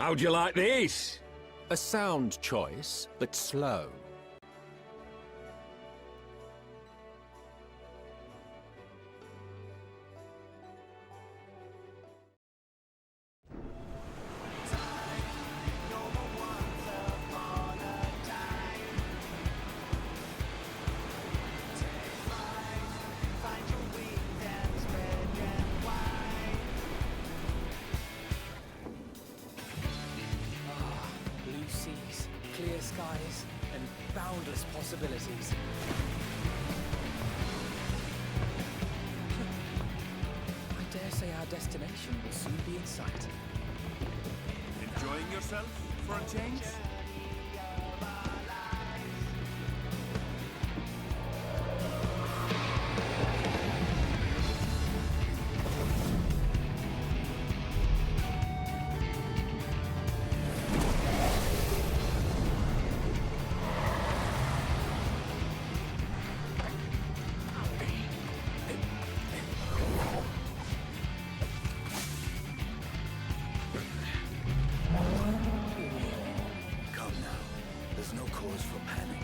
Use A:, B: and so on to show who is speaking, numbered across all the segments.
A: How'd you like this?
B: A sound choice, but slow.
C: Blue seas, clear skies, and boundless possibilities. I dare say our destination will soon be in sight.
D: Enjoying yourself for a change?
E: Come now. There's no cause for panic.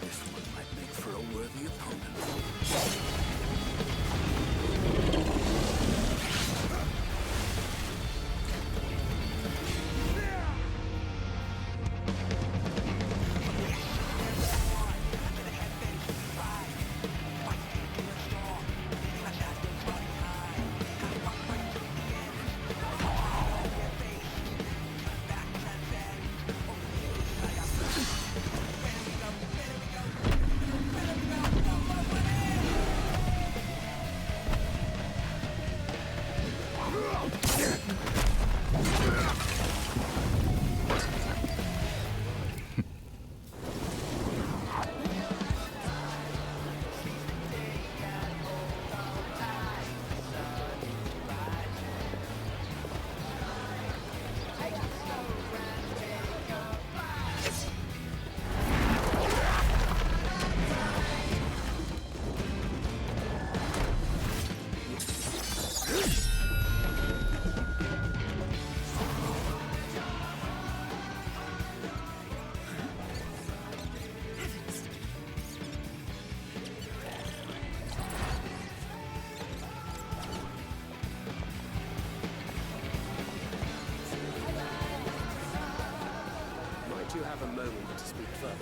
E: This one might make for a worthy opponent.
C: Might you have a moment to speak further?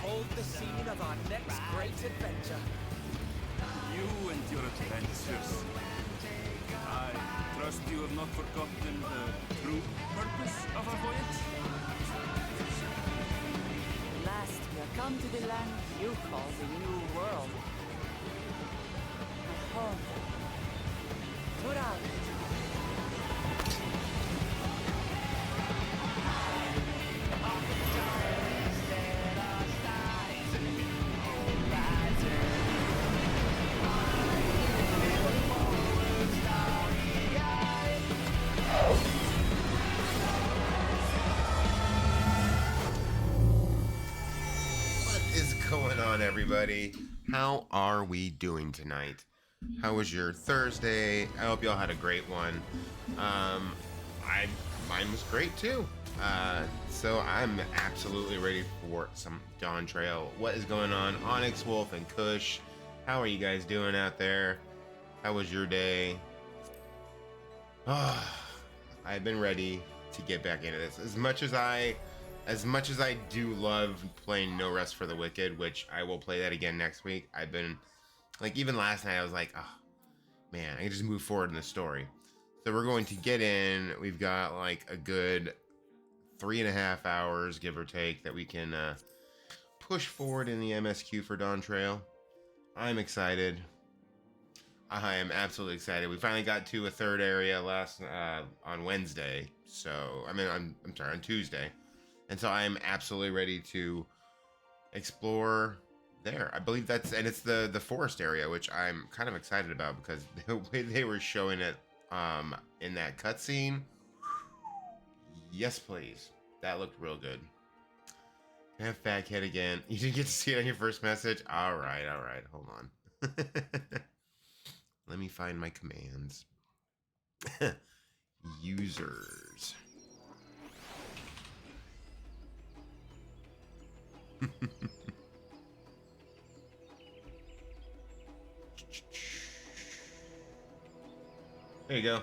C: Behold the scene of our next great adventure.
E: your adventures. I trust you have not forgotten the true purpose of our voyage?
A: At last, we have come to the land you call the New World. My home. Tural.
D: Going on, everybody? How are we doing tonight? How was your Thursday? I hope y'all had a great one. Mine was great too. So I'm absolutely ready for some Dawntrail. What is going on, Onyx Wolf and Kush? How are you guys doing out there? How was your day? I've been ready to get back into this. As much as I do love playing No Rest for the Wicked, which I will play that again next week, I've been, like, even last night I was like, oh, man, I can just move forward in the story. So we're going to get in. We've got, like, a good 3.5 hours, give or take, that we can push forward in the MSQ for Dawntrail. I'm excited. I am absolutely excited. We finally got to a third area on Wednesday. So, I'm sorry, on Tuesday. And so I'm absolutely ready to explore there. I believe it's the forest area, which I'm kind of excited about because the way they were showing it in that cutscene. Yes, please. That looked real good. I have fat kid again. You didn't get to see it on your first message? All right. Hold on. Let me find my commands. Users. There you go.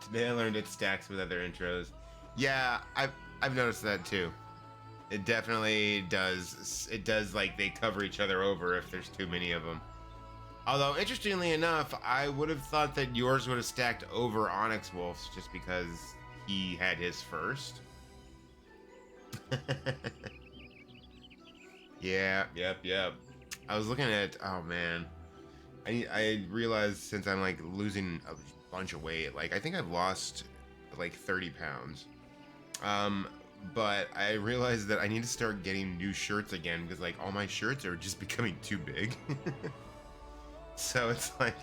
D: Today I learned it stacks with other intros. Yeah, I've noticed that too. It definitely does. It does, like, they cover each other over if there's too many of them. Although, interestingly enough, I would have thought that yours would have stacked over Onyx Wolf's just because he had his first. Yep. I was looking at, oh man, I realized since I'm, like, losing a bunch of weight, like, I think I've lost like 30 pounds. But I realized that I need to start getting new shirts again because, like, all my shirts are just becoming too big. So it's like,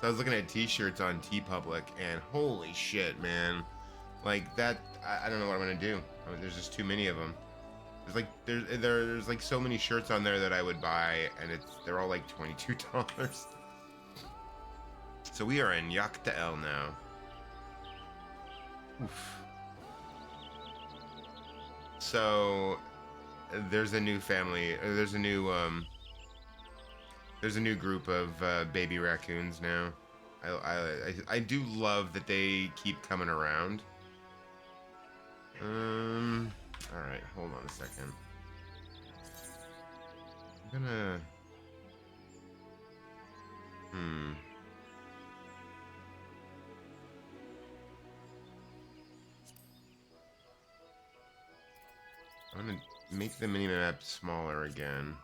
D: so I was looking at t-shirts on TeePublic and holy shit, man. Like, that, I don't know what I'm gonna do. I mean, there's just too many of them. There's like so many shirts on there that I would buy, and they're all like $22. So we are in Yaktael now. Oof. So there's a new family. There's a new group of baby raccoons now. I do love that they keep coming around. All right, hold on a second. I'm gonna. I'm gonna make the mini-map smaller again.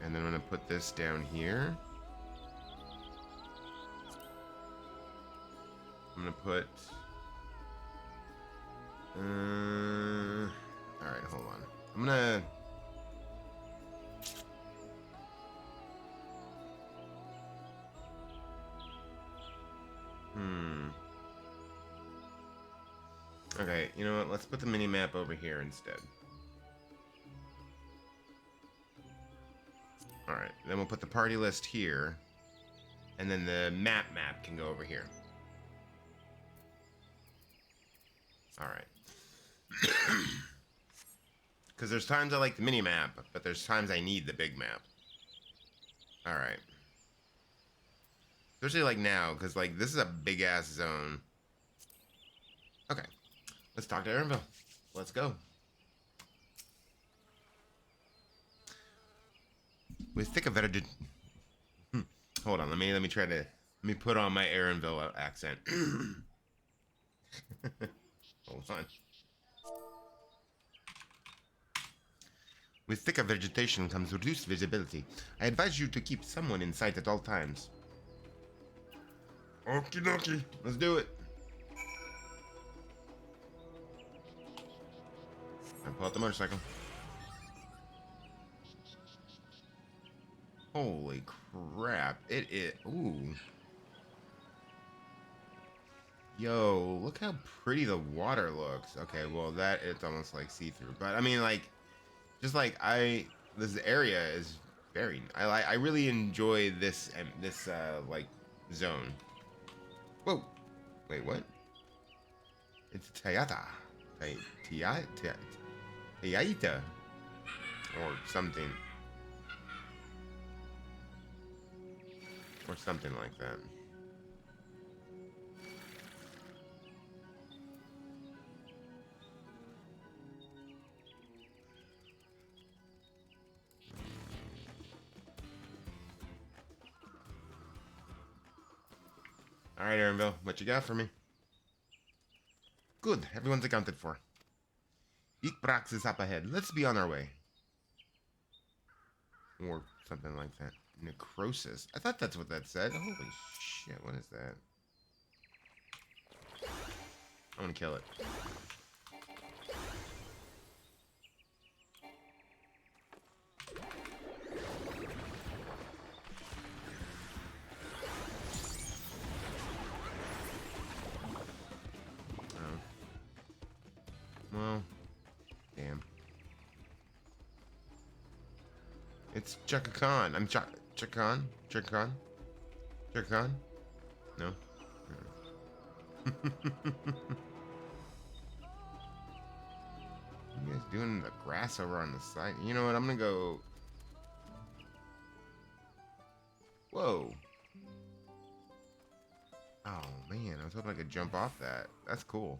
D: And then I'm gonna put this down here. I'm gonna put... Alright, hold on. I'm gonna... Okay, you know what? Let's put the mini-map over here instead. Alright, then we'll put the party list here. And then the map can go over here. Alright. Because there's times I like the mini-map, but there's times I need the big map. Alright. Especially like now, because like this is a big-ass zone. Okay. Let's talk to Aaronville. Let's go. With thick of vegetation. Hold on, let me try to put on my Aaronville accent. Hold on. With thicker vegetation comes reduced visibility. I advise you to keep someone in sight at all times. Okie dokie, let's do it. I pull out the motorcycle. Holy crap, it is. Ooh. Yo, look how pretty the water looks. Okay, well, that it's almost like see-through. But I mean, like, just like this area is very. I really enjoy this like zone. Whoa, wait, what? It's Tayata, Tayita, or something, like that. All right, Aaronville, what you got for me? Good, everyone's accounted for. Eekbrax is up ahead. Let's be on our way. Or something like that. Necrosis. I thought that's what that said. Holy shit, what is that? I want to kill it. Well, damn. It's Chaka Khan. I'm Chaka Khan? Chaka Khan? Chaka Khan? No? You guys doing the grass over on the side? You know what? I'm gonna go. Whoa. Oh, man. I was hoping I could jump off that. That's cool.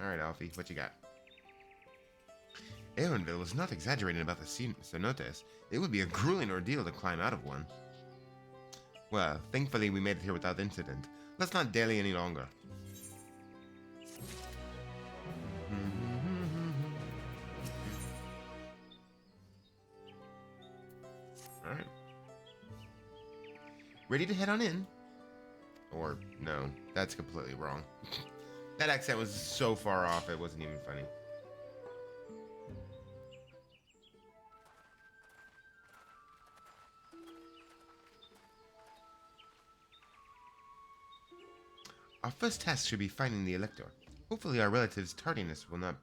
D: Alright, Alfie, what you got? Aaronville was not exaggerating about the cenotes. It would be a grueling ordeal to climb out of one. Well, thankfully we made it here without incident. Let's not dally any longer. Alright. Ready to head on in? Or, no, that's completely wrong. That accent was so far off, it wasn't even funny. Our first task should be finding the Elector. Hopefully our relative tardiness will not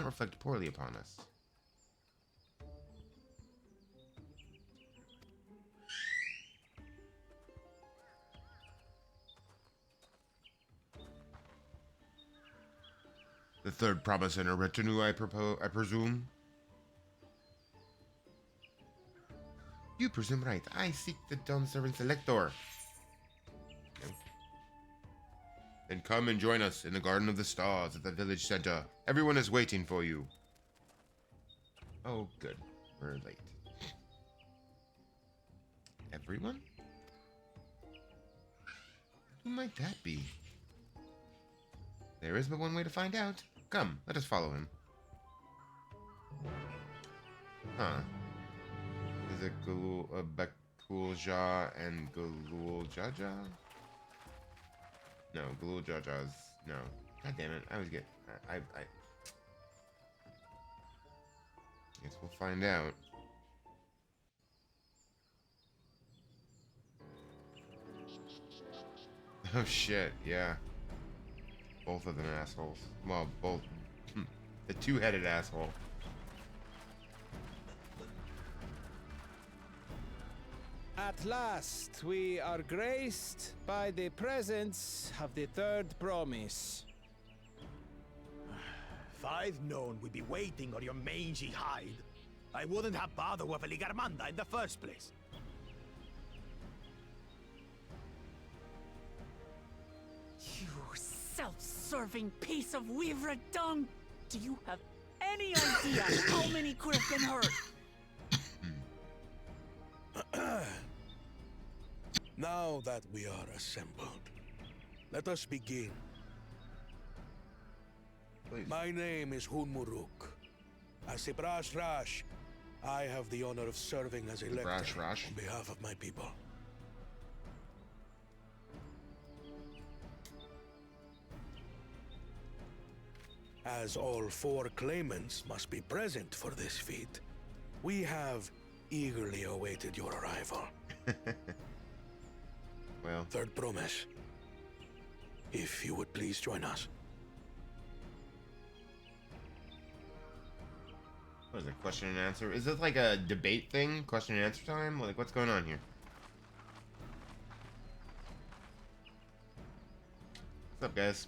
D: reflect poorly upon us. The third promise in a retinue, I presume? You presume right. I seek the Dawn Servant's Elector. No. Then come and join us in the Garden of the Stars at the village center. Everyone is waiting for you. Oh, good. We're late. Everyone? Who might that be? There is but one way to find out. Come, let us follow him. Huh. Is it Bekulja and Gululjaja? No, Gululjaja's... No. God damn it, I always get... I guess we'll find out. Oh shit, yeah. Both of them assholes. Well, both. The two-headed asshole.
C: At last, we are graced by the presence of the third promise.
F: If I'd known we'd be waiting on your mangy hide, I wouldn't have bothered with a Ligarmanda in the first place.
A: You self-serving piece of weaver dung! Do you have any idea how many could have been hurt?
G: Now that we are assembled, let us begin.
D: Please.
G: My name is Hunmuruk. As a Brash Rash, I have the honor of serving as a lector
D: Brash Rash?
G: on behalf of my people. As all 4 claimants must be present for this feat, we have eagerly awaited your arrival.
D: Well,
G: Third promise. If you would please join us.
D: what is it? Question and answer? Is this like a debate thing? Question and answer time? Like, what's going on here? What's up, guys?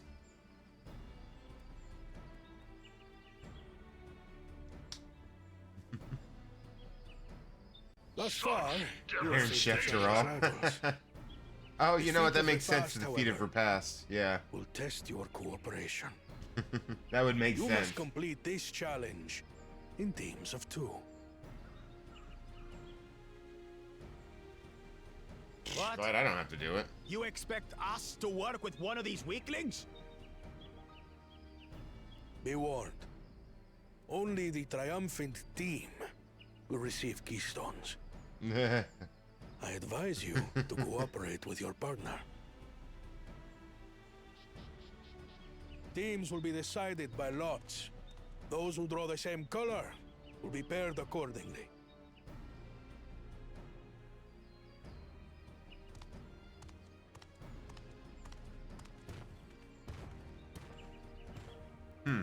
G: Thus far, your
D: Aaron
G: fate
D: Schefter
G: has
D: all.
G: rivals.
D: Oh, you know what? That
G: Defeat of
D: makes
G: the
D: sense
G: past,
D: to defeat it
G: however,
D: for past. Yeah,
G: Will test your cooperation.
D: that would make
G: You
D: sense.
G: must complete this challenge in teams of 2.
F: What?
D: But I don't have to do it.
F: You expect us to work with one of these weaklings?
G: Be warned. Only the triumphant team will receive keystones. I advise you to cooperate with your partner. Teams will be decided by lots. Those who draw the same color will be paired accordingly.
D: Hmm.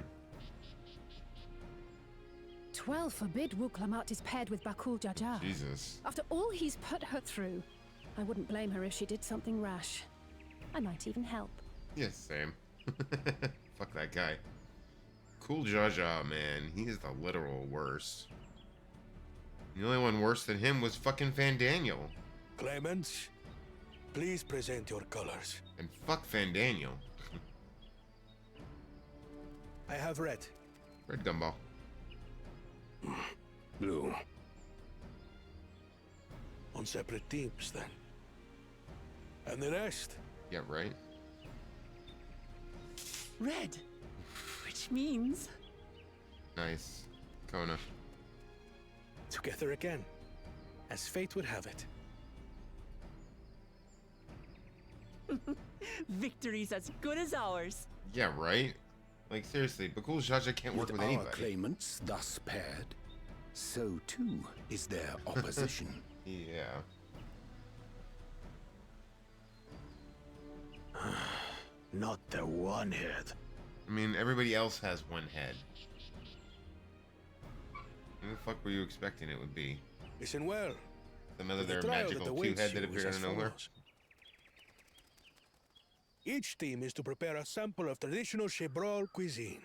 H: 12 forbid Wuklamat is paired with Bakul Jaja.
D: Jesus.
H: After all he's put her through, I wouldn't blame her if she did something rash. I might even help.
D: Yeah, same. Fuck that guy. Cool Jaja, man. He is the literal worst. The only one worse than him was fucking Van Daniel.
G: Claimants, please present your colors.
D: And fuck Van Daniel.
G: I have red.
D: Red Gumball.
G: Blue. On separate teams, then. And the rest?
D: Yeah, right?
A: Red. Which means...
D: Nice. Kona.
G: Together again, as fate would have it.
A: Victory's as good as ours.
D: Yeah, right? Like, seriously, Bakul Jaja can't work with
B: Our
D: anybody.
B: claimants thus paired, so too is their opposition.
D: Yeah.
F: Not the one head.
D: I mean, everybody else has one head. Who the fuck were you expecting it would be?
G: Listen well.
D: Another
G: The
D: their
G: trial
D: magical
G: that awaits
D: two-head that
G: you is
D: appeared out
G: as
D: of nowhere?
G: follows. Each team is to prepare a sample of traditional Shebrol cuisine.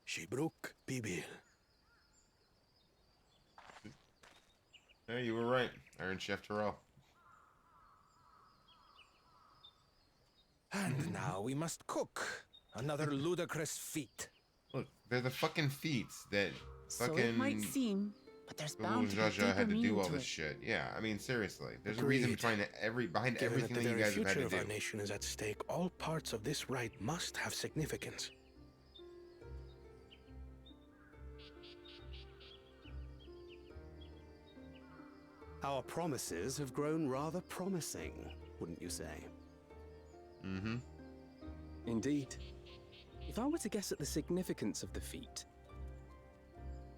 G: Shebruk Pibil.
D: Yeah, you were right. Iron Chef Terrell.
C: And now we must cook. Another ludicrous feat.
D: Look, they're the fucking feats that
A: So
D: fucking
A: it might seem, but there's
D: Bakul
A: bound to be
D: Jaja
A: deeper
D: had to do
A: meaning
D: all
A: to
D: this
A: it.
D: shit. Yeah, I mean, seriously. There's a reason
G: Agreed.
D: behind behind
G: Given
D: everything
G: that
D: that
G: the
D: you
G: very
D: guys have had
G: future
D: to
G: of our
D: do.
G: nation is at stake, all parts of this rite must have significance.
I: Our promises have grown rather promising, wouldn't you say?
D: Mm-hmm.
J: Indeed. If I were to guess at the significance of the feat,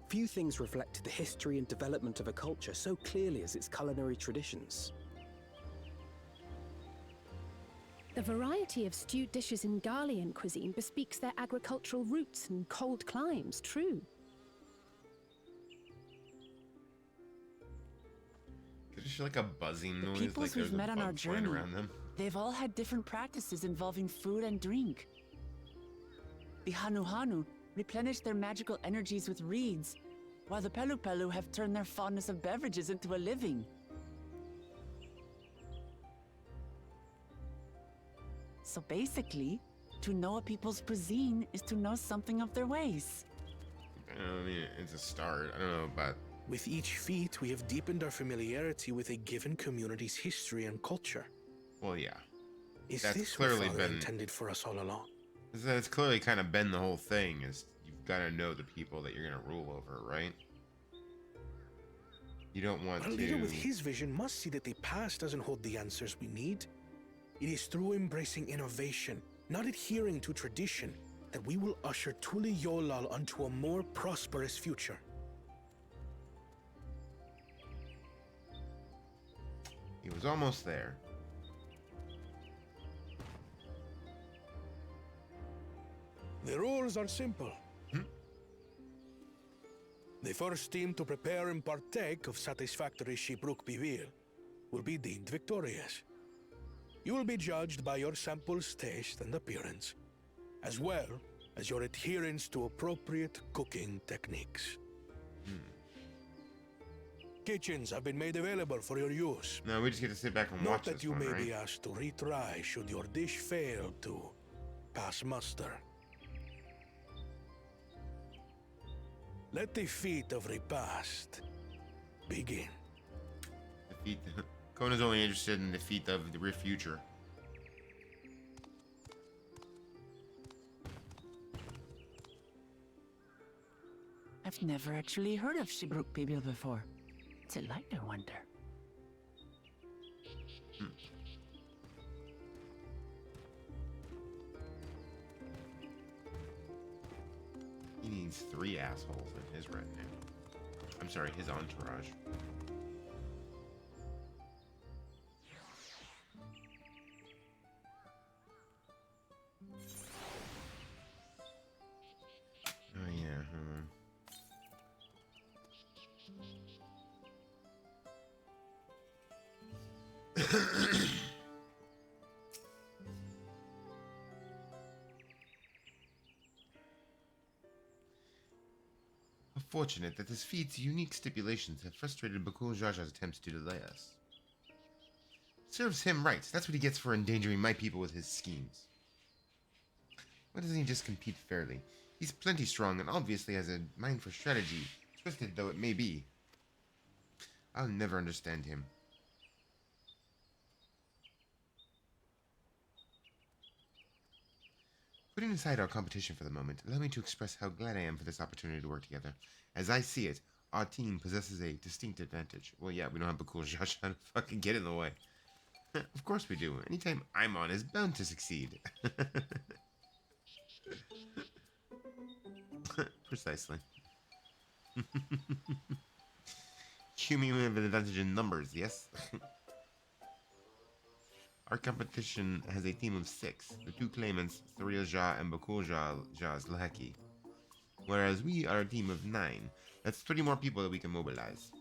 J: few things reflect the history and development of a culture so clearly as its culinary traditions.
H: The variety of stewed dishes in Garlean cuisine bespeaks their agricultural roots and cold climes, true.
D: It's just like a buzzing
A: The
D: noise,
A: peoples
D: like there's
A: we've met
D: a
A: on our
D: bug flying
A: journey,
D: around them.
A: they've all had different practices involving food and drink. The Hanuhanu replenish their magical energies with reeds, while the Pelupelu have turned their fondness of beverages into a living. So basically, to know a people's cuisine is to know something of their ways.
D: it's a start. I don't know about...
G: With each feat, we have deepened our familiarity with a given community's history and culture.
D: Well, yeah.
G: Is
D: That's
G: this
D: clearly
G: what Father
D: been...
G: intended for us all along?
D: It's clearly kind of been the whole thing, is you've got to know the people that you're going to rule over, right? You don't want
G: A leader with his vision must see that the past doesn't hold the answers we need. It is through embracing innovation, not adhering to tradition, that we will usher Tuli Yolal onto a more prosperous future.
D: He was almost there.
G: The rules are simple. The first team to prepare and partake of satisfactory Shibruk Bivil will be deemed victorious. You will be judged by your sample's taste and appearance, as well as your adherence to appropriate cooking techniques. Kitchens have been made available for your use.
D: No, we just get to sit back and
G: Note
D: watch
G: that
D: this
G: you
D: one,
G: may
D: right?
G: be asked to retry should your dish fail to pass muster. Let the feat of repast begin.
D: Defeat. Kona's only interested in the defeat of the rear future.
A: I've never actually heard of Shibruk Bibil before. What's it like, I wonder?
D: He needs 3 assholes in his retinue. I'm sorry, his entourage. Oh yeah, Fortunate that this feat's unique stipulations have frustrated Bakul Jaja's attempts to delay us. Serves him right. That's what he gets for endangering my people with his schemes. Why doesn't he just compete fairly? He's plenty strong and obviously has a mind for strategy, twisted though it may be. I'll never understand him. Putting aside our competition for the moment, allow me to express how glad I am for this opportunity to work together. As I see it, our team possesses a distinct advantage. Well, yeah, we don't have Bakul Jaja to fucking get in the way. Of course we do. Anytime I'm on is bound to succeed. Precisely. Yumi will have an advantage in numbers, yes? Our competition has a team of 6. The 2 claimants, Thuriel Jha and Bakul Jha's lackey. Whereas we are a team of 9. That's 30 more people that we can mobilize.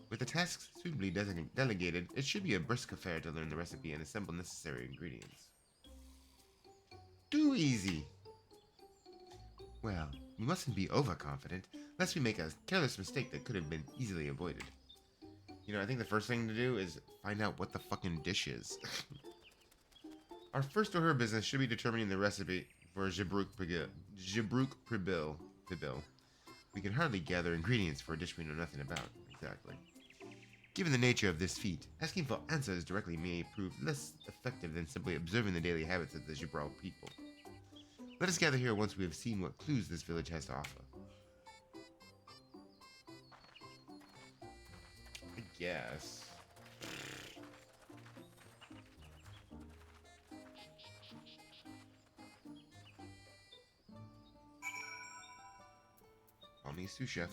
D: With the tasks suitably delegated, it should be a brisk affair to learn the recipe and assemble necessary ingredients. Too easy! Well, we mustn't be overconfident, lest we make a careless mistake that could have been easily avoided. You know, I think the first thing to do is find out what the fucking dish is. Our first order of business should be determining the recipe for Shibruk Pribil. We can hardly gather ingredients for a dish we know nothing about. Exactly. Given the nature of this feat, asking for answers directly may prove less effective than simply observing the daily habits of the Jibral people. Let us gather here once we have seen what clues this village has to offer. I guess. Call me sous chef.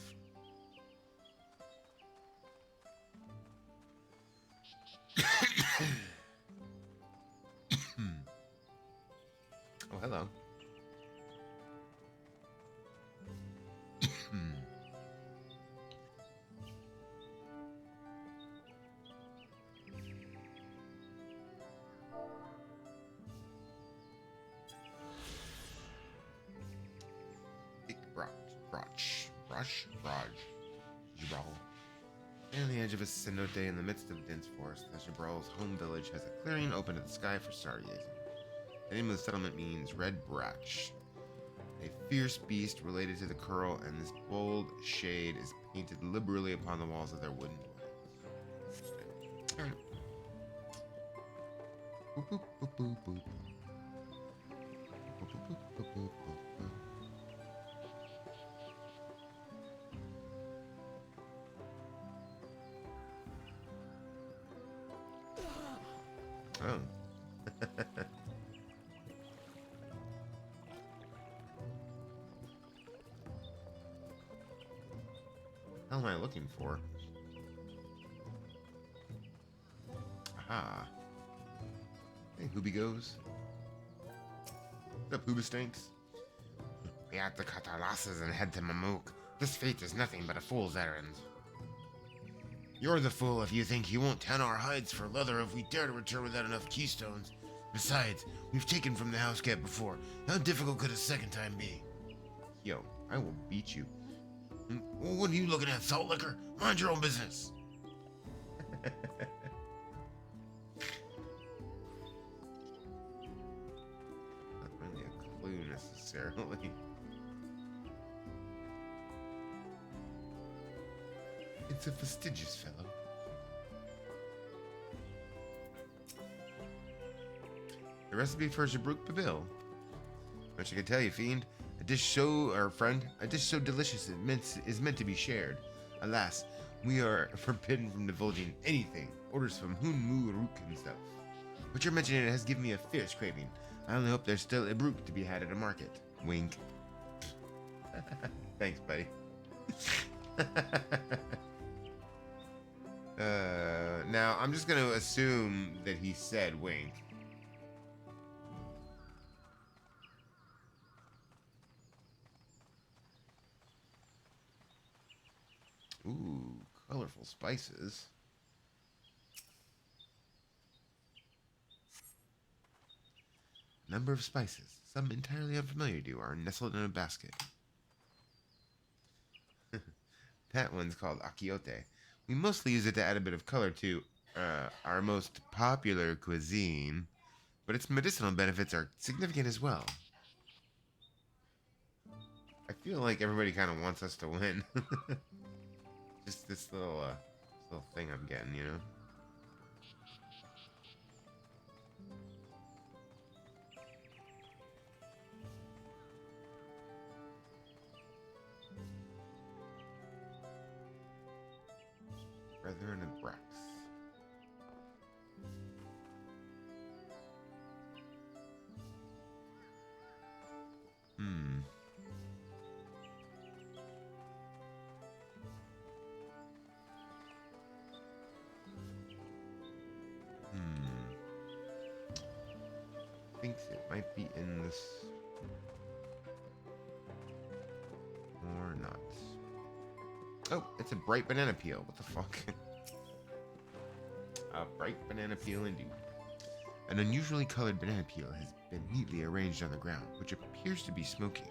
D: Oh, hello. Jibral. On the edge of a cenote in the midst of dense forest, the Jibral's home village has a clearing open to the sky for stargazing. The name of the settlement means Red Brach. A fierce beast related to the curl, and this bold shade is painted liberally upon the walls of their wooden dwellings. Alright. Boop, boop, boop, boop, boop. Boop, boop, boop, boop, boop, boop. Oh. What am I looking for? Aha. Hey, Hoobie goes. What's up, Hoobastanks? We have to cut our losses and head to Mamook. This fate is nothing but a fool's errand. You're the fool if you think you won't tan our hides for leather if we dare to return without enough keystones. Besides, we've taken from the house cat before. How difficult could a second time be? Yo, I will beat you. What are you looking at, salt liquor? Mind your own business. Not really a clue necessarily. It's a fastidious fellow. The recipe for Jabruk Babil. What I can tell you, fiend. A dish so delicious is meant to be shared. Alas, we are forbidden from divulging anything. Orders from Hun Rook himself. But your mentioning it has given me a fierce craving. I only hope there's still a Brook to be had at a market. Wink. Thanks, buddy. Now, I'm just going to assume that he said wink. Ooh, colorful spices. Number of spices, some entirely unfamiliar to you, are nestled in a basket. That one's called akiote. We mostly use it to add a bit of color to our most popular cuisine, but its medicinal benefits are significant as well. I feel like everybody kind of wants us to win. Just this little thing I'm getting, you know? Brethren and Brax. Thinks it might be in this or not. Oh, it's a bright banana peel. What the fuck? A bright banana peel indeed. An unusually colored banana peel has been neatly arranged on the ground, which appears to be smoking.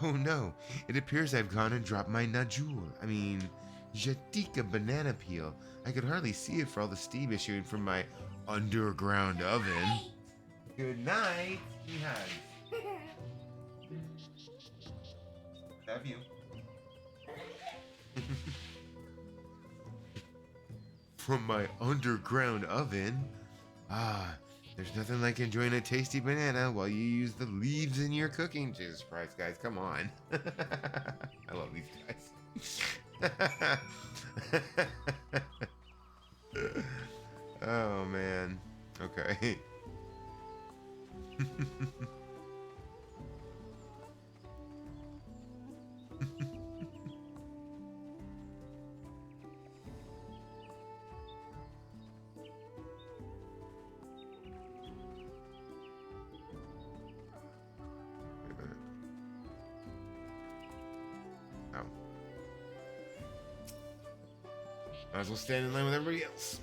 D: Oh no, it appears I've gone and dropped my najul. I mean, Jatika banana peel. I could hardly see it for all the steam issuing from my underground oven. Good night, sweetheart. Love you. From my underground oven. Ah, there's nothing like enjoying a tasty banana while you use the leaves in your cooking. Jesus Christ, guys, come on. I love these guys. Oh, man. Okay. Oh. Might as well stand in line with everybody else.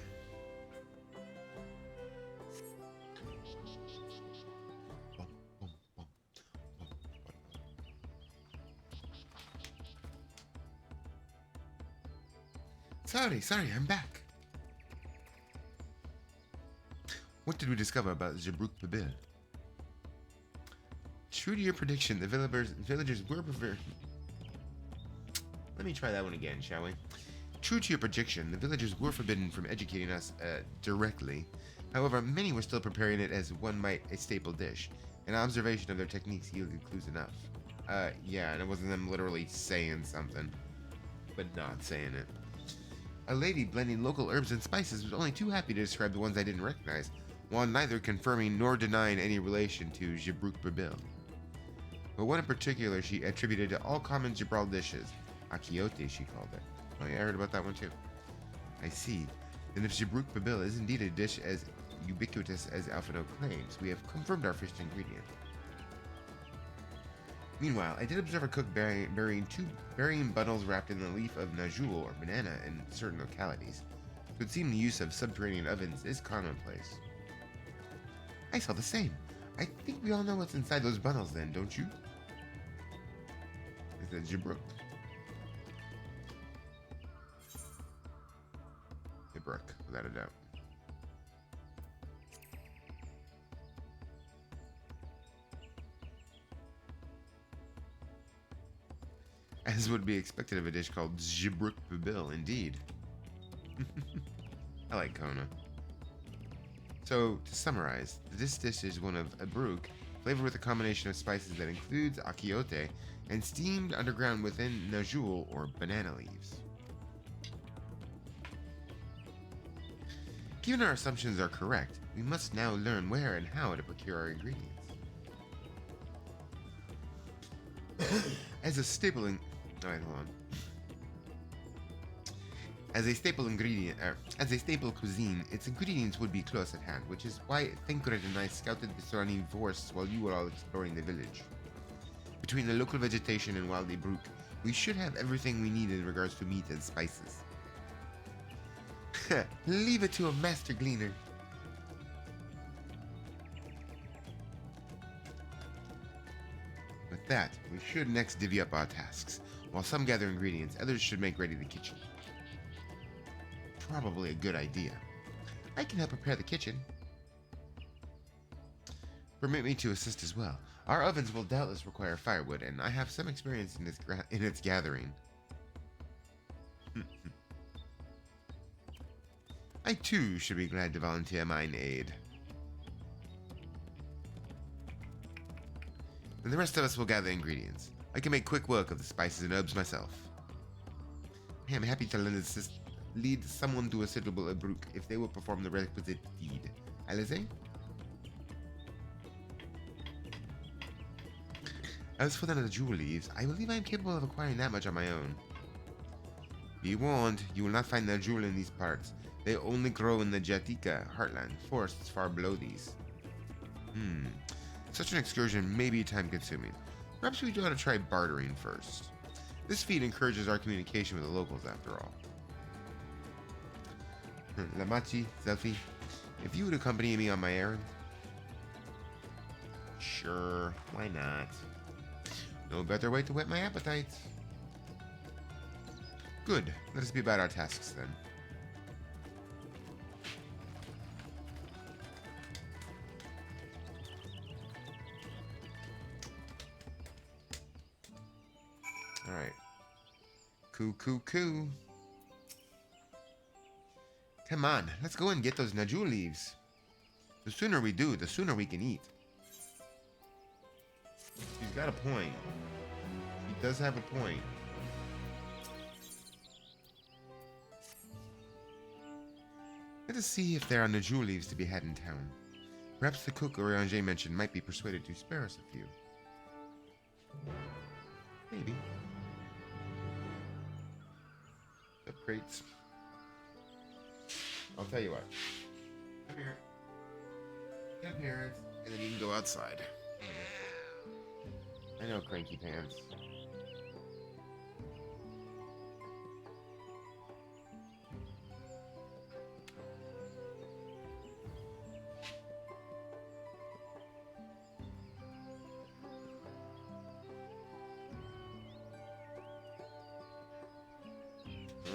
D: Sorry, I'm back. What did we discover about Jabruk Babil? True to your prediction, the villagers were preferred. Let me try that one again, shall we? True to your prediction, the villagers were forbidden from educating us directly. However, many were still preparing it as one might a staple dish. An observation of their techniques yielded clues enough. Yeah, and it wasn't them literally saying something, but not saying it. A lady blending local herbs and spices was only too happy to describe the ones I didn't recognize, while neither confirming nor denying any relation to Jibrouk Babil. But one in particular she attributed to all common Jibral dishes. Akiote, she called it. Oh yeah, I heard about that one too. I see. Then if Jibrouk Babil is indeed a dish as ubiquitous as Alphino claims, we have confirmed our first ingredient. Meanwhile, I did observe a cook burying bundles wrapped in the leaf of najul or banana in certain localities. It would seem the use of subterranean ovens is commonplace. I saw the same. I think we all know what's inside those bundles then, don't you? Is it Jibrouk? Jibrouk, without a doubt. As would be expected of a dish called Jibrouk Babil, indeed. I like Kona. So, to summarize, this dish is one of a brook, flavored with a combination of spices that includes akiote, and steamed underground within najul or banana leaves. Given our assumptions are correct, we must now learn where and how to procure our ingredients. As a staple cuisine, its ingredients would be close at hand, which is why Thinkred and I scouted the surrounding forests while you were all exploring the village. Between the local vegetation and Wildy Brook, we should have everything we need in regards to meat and spices. Leave it to a master gleaner. With that, we should next divvy up our tasks. While some gather ingredients, others should make ready the kitchen. Probably a good idea. I can help prepare the kitchen. Permit me to assist as well. Our ovens will doubtless require firewood, and I have some experience in its gathering. I too should be glad to volunteer mine aid. And the rest of us will gather ingredients. I can make quick work of the spices and herbs myself. I am happy to lead someone to a suitable Abruk if they will perform the requisite deed. Alize? As for the najul leaves, I believe I am capable of acquiring that much on my own. Be warned, you will not find najul in these parts. They only grow in the Jatika heartland forests far below these. Such an excursion may be time-consuming. Perhaps we ought to try bartering first. This feat encourages our communication with the locals, after all. Lamachi, Zelfi, if you would accompany me on my errand? Sure, why not? No better way to whet my appetite. Good, let us be about our tasks then. Alright. Coo. Come on, let's go and get those najul leaves. The sooner we do, the sooner we can eat. He's got a point. He does have a point. Let us see if there are najul leaves to be had in town. Perhaps the cook Oriange mentioned might be persuaded to spare us a few. Maybe. The crates. I'll tell you what. Come here. Come here, and then you can go outside. I know, cranky pants.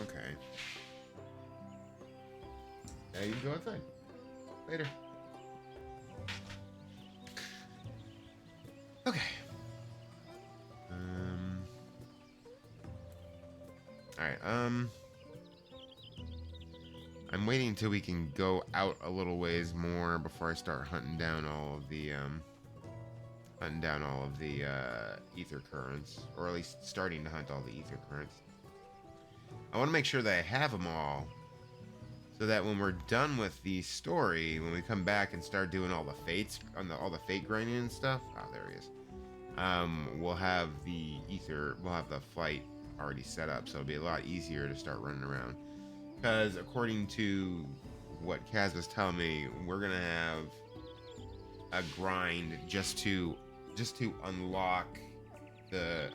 D: Okay. Now you can go outside. Later. Okay. Alright, I'm waiting until we can go out a little ways more before I start hunting down all of the, ether currents. Or at least starting to hunt all the ether currents. I want to make sure that I have them all, so that when we're done with the story, when we come back and start doing all the fates, all the fate grinding and stuff, oh, there he is. We'll have the flight already set up, so it'll be a lot easier to start running around. Because according to what Kaz was telling me, we're gonna have a grind just to unlock the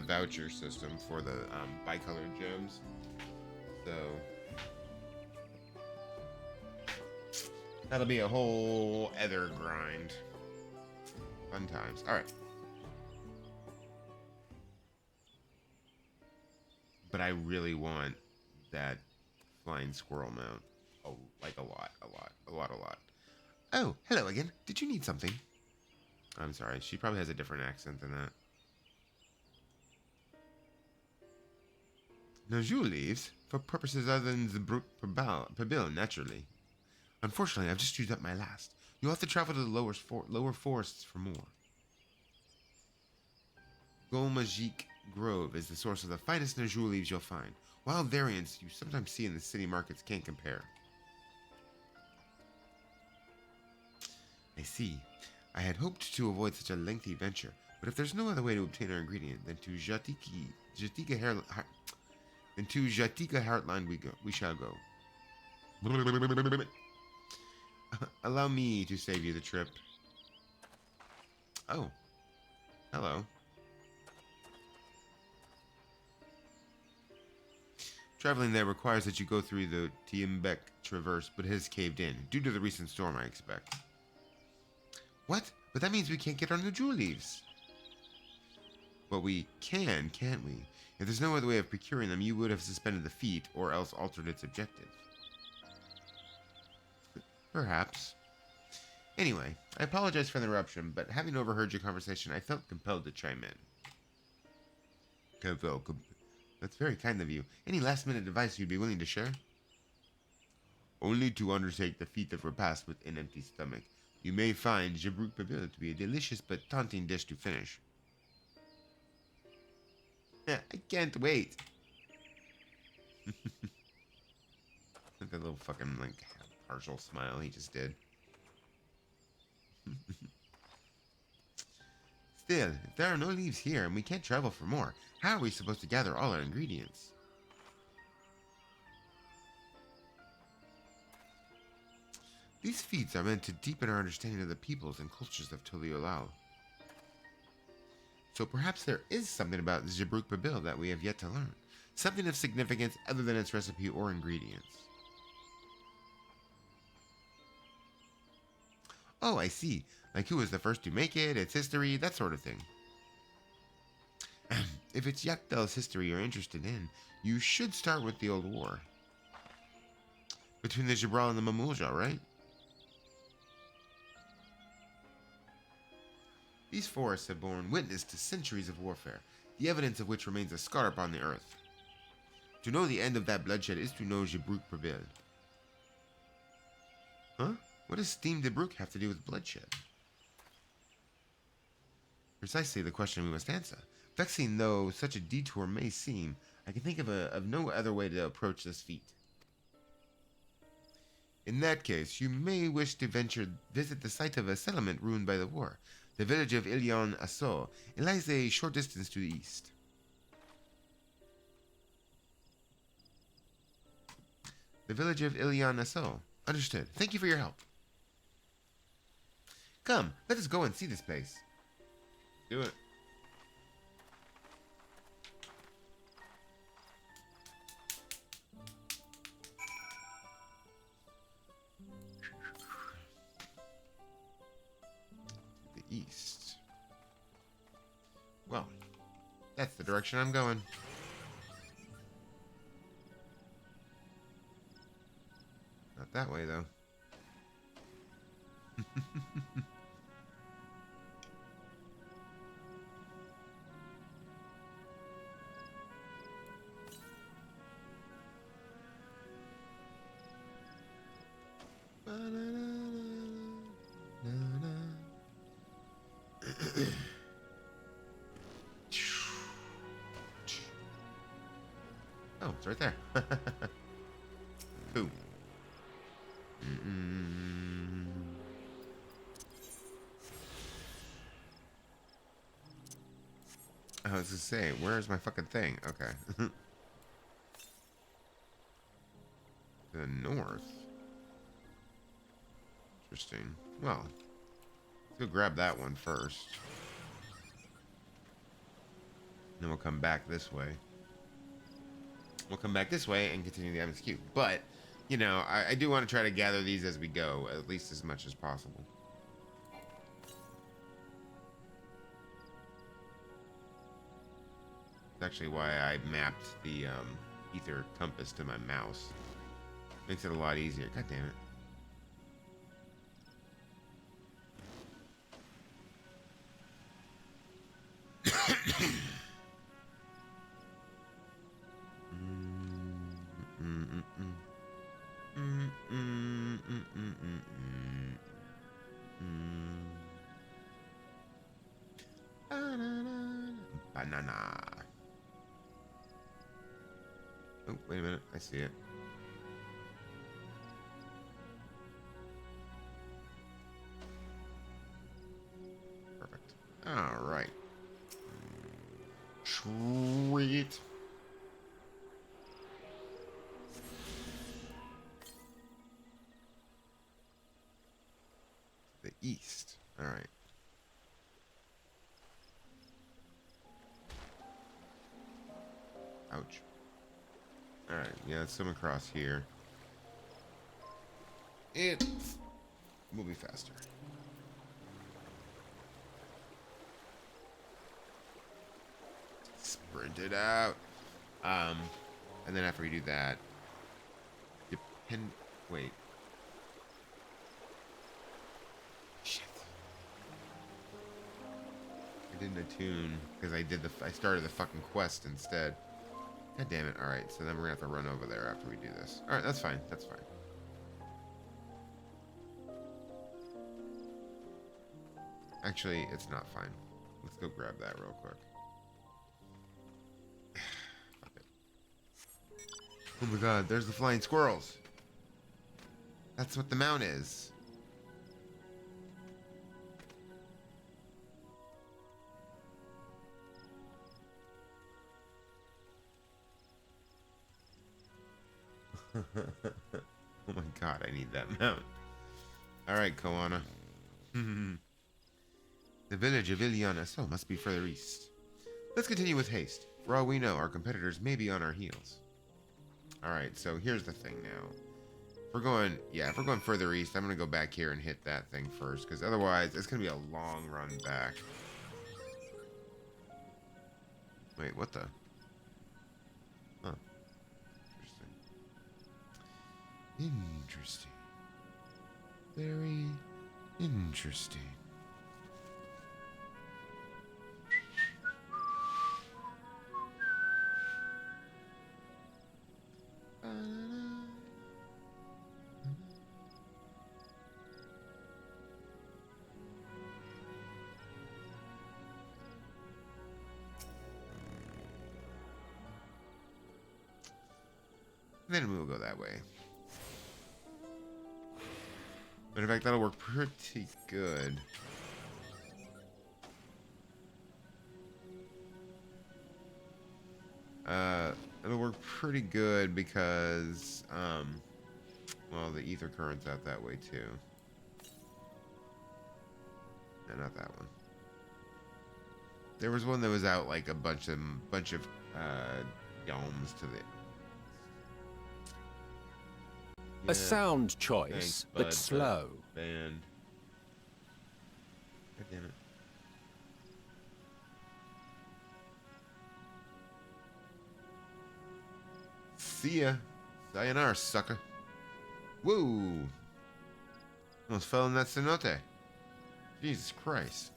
D: voucher system for the bicolored gems. So that'll be a whole other grind. Fun times. All right. But I really want that flying squirrel mount. Oh, like a lot. Oh, hello again. Did you need something? I'm sorry. She probably has a different accent than that. Najul leaves for purposes other than the Brook Pabil, naturally. Unfortunately, I've just used up my last. You'll have to travel to the lower forests for more. Golmajik Grove is the source of the finest Najul leaves you'll find. Wild variants you sometimes see in the city markets can't compare. I see. I had hoped to avoid such a lengthy venture, but if there's no other way to obtain our ingredient than to Jatika Heartland we shall go. Allow me to save you the trip. Oh. Hello. Traveling there requires that you go through the Tiembek Traverse, but it has caved in, due to the recent storm, I expect. What? But that means we can't get our Najul leaves. Well, we can, can't we? If there's no other way of procuring them, you would have suspended the feat, or else altered its objective. Perhaps. Anyway, I apologize for the interruption, but having overheard your conversation, I felt compelled to chime in. That's very kind of you. Any last-minute advice you'd be willing to share? Only to undertake the feat of repast with an empty stomach. You may find Jabruk Pabil to be a delicious but taunting dish to finish. I can't wait. Look at that little fucking, like, partial smile he just did. Still, if there are no leaves here and we can't travel for more, how are we supposed to gather all our ingredients? These feats are meant to deepen our understanding of the peoples and cultures of Tuliolal. So perhaps there is something about Jabruk Pabil that we have yet to learn. Something of significance other than its recipe or ingredients. Oh, I see. Like who was the first to make it, its history, that sort of thing. If it's Yakdal's history you're interested in, you should start with the old war. Between the Jabral and the Mamulja, right? These forests have borne witness to centuries of warfare, the evidence of which remains a scar upon the earth. To know the end of that bloodshed is to know Jabruk Pabil. Huh? What does Steam Jabruk have to do with bloodshed? Precisely the question we must answer. Vexing though such a detour may seem, I can think of no other way to approach this feat. In that case, you may wish to visit the site of a settlement ruined by the war, the village of Ilion Asso. It lies a short distance to the east. The village of Ilion Asso. Understood. Thank you for your help. Come, let us go and see this place. Do it. The east. Well, that's the direction I'm going. Not that way, though. Oh, it's right there. Cool. I was gonna say, where's my fucking thing? Okay. The north. Interesting. Well, let's go grab that one first. Then we'll come back this way. We'll come back this way and continue the MSQ. But, you know, I do want to try to gather these as we go, at least as much as possible. That's actually why I mapped the ether compass to my mouse. Makes it a lot easier. God damn it. Banana. Oh, wait a minute. I see it. Perfect. All right. Sweet. The east. All right. Ouch. All right. Yeah, let's swim across here. It will be faster. Sprint it out. And then after we do that, wait. Shit. I didn't attune because I started the fucking quest instead. God damn it. All right, so then we're gonna have to run over there after we do this. All right, that's fine. That's fine. Actually, it's not fine. Let's go grab that real quick. Oh my god, there's the flying squirrels. That's what the mount is. Oh my god, I need that mount. Alright, Koana. The village of Ilyana, so must be further east. Let's continue with haste. For all we know, our competitors may be on our heels. Alright, so here's the thing now. If we're going further east, I'm going to go back here and hit that thing first, because otherwise it's going to be a long run back. Wait, what the? Huh. Interesting. Very interesting. Then we'll go that way. But in fact, that'll work pretty good. It'll work pretty good because, well, the ether current's out that way too. No, not that one. There was one that was out like a bunch of domes to the. Yeah.
J: A sound choice,
D: Thanks, bud,
J: but slow.
D: Band. God damn it. See ya. Sayonara, sucker. Woo! Almost fell in that cenote. Jesus Christ.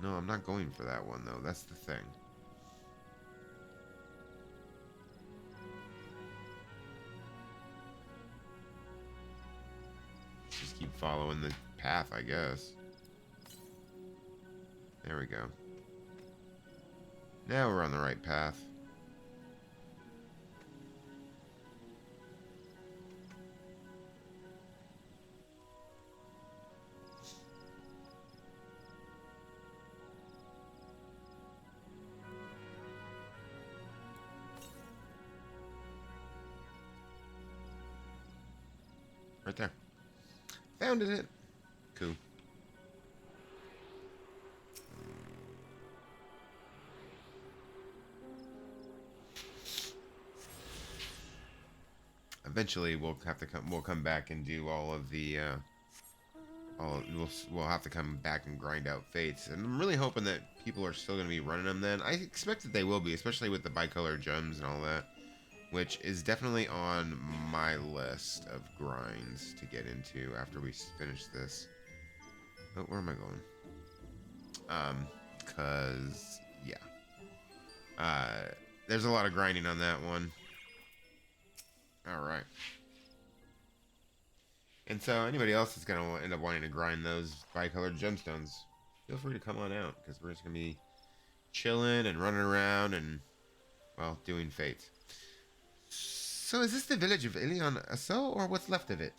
D: No, I'm not going for that one, though. That's the thing. Just keep following the path, I guess. There we go. Now we're on the right path. Right there. Found it. Cool. Eventually, we'll come back and do all of the. We'll have to come back and grind out fates, and I'm really hoping that people are still going to be running them. Then I expect that they will be, especially with the bicolor gems and all that, which is definitely on my list of grinds to get into after we finish this. Oh, where am I going? Cause yeah, there's a lot of grinding on that one. All right. And so anybody else that's going to end up wanting to grind those bicolored gemstones, feel free to come on out, because we're just going to be chilling and running around and, well, doing fates. So is this the village of Ilion Asso, or what's left of it?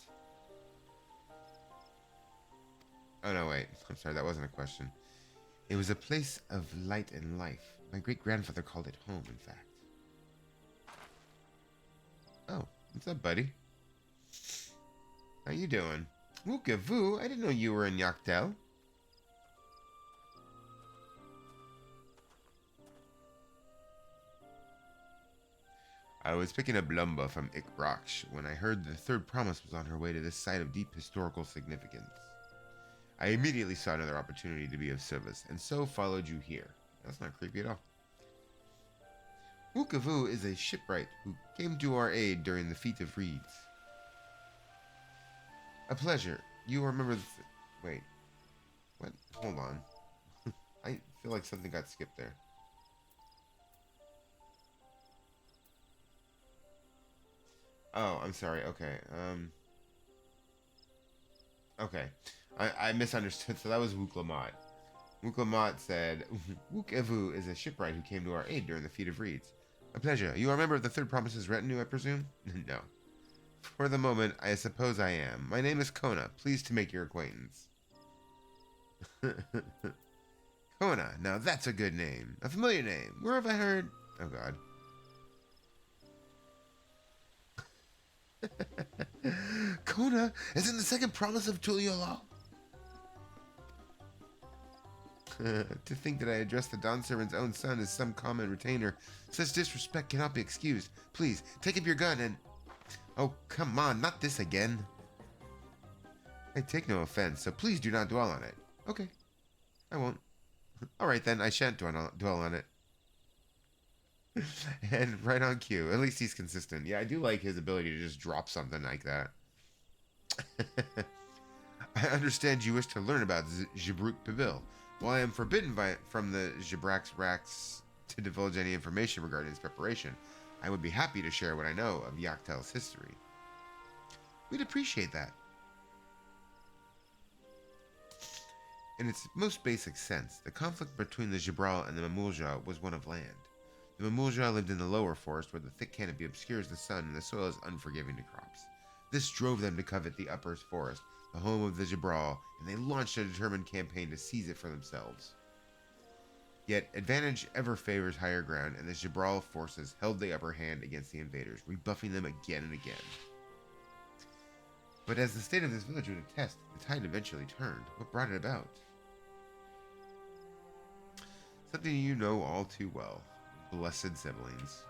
D: Oh, no, wait. I'm sorry, that wasn't a question. It was a place of light and life. My great-grandfather called it home, in fact. Oh, what's up, buddy? How you doing? Wookavu, I didn't know you were in Yaktel. I was picking up lumber from Ikbraksh when I heard the third promise was on her way to this site of deep historical significance. I immediately saw another opportunity to be of service, and so followed you here. That's not creepy at all. Wookavu is a shipwright who came to our aid during the Feat of Reeds. A pleasure. You remember the... Wait. What? Hold on. I feel like something got skipped there. Oh, I'm sorry. Okay. Okay. I misunderstood. So that was Wooklamat. Wooklamat said, Wookavu is a shipwright who came to our aid during the Feat of Reeds. A pleasure. You are a member of the Third Promise's retinue, I presume? No. For the moment, I suppose I am. My name is Kona. Pleased to make your acquaintance. Kona. Now that's a good name. A familiar name. Where have I heard... Oh, God. Kona is in the second promise of Tuliolaw. To think that I addressed the Dawn Servant's own son as some common retainer. Such disrespect cannot be excused. Please, take up your gun and... Oh, come on, not this again. I take no offense, so please do not dwell on it. Okay, I won't. Alright then, I shan't dwell on it. And right on cue. At least he's consistent. Yeah, I do like his ability to just drop something like that. I understand you wish to learn about Jibruk Pibil. While I am forbidden from the Jibrax Rax to divulge any information regarding its preparation, I would be happy to share what I know of Yaktel's history. We'd appreciate that. In its most basic sense, the conflict between the Jibral and the Mamulja was one of land. The Mamulja lived in the lower forest where the thick canopy obscures the sun and the soil is unforgiving to crops. This drove them to covet the upper forest, the home of the Jibral, and they launched a determined campaign to seize it for themselves. Yet, advantage ever favors higher ground, and the Jibral forces held the upper hand against the invaders, rebuffing them again and again. But as the state of this village would attest, the tide eventually turned. What brought it about? Something you know all too well. Blessed siblings.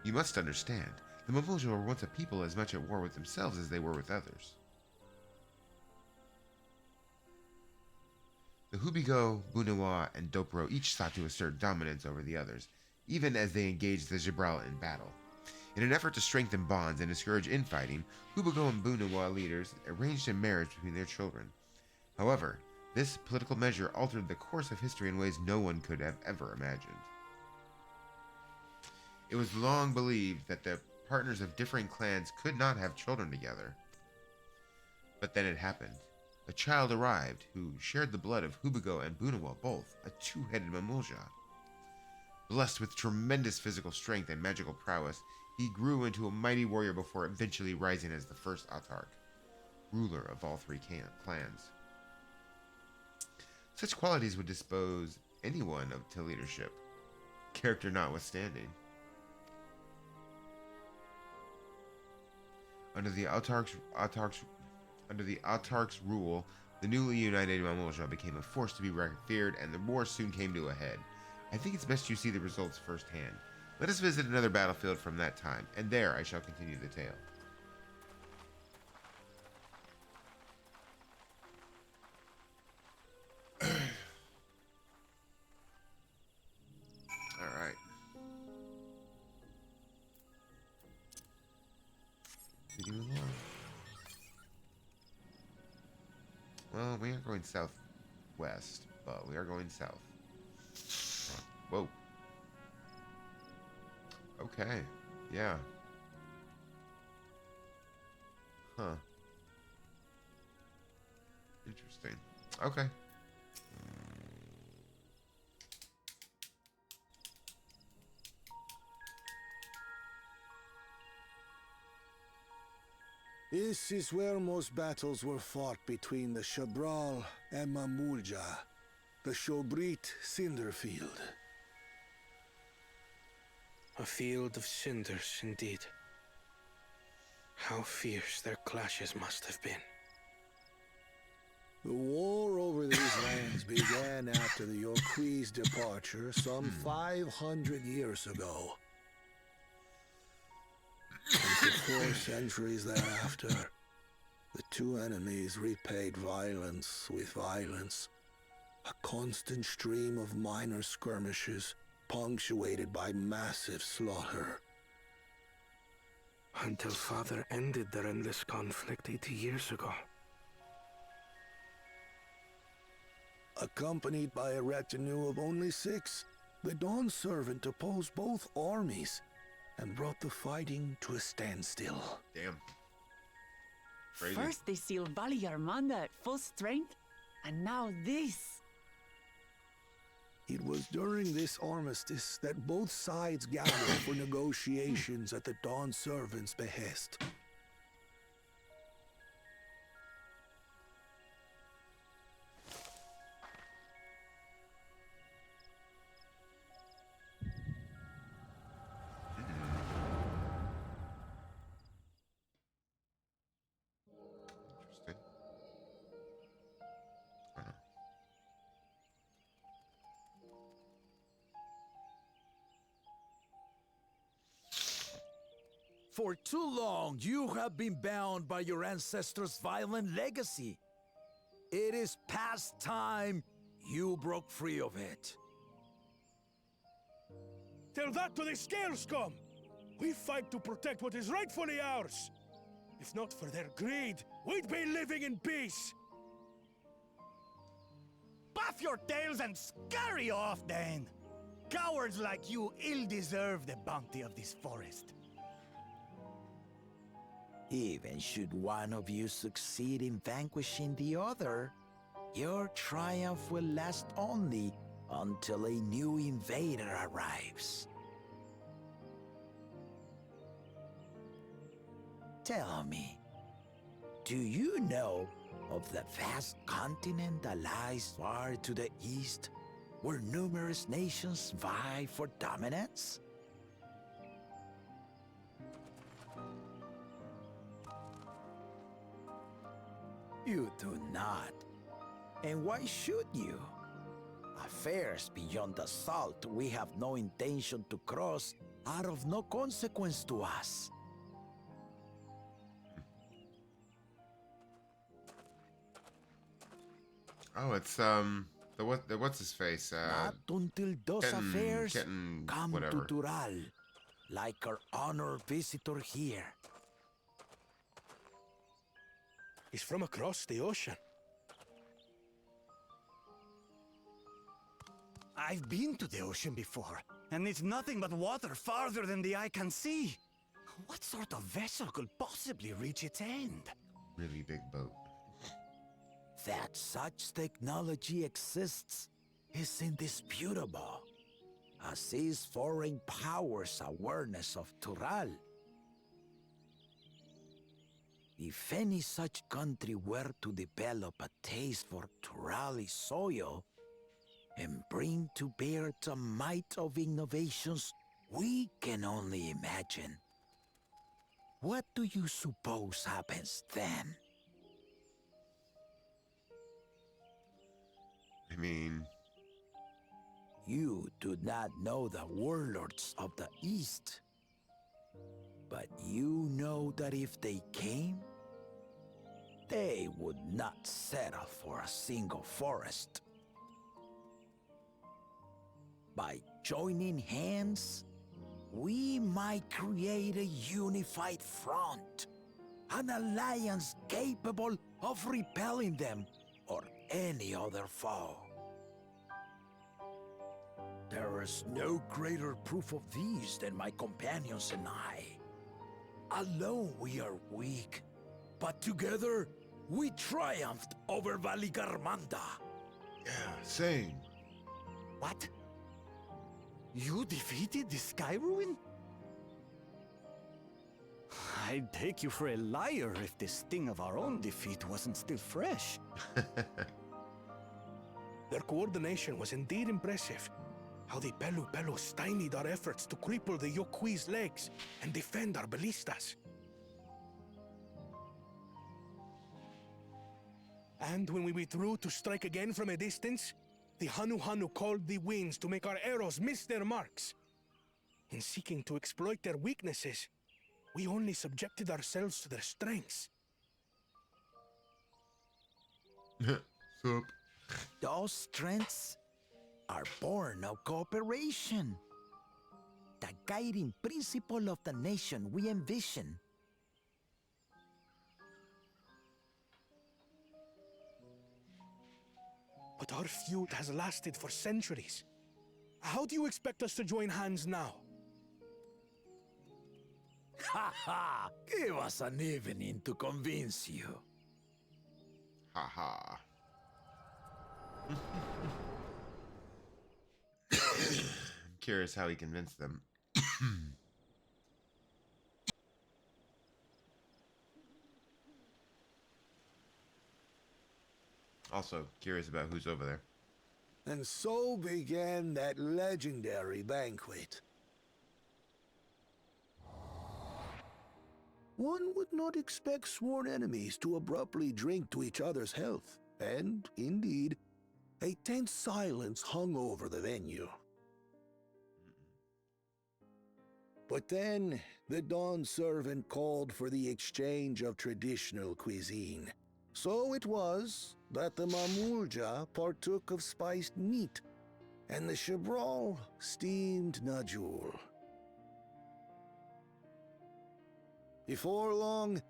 D: You must understand, the Mamulja were once a people as much at war with themselves as they were with others. The Hubigo, Bunawa, and Dopro each sought to assert dominance over the others, even as they engaged the Jibral in battle. In an effort to strengthen bonds and discourage infighting, Hubigo and Bunawa leaders arranged a marriage between their children. However, this political measure altered the course of history in ways no one could have ever imagined. It was long believed that the partners of differing clans could not have children together. But then it happened. A child arrived who shared the blood of Hubigo and Bunawa both, a two-headed Mamulja. Blessed with tremendous physical strength and magical prowess, he grew into a mighty warrior before eventually rising as the first Autarch, ruler of all three clans. Such qualities would dispose anyone to leadership, character notwithstanding. Under the Autarch's rule, the newly united Mamulja became a force to be feared, and the war soon came to a head. I think it's best you see the results firsthand. Let us visit another battlefield from that time, and there I shall continue the tale. Alright. Continue along. Well, we aren't going southwest, but we are going south. Whoa. Okay. Yeah. Huh. Interesting. Okay.
K: This is where most battles were fought between the Shabral and Mamulja, the Shobrit Cinder Field.
G: A field of cinders, indeed. How fierce their clashes must have been.
K: The war over these lands began after the Yorkwee's departure some 500 years ago. And for 4 centuries thereafter, the two enemies repaid violence with violence. A constant stream of minor skirmishes, punctuated by massive slaughter.
G: Until Father ended their endless conflict 80 years ago.
K: Accompanied by a retinue of only 6, the Dawn Servant opposed both armies and brought the fighting to a standstill.
D: Damn. Crazy.
A: First they sealed Valley Armanda at full strength, and now this.
K: It was during this armistice that both sides gathered for negotiations at the Dawn Servant's behest.
F: For too long, you have been bound by your ancestors' violent legacy. It is past time you broke free of it.
G: Tell that to the Scale Scum! We fight to protect what is rightfully ours! If not for their greed, we'd be living in peace!
F: Puff your tails and scurry off, then! Cowards like you ill deserve the bounty of this forest. Even should one of you succeed in vanquishing the other, your triumph will last only until a new invader arrives. Tell me, do you know of the vast continent that lies far to the east, where numerous nations vie for dominance? You do not. And why should you? Affairs beyond the salt we have no intention to cross are of no consequence to us.
D: Oh, it's what's his face?
F: Not until those affairs come
D: whatever.
F: to Tural, like our honored visitor here.
G: He's from across the ocean.
F: I've been to the ocean before, and it's nothing but water farther than the eye can see. What sort of vessel could possibly reach its end?
D: Really big boat.
F: That such technology exists is indisputable, as is foreign powers' awareness of Tural. If any such country were to develop a taste for Turali soil and bring to bear the might of innovations we can only imagine, What do you suppose happens then?
D: I mean,
F: You do not know the warlords of the East. But you know that if they came, they would not settle for a single forest. By joining hands, we might create a unified front, an alliance capable of repelling them or any other foe. There is no greater proof of these than my companions and I. Alone we are weak, but together we triumphed over Valigarmanda.
B: Yeah, same.
L: What? You defeated the Sky Ruin? I'd take you for a liar if the sting of our own defeat wasn't still fresh.
G: Their coordination was indeed impressive. How the Pelu stymied our efforts to cripple the Yokui's legs and defend our ballistas. And when we withdrew to strike again from a distance, the Hanu called the winds to make our arrows miss their marks. In seeking to exploit their weaknesses, we only subjected ourselves to their strengths.
D: Sup?
F: Those strengths are born of cooperation. The guiding principle of the nation we envision.
G: But our feud has lasted for centuries. How do you expect us to join hands now?
F: Ha ha! Give us an evening to convince you.
D: Haha. I'm curious how he convinced them. Also, curious about who's over there.
K: And so began that legendary banquet. One would not expect sworn enemies to abruptly drink to each other's health, and, indeed, a tense silence hung over the venue. But then, the Dawn servant called for the exchange of traditional cuisine. So it was that the Mamulja partook of spiced meat, and the Chebral steamed najul. Before long,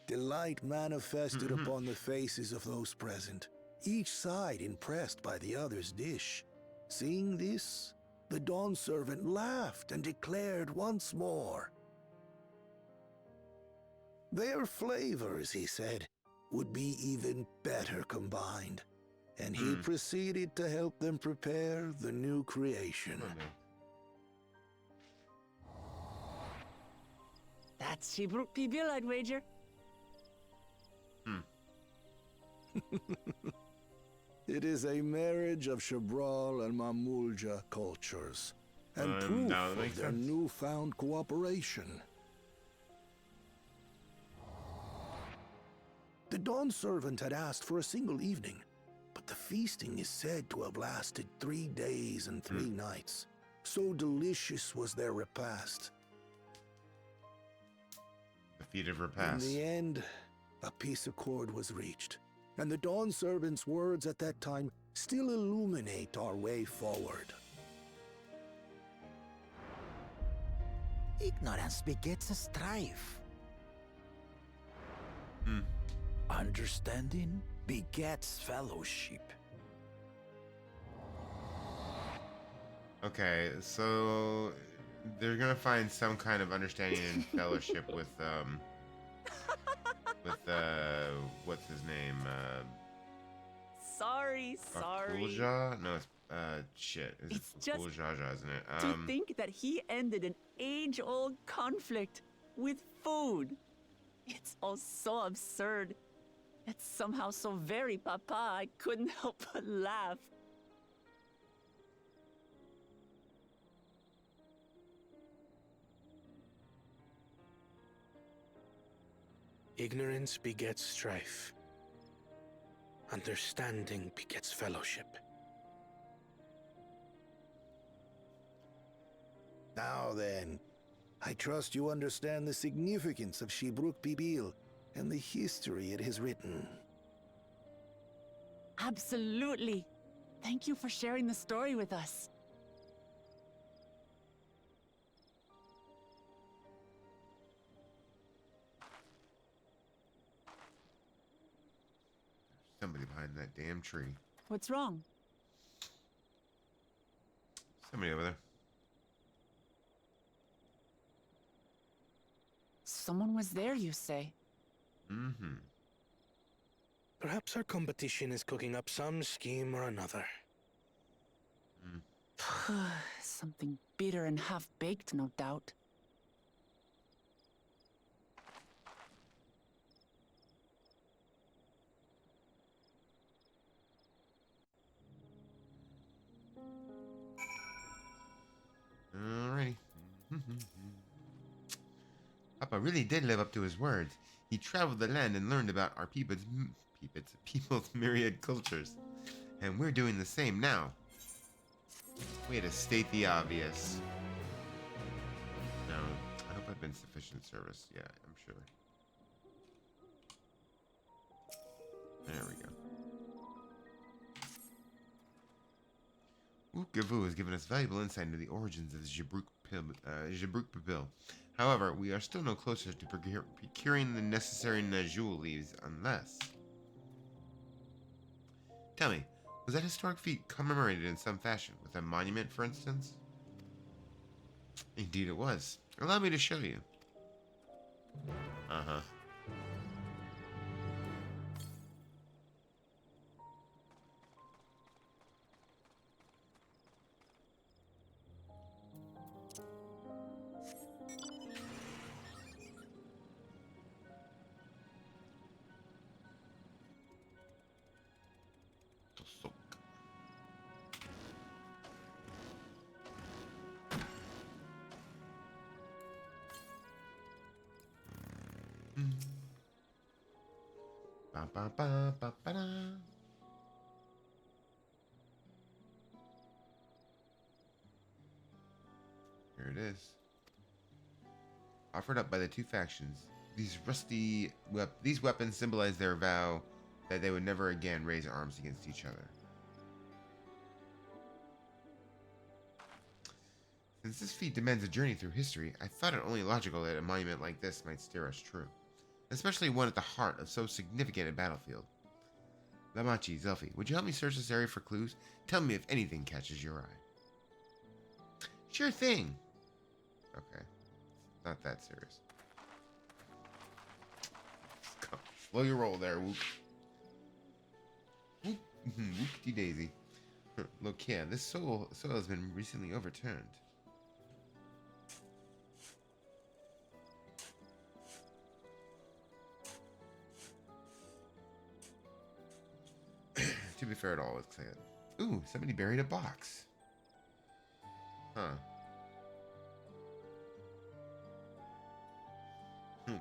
K: delight manifested upon the faces of those present, each side impressed by the other's dish. Seeing this, the Dawn servant laughed and declared once more. Their flavors, he said, would be even better combined, and he proceeded to help them prepare the new creation.
A: That's Shibruk Pibil, I'd wager.
K: It is a marriage of Chebral and Mamulja cultures, and proof
D: that
K: of
D: makes
K: their
D: sense.
K: newfound cooperation. The Dawn servant had asked for a single evening, but the feasting is said to have lasted 3 days and 3 nights. So delicious was their repast.
D: The feat of repast.
K: In the end, a peace accord was reached, and the Dawn servant's words at that time still illuminate our way forward.
F: Ignorance begets a strife. Understanding begets fellowship.
D: Okay, so they're gonna find some kind of understanding and fellowship with what's his name?
A: Sorry.
D: Bakulja? No, it's shit.
A: It's just
D: Bakuljaja, isn't it?
A: To think that he ended an age-old conflict with food. It's all so absurd. It's somehow so very papa, I couldn't help but laugh.
G: Ignorance begets strife. Understanding begets fellowship.
K: Now then, I trust you understand the significance of Shibruk Bibil and the history it has written.
A: Absolutely. Thank you for sharing the story with us.
D: Somebody behind that damn tree.
A: What's wrong?
D: Somebody over there.
A: Someone was there, you say?
D: Mm-hmm.
G: Perhaps our competition is cooking up some scheme or another.
A: Something bitter and half-baked, no doubt.
D: Alrighty. Papa really did live up to his words. He traveled the land and learned about our people's myriad cultures. And we're doing the same now. Way to state the obvious. No, I hope I've been sufficient service. Yeah, I'm sure. There we go. Wukavu has given us valuable insight into the origins of the Jibruk Pibil. However, we are still no closer to procuring the necessary Najul leaves unless... Tell me, was that historic feat commemorated in some fashion, with a monument, for instance? Indeed it was. Allow me to show you. Uh-huh. Ba, ba, ba, ba, ba, da. Here it is. Offered up by the two factions, these weapons symbolize their vow that they would never again raise arms against each other. Since this feat demands a journey through history, I thought it only logical that a monument like this might steer us true. Especially one at the heart of so significant a battlefield. Lamachi, Zelfi, would you help me search this area for clues? Tell me if anything catches your eye. Sure thing. Okay. Not that serious. Slow your roll there, Wook. Wookty daisy. Look here, this soil has been recently overturned. To be fair, it all looks like it. Ooh, somebody buried a box. Huh.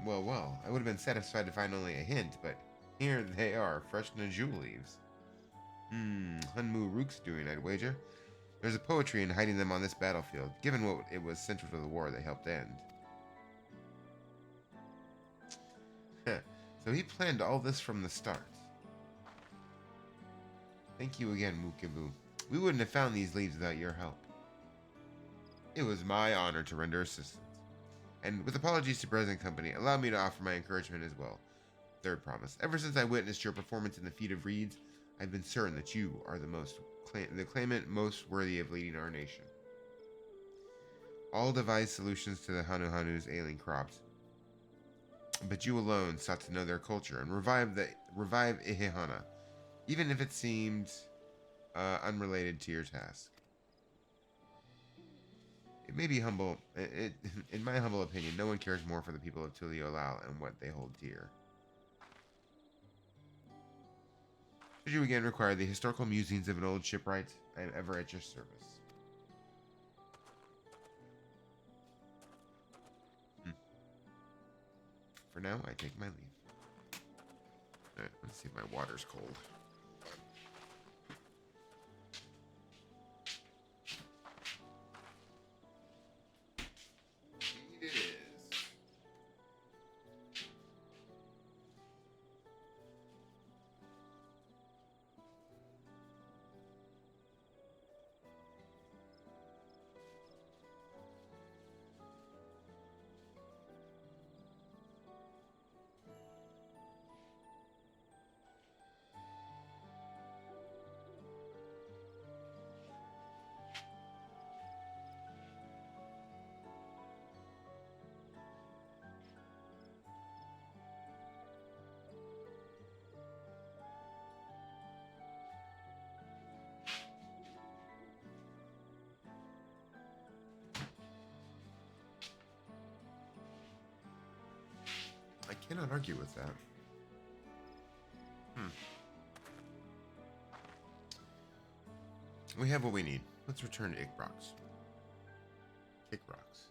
D: Well, I would have been satisfied to find only a hint, but here they are, fresh Najul leaves. Hunmu Rook's doing, I'd wager. There's a poetry in hiding them on this battlefield, given what it was central to the war they helped end. So he planned all this from the start. Thank you again, Mukibu. We wouldn't have found these leaves without your help. It was my honor to render assistance. And with apologies to present company, allow me to offer my encouragement as well. Third promise. Ever since I witnessed your performance in the feat of reeds, I've been certain that you are the claimant most worthy of leading our nation. All devised solutions to the Hanuhanu's ailing crops. But you alone sought to know their culture and revive Ihihana, even if it seemed unrelated to your task. It may be humble. In my humble opinion, no one cares more for the people of Tuliolal and what they hold dear. Should you again require the historical musings of an old shipwright, I am ever at your service. For now, I take my leave. Alright, let's see if my water's cold. It is. I cannot argue with that. We have what we need. Let's return to Ickbrox. Ickbrox.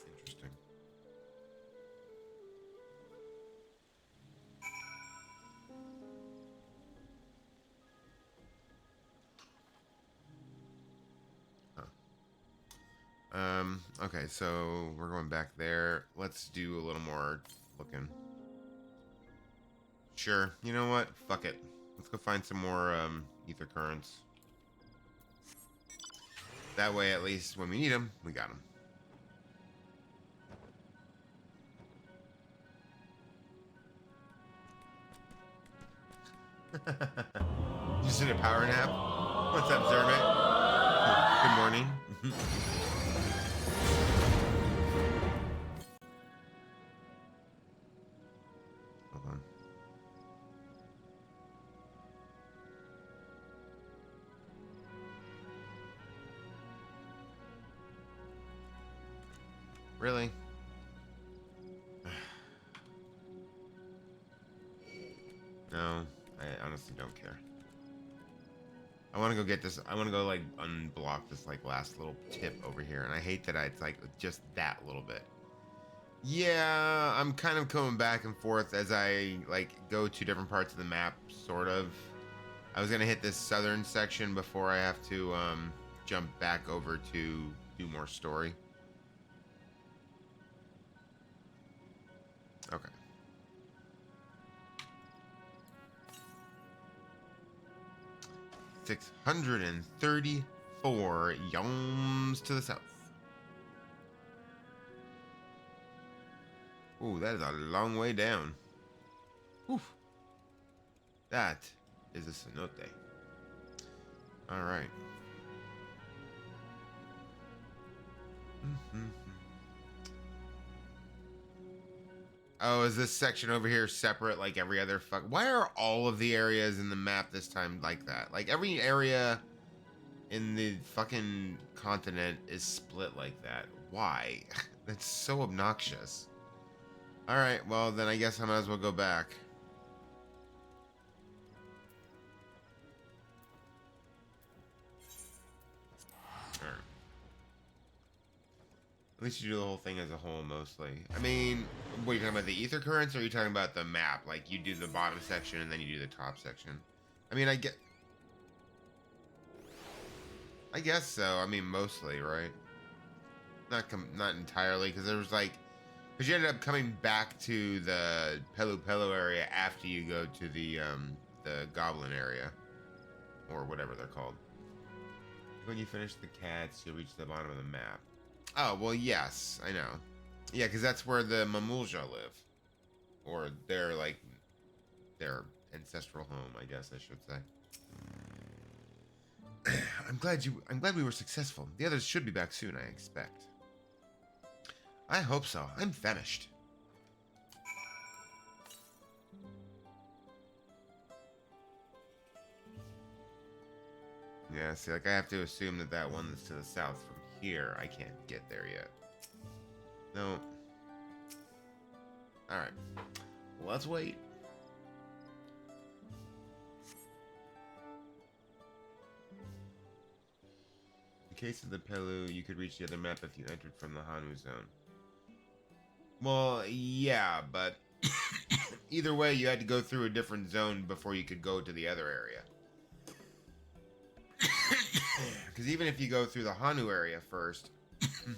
D: Interesting. Okay, so we're going back there. Let's do a little more looking. Sure. You know what? Fuck it. Let's go find some more ether currents. That way, at least when we need them, we got them. You just did a power nap? What's up, Zermit? Good morning. Hold on. Really? No, I honestly don't care. I want to go get this. I want to go like unblock this like last little tip over here, and I hate that it's like just that little bit. Yeah, I'm kind of going back and forth as I like go to different parts of the map, sort of. I was gonna hit this southern section before I have to jump back over to do more story. Okay. $634 yums to the south. Ooh, that is a long way down. Oof. That is a cenote. All right. Oh, is this section over here separate like every other fuck? Why are all of the areas in the map this time like that? Like every area in the fucking continent is split like that. Why? That's so obnoxious. All right, well then I guess I might as well go back. All right. At least you do the whole thing as a whole, mostly. I mean, what, are you talking about the ether currents, or are you talking about the map? Like, you do the bottom section, and then you do the top section? I mean, I guess so. I mean, mostly, right? Not entirely, because there was, like... Because you ended up coming back to the Pelu area after you go to the Goblin area. Or whatever they're called. When you finish the cats, you'll reach the bottom of the map. Oh, well, yes, I know. Yeah, because that's where the Mamulja live. Or their ancestral home, I guess I should say. I'm glad we were successful. The others should be back soon, I expect. I hope so. I'm famished. Yeah, see, like, I have to assume that one that's to the south from here, I can't get there yet. No. Alright. Let's wait. In case of the Pelu, you could reach the other map if you entered from the Hanu zone. Well, yeah, but either way, you had to go through a different zone before you could go to the other area. Because even if you go through the Hanu area first,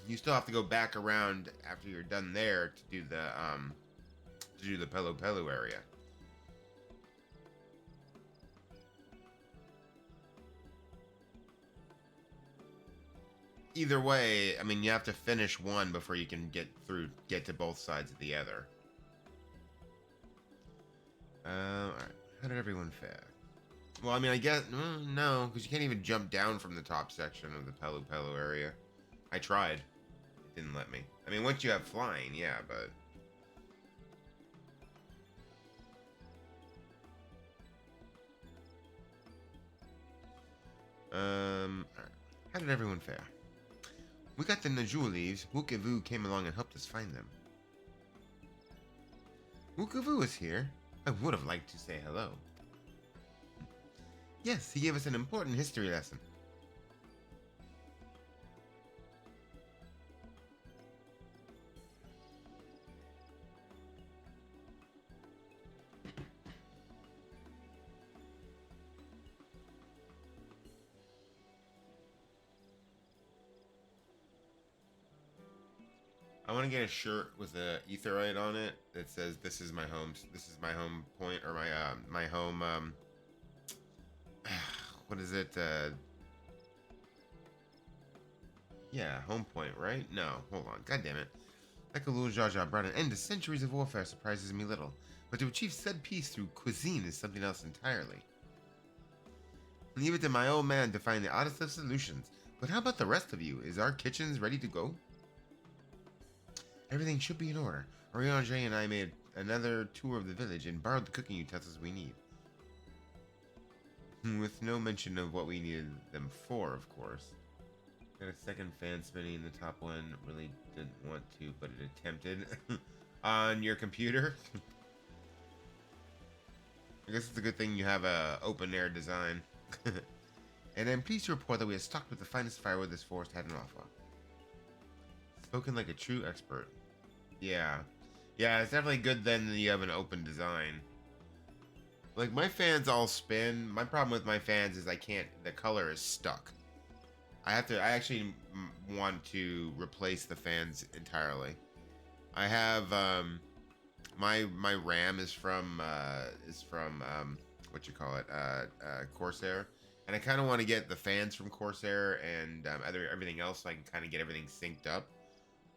D: you still have to go back around after you're done there to do the Pelu Pelu area. Either way, I mean, you have to finish one before you can get to both sides of the other. Alright. How did everyone fare? Well, I mean, I guess, no, because you can't even jump down from the top section of the Pelu Pelu area. I tried. It didn't let me. I mean, once you have flying, yeah, but... Alright. How did everyone fare? We got the Najul leaves. Wukavu came along and helped us find them. Wukavu is here. I would have liked to say hello. Yes, he gave us an important history lesson. I want to get a shirt with a etherite on it that says "This is my home. This is my home point," or my home. What is it? Yeah, home point, right? No, hold on. God damn it. Like a little Jaja brought an end to centuries of warfare surprises me little, but to achieve said peace through cuisine is something else entirely. Leave it to my old man to find the oddest of solutions. But how about the rest of you? Is our kitchens ready to go? Everything should be in order. Oriange and I made another tour of the village and borrowed the cooking utensils we need. With no mention of what we needed them for, of course. Got a second fan spinning in the top one. Really didn't want to, but it attempted. On your computer? I guess it's a good thing you have a open air design. And I'm pleased to report that we are stocked with the finest firewood this forest had on offer. Spoken like a true expert. Yeah. Yeah, it's definitely good then that you have an open design. Like, my fans all spin. My problem with my fans is the color is stuck. I actually want to replace the fans entirely. I have, my RAM is from Corsair. And I kind of want to get the fans from Corsair and everything else so I can kind of get everything synced up.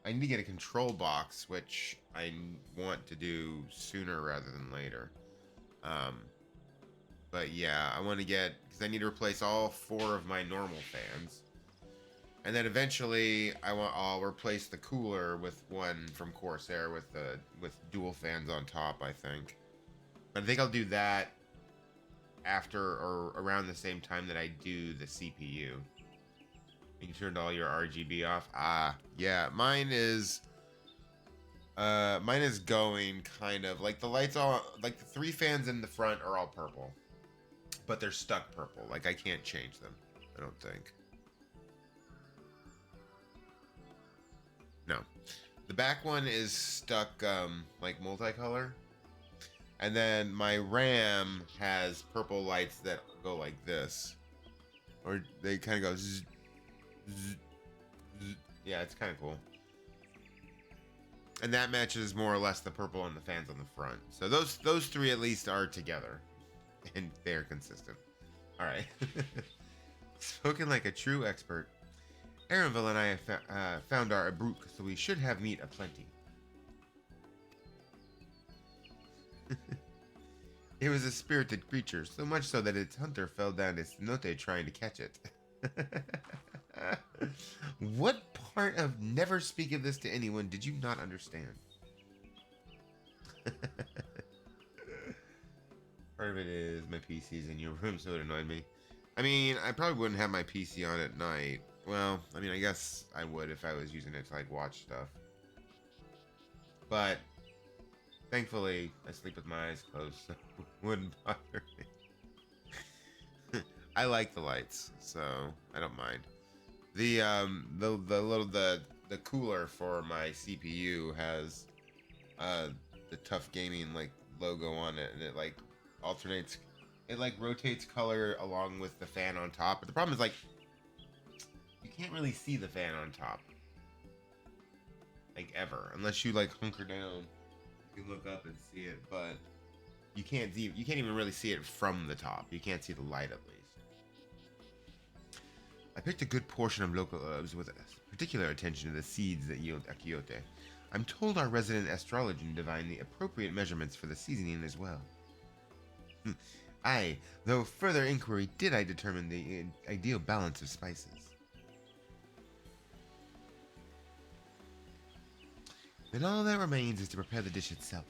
D: I need to get a control box, which I want to do sooner rather than later. But yeah, I want to get, because I need to replace all 4 of my normal fans. And then eventually I'll replace the cooler with one from Corsair with dual fans on top, I think. But I think I'll do that after or around the same time that I do the CPU. You turned all your RGB off. Ah, yeah, mine is going kind of like the lights all, like the 3 fans in the front are all purple, but they're stuck purple. Like I can't change them, I don't think. No, the back one is stuck like multicolor, and then my RAM has purple lights that go like this, or they kind of go zzz, zzz, zzz. Yeah, it's kind of cool. And that matches more or less the purple on the fans on the front. So those 3 at least are together, and they're consistent. All right. Spoken like a true expert. Arenville and I have found our Abruk, so we should have meat aplenty. It was a spirited creature, so much so that its hunter fell down its cenote trying to catch it. What part of never speak of this to anyone did you not understand? Part of it is my PC's in your room, so it annoyed me. I mean, I probably wouldn't have my PC on at night. Well, I mean, I guess I would if I was using it to, like, watch stuff. But, thankfully, I sleep with my eyes closed, so it wouldn't bother me. I like the lights, so I don't mind. The cooler for my CPU has the Tough Gaming like logo on it, and it like alternates, it like rotates color along with the fan on top. But the problem is like you can't really see the fan on top, like ever, unless you like hunker down. You can look up and see it, but you can't even really see it from the top. You can't see the light, at least. I picked a good portion of local herbs with particular attention to the seeds that yield achiote. I'm told our resident astrologian divined the appropriate measurements for the seasoning as well. Aye, though further inquiry did I determine the ideal balance of spices. Then all that remains is to prepare the dish itself.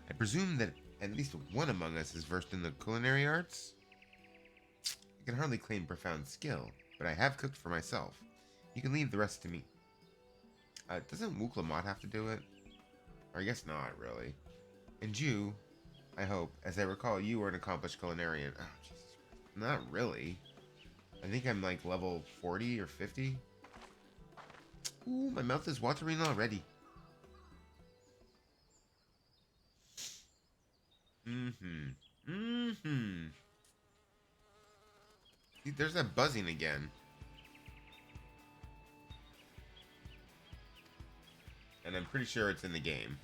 D: I presume that at least one among us is versed in the culinary arts? I can hardly claim profound skill, but I have cooked for myself. You can leave the rest to me. Doesn't Wuklamot have to do it? Or I guess not, really. And you, I hope, as I recall, you were an accomplished culinarian. Oh, Jesus Christ. Not really. I think I'm like level 40 or 50. Ooh, my mouth is watering already. See, there's that buzzing again. And I'm pretty sure it's in the game.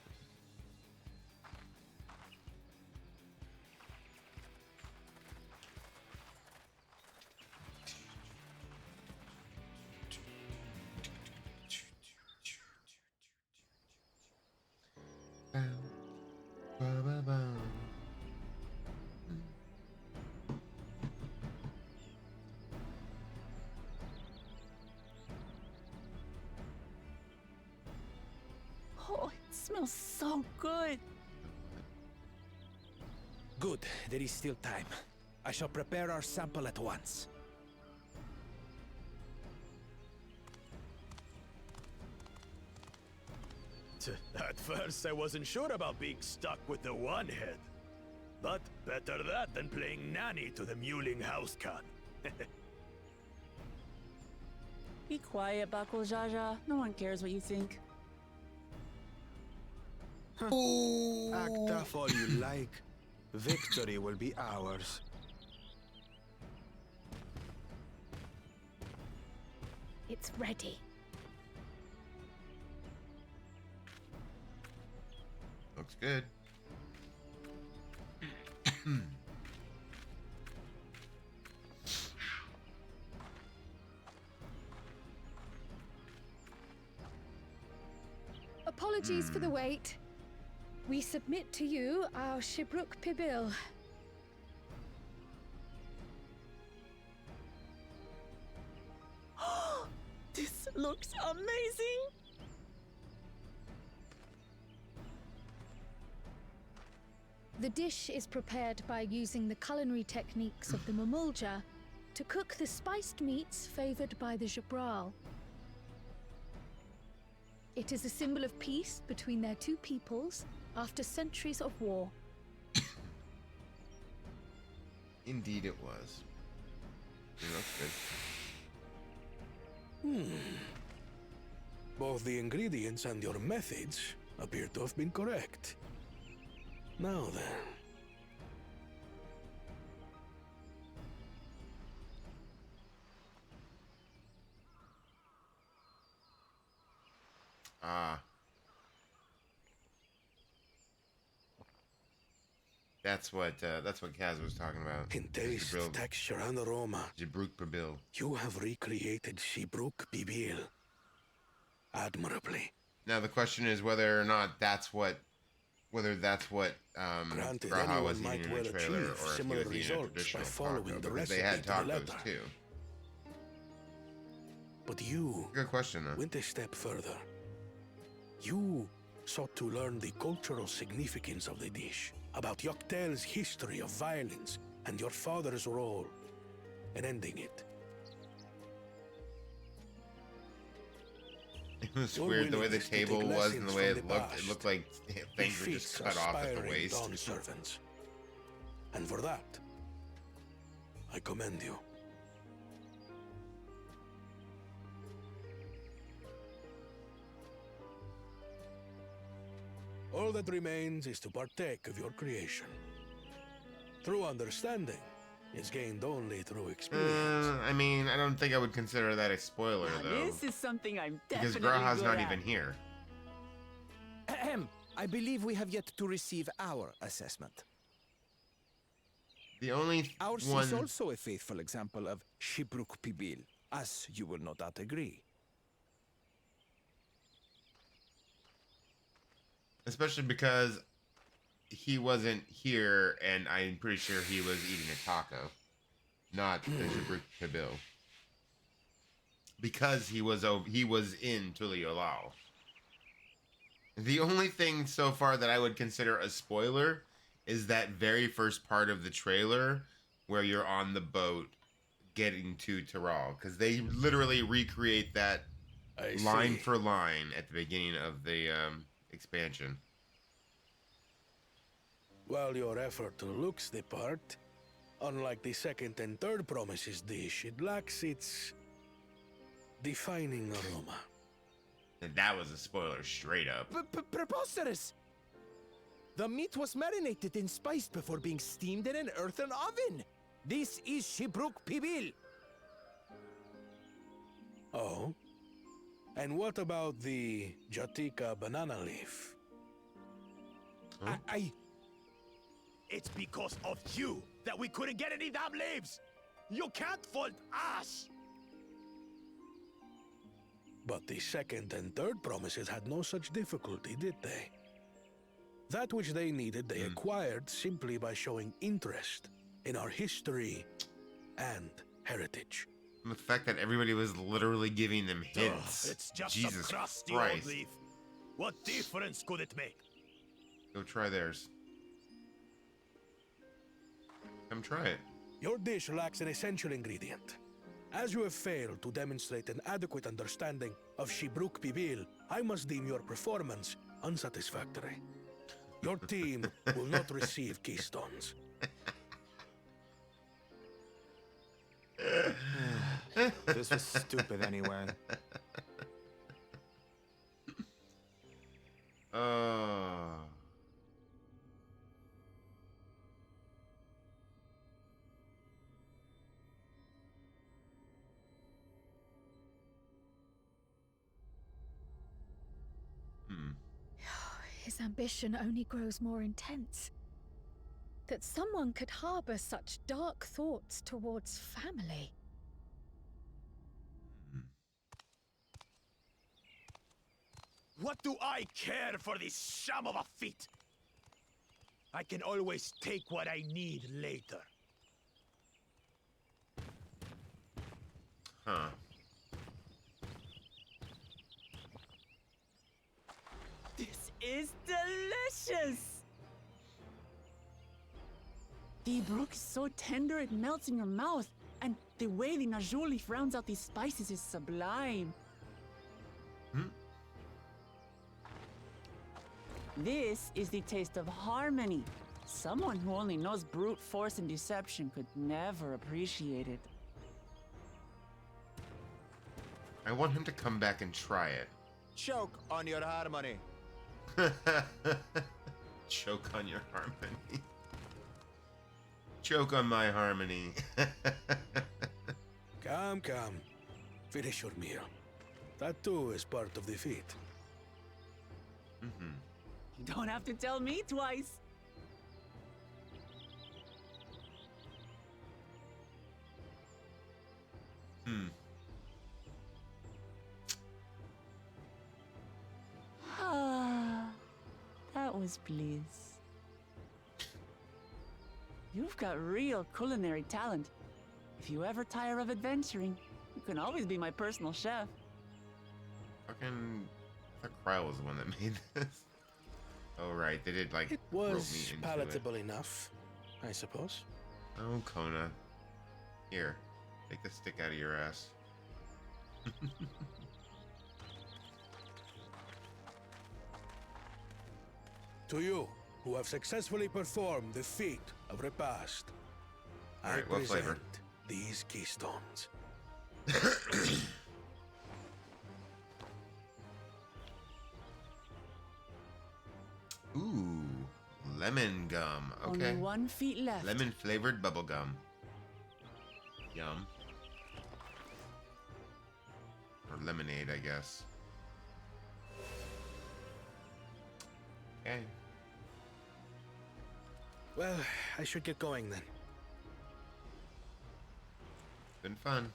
A: Oh, it smells so good.
F: Good, there is still time. I shall prepare our sample at once.
L: At first, I wasn't sure about being stuck with the one head. But better that than playing nanny to the mewling house cat.
A: Be quiet, Bakul Jaja. No one cares what you think.
G: Act tough all you like. Victory will be ours.
H: It's ready.
D: Looks good.
H: Apologies for the wait. We submit to you our Shibruk Pibil.
A: This looks amazing.
H: The dish is prepared by using the culinary techniques of the Mamulja to cook the spiced meats favored by the Jabral. It is a symbol of peace between their two peoples after centuries of war.
D: Indeed it was. It looks good.
G: Both the ingredients and your methods appear to have been correct. Now then.
D: That's what Kaz was talking about.
G: In taste, texture, and aroma,
D: Shibruk Pibil.
G: you have recreated Shibruk Pibil admirably.
D: Now the question is whether or not that's what
G: Granted,
D: Raha was
G: anyone
D: eating
G: might
D: in the
G: well
D: trailer,
G: achieve
D: or if he
G: similar
D: was eating a
G: results by
D: traditional
G: following
D: taco,
G: the
D: because they had
G: recipe to the
D: tacos
G: letter.
D: too.
G: But you
D: Good question, though.
G: went a step further. You sought to learn the cultural significance of the dish, about Yoktel's history of violence and your father's role in ending it.
D: It was
G: Your
D: weird the way the
G: willingness to take
D: table was and the
G: lessons
D: way
G: from
D: it
G: the
D: looked. It
G: past
D: looked like things were just cut off at the
G: aspiring
D: waist.
G: Dawn servants. And for that, I commend you. All that remains is to partake of your creation. True understanding is gained only through experience.
D: I mean, I don't think I would consider that a spoiler, though.
A: This is something I'm
D: Because
A: definitely
D: Graha's
A: good
D: not
A: at.
D: even here.
F: Ahem. I believe we have yet to receive our assessment.
D: The only
F: Ours
D: one...
F: is also a faithful example of Shibruk Pibil, as you will no doubt agree.
D: Especially because he wasn't here, and I'm pretty sure he was eating a taco, not the Shibruk Pibil. Because he was in Tuliolao. The only thing so far that I would consider a spoiler is that very first part of the trailer where you're on the boat getting to Taral, because they literally recreate that line for line at the beginning of the expansion.
G: While your effort looks the part, unlike the second and third promises dish, it lacks its defining aroma.
D: And that was a spoiler straight up.
F: Preposterous! The meat was marinated and spiced before being steamed in an earthen oven. This is Shibruk Pibil.
G: Oh? And what about the Jatika banana leaf?
D: Huh?
L: It's because of you that we couldn't get any damn leaves! You can't fault us!
G: But the second and third promises had no such difficulty, did they? That which they needed, they acquired simply by showing interest in our history and heritage.
D: And the fact that everybody was literally giving them hints.
L: It's just
D: Jesus
L: a crusty
D: Christ.
L: old leaf. What difference could it make?
D: Go try theirs. Come try it.
G: Your dish lacks an essential ingredient. As you have failed to demonstrate an adequate understanding of Shibruk Pibil, I must deem your performance unsatisfactory. Your team will not receive keystones.
M: This was stupid anyway.
N: His ambition only grows more intense. That someone could harbor such dark thoughts towards family.
L: What do I care for this sham of a feat? I can always take what I need later.
D: Huh.
A: This is delicious! The brook is so tender it melts in your mouth, and the way the najou leaf rounds out these spices is sublime. This is the taste of harmony. Someone who only knows brute force and deception could never appreciate it.
D: I want him to come back and try it.
M: Choke on your harmony.
D: Choke on your harmony. Choke on my harmony.
G: Come. Finish your meal. That too is part of the feat.
A: You don't have to tell me twice. That was bliss. You've got real culinary talent. If you ever tire of adventuring, you can always be my personal chef.
D: Fucking... I thought Kryle was the one that made this. Oh, right. They did, like,
G: It
D: rope
G: was
D: meat into
G: palatable enough, I suppose.
D: Oh, Kona. Here. Take the stick out of your ass.
G: To you, who have successfully performed the feat of repast, I
D: Alright, what
G: present
D: flavor?
G: these keystones.
D: Ooh, lemon gum. Okay.
A: Only 1 feet left.
D: Lemon flavored bubble gum. Yum. Or lemonade, I guess. Okay.
G: Well, I should get going then.
D: Been fun.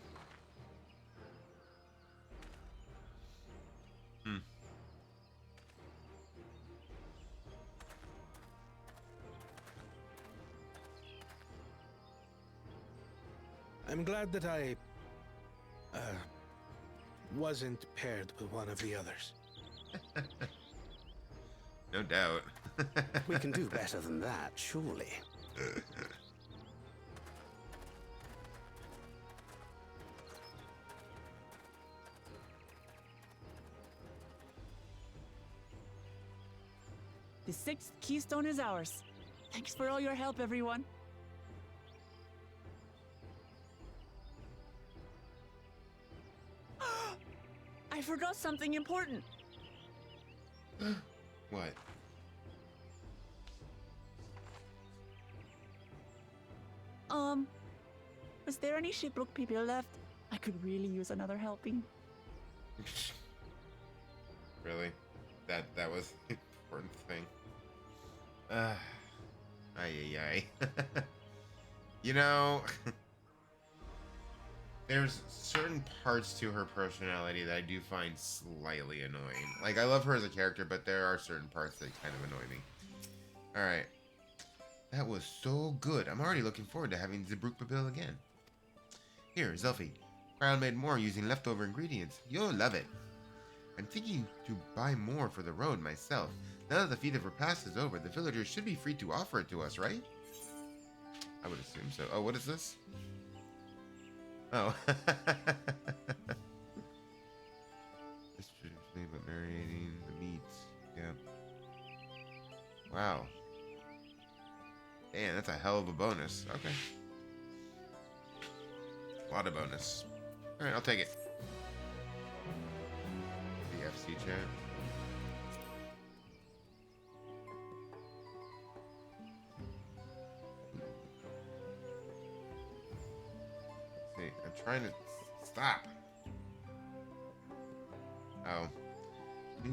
G: I'm glad that I wasn't paired with one of the others.
D: No doubt.
I: We can do better than that, surely.
A: The 6th keystone is ours. Thanks for all your help, everyone. I forgot something important.
D: What?
A: Was there any Shipbrook people left? I could really use another helping.
D: Really? That was the important thing. Ay, ay, ay. You know, there's certain parts to her personality that I do find slightly annoying. Like, I love her as a character, but there are certain parts that kind of annoy me. Alright. That was so good. I'm already looking forward to having the Brook Babil again. Here, Zelfie. Crowd made more using leftover ingredients. You'll love it. I'm thinking to buy more for the road myself. Now that the Feast of Repast is over, the villagers should be free to offer it to us, right? I would assume so. Oh, what is this? Oh. This traditionally but marinating the meats. Yep. Wow. Damn, that's a hell of a bonus. Okay. A lot of bonus. Alright, I'll take it. The FC chat. See, I'm trying to stop. Oh.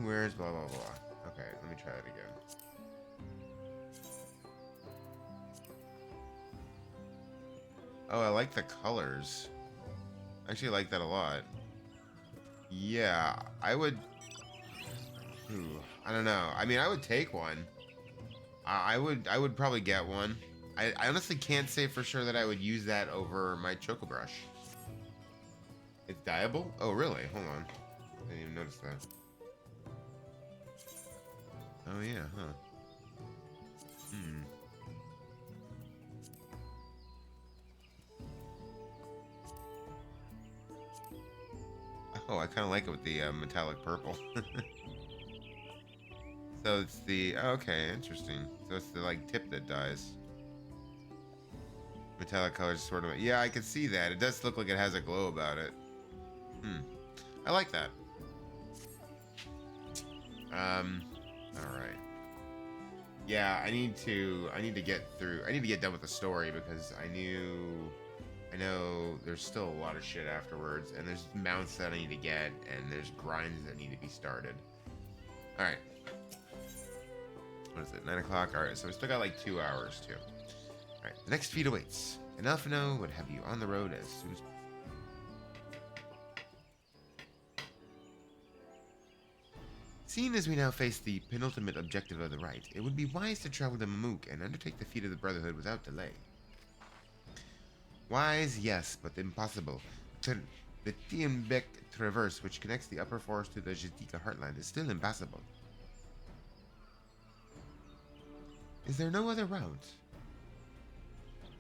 D: Where's blah blah blah. Okay, let me try it again. Oh, I like the colors. I actually like that a lot. Yeah, I would... Ooh, I don't know. I mean, I would take one. I would probably get one. I honestly can't say for sure that I would use that over my Choco Brush. It's dyeable? Oh, really? Hold on. I didn't even notice that. Oh, yeah, huh. Hmm. Oh, I kind of like it with the metallic purple. So it's the... Oh, okay, interesting. So it's the, like, tip that dyes. Metallic colors sort of... Yeah, I can see that. It does look like it has a glow about it. Hmm. I like that. Alright. Yeah, I need to get through... I need to get done with the story because I know there's still a lot of shit afterwards, and there's mounts that I need to get, and there's grinds that need to be started. Alright. What is it, 9 o'clock? Alright, so we still got like 2 hours, too. Alright, the next feat awaits, and Alphino would have you on the road as soon as possible. Seeing as we now face the penultimate objective of the rite, it would be wise to travel to Mamook and undertake the feat of the Brotherhood without delay. Wise, yes, but impossible. The Tienbeck Traverse, which connects the upper forest to the Jadika heartland, is still impassable. Is there no other route?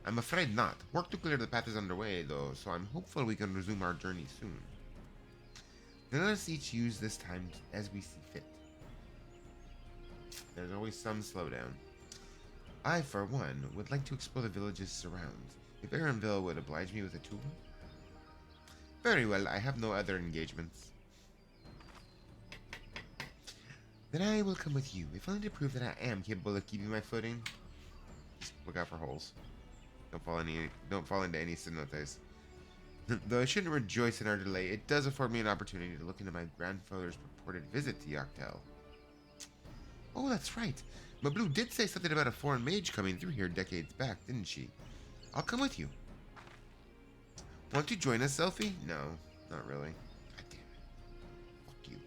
D: I'm afraid not. Work to clear the path is underway, though, so I'm hopeful we can resume our journey soon. Let us each use this time as we see fit. There's always some slowdown. I, for one, would like to explore the village's surrounds. If Aaronville would oblige me with a tour? Very well, I have no other engagements. Then I will come with you, if only to prove that I am capable of keeping my footing. Just look out for holes. Don't fall into any cenotes. Though I shouldn't rejoice in our delay, it does afford me an opportunity to look into my grandfather's purported visit to Yoctel. Oh, that's right. Mablu did say something about a foreign mage coming through here decades back, didn't she? I'll come with you. Want to join us, Selfie? No, not really. God damn it. Fuck you.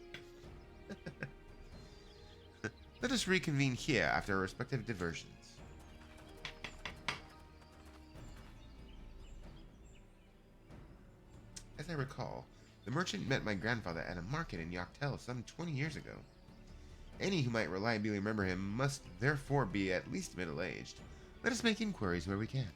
D: Let us reconvene here after our respective diversions. As I recall, the merchant met my grandfather at a market in Yoctel some 20 years ago. Any who might reliably remember him must therefore be at least middle-aged. Let us make inquiries where we can.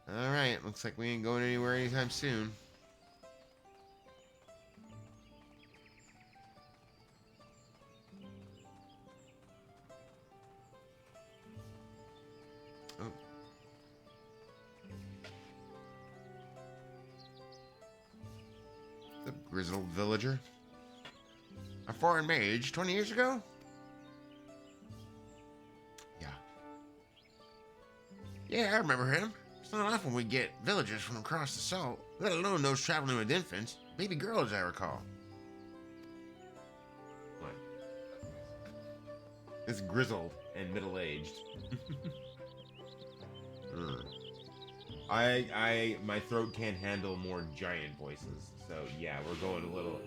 D: Alright, looks like we ain't going anywhere anytime soon. Oh. The grizzled villager. A foreign mage 20 years ago? Yeah, I remember him. It's not often we get villagers from across the salt, let alone those traveling with infants. Baby girls, I recall. What? It's grizzled and middle-aged. My throat can't handle more giant voices. So yeah, we're going a little.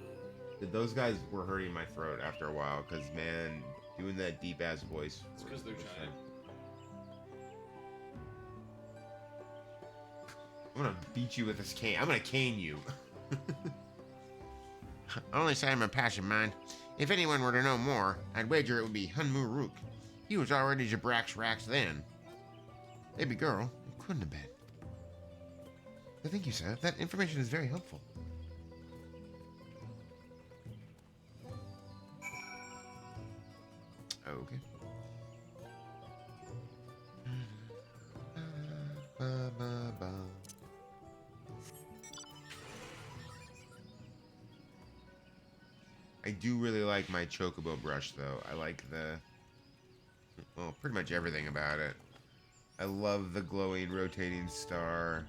D: Those guys were hurting my throat after a while, because man, doing that deep-ass voice.
O: It's because they're giant.
D: I'm gonna beat you with this cane. I'm gonna cane you. Only say I'm a passion mind. If anyone were to know more, I'd wager it would be Hunmu Rook. He was already Jabrax Rax then. Baby girl, it couldn't have been. But thank you, sir. That information is very helpful. Okay. I do really like my chocobo brush, though. I like well, pretty much everything about it. I love the glowing, rotating star.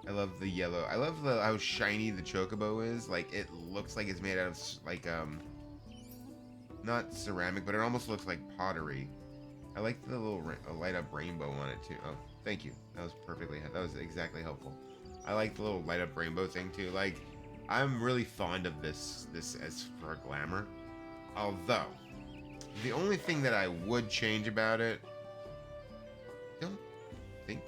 D: I love the yellow. I love how shiny the chocobo is. Like, it looks like it's made out of, like, not ceramic, but it almost looks like pottery. I like the little light-up rainbow on it, too. Oh, thank you. That was exactly helpful. I like the little light-up rainbow thing, too. Like, I'm really fond of this as for a glamour. Although, the only thing that I would change about it, don't think.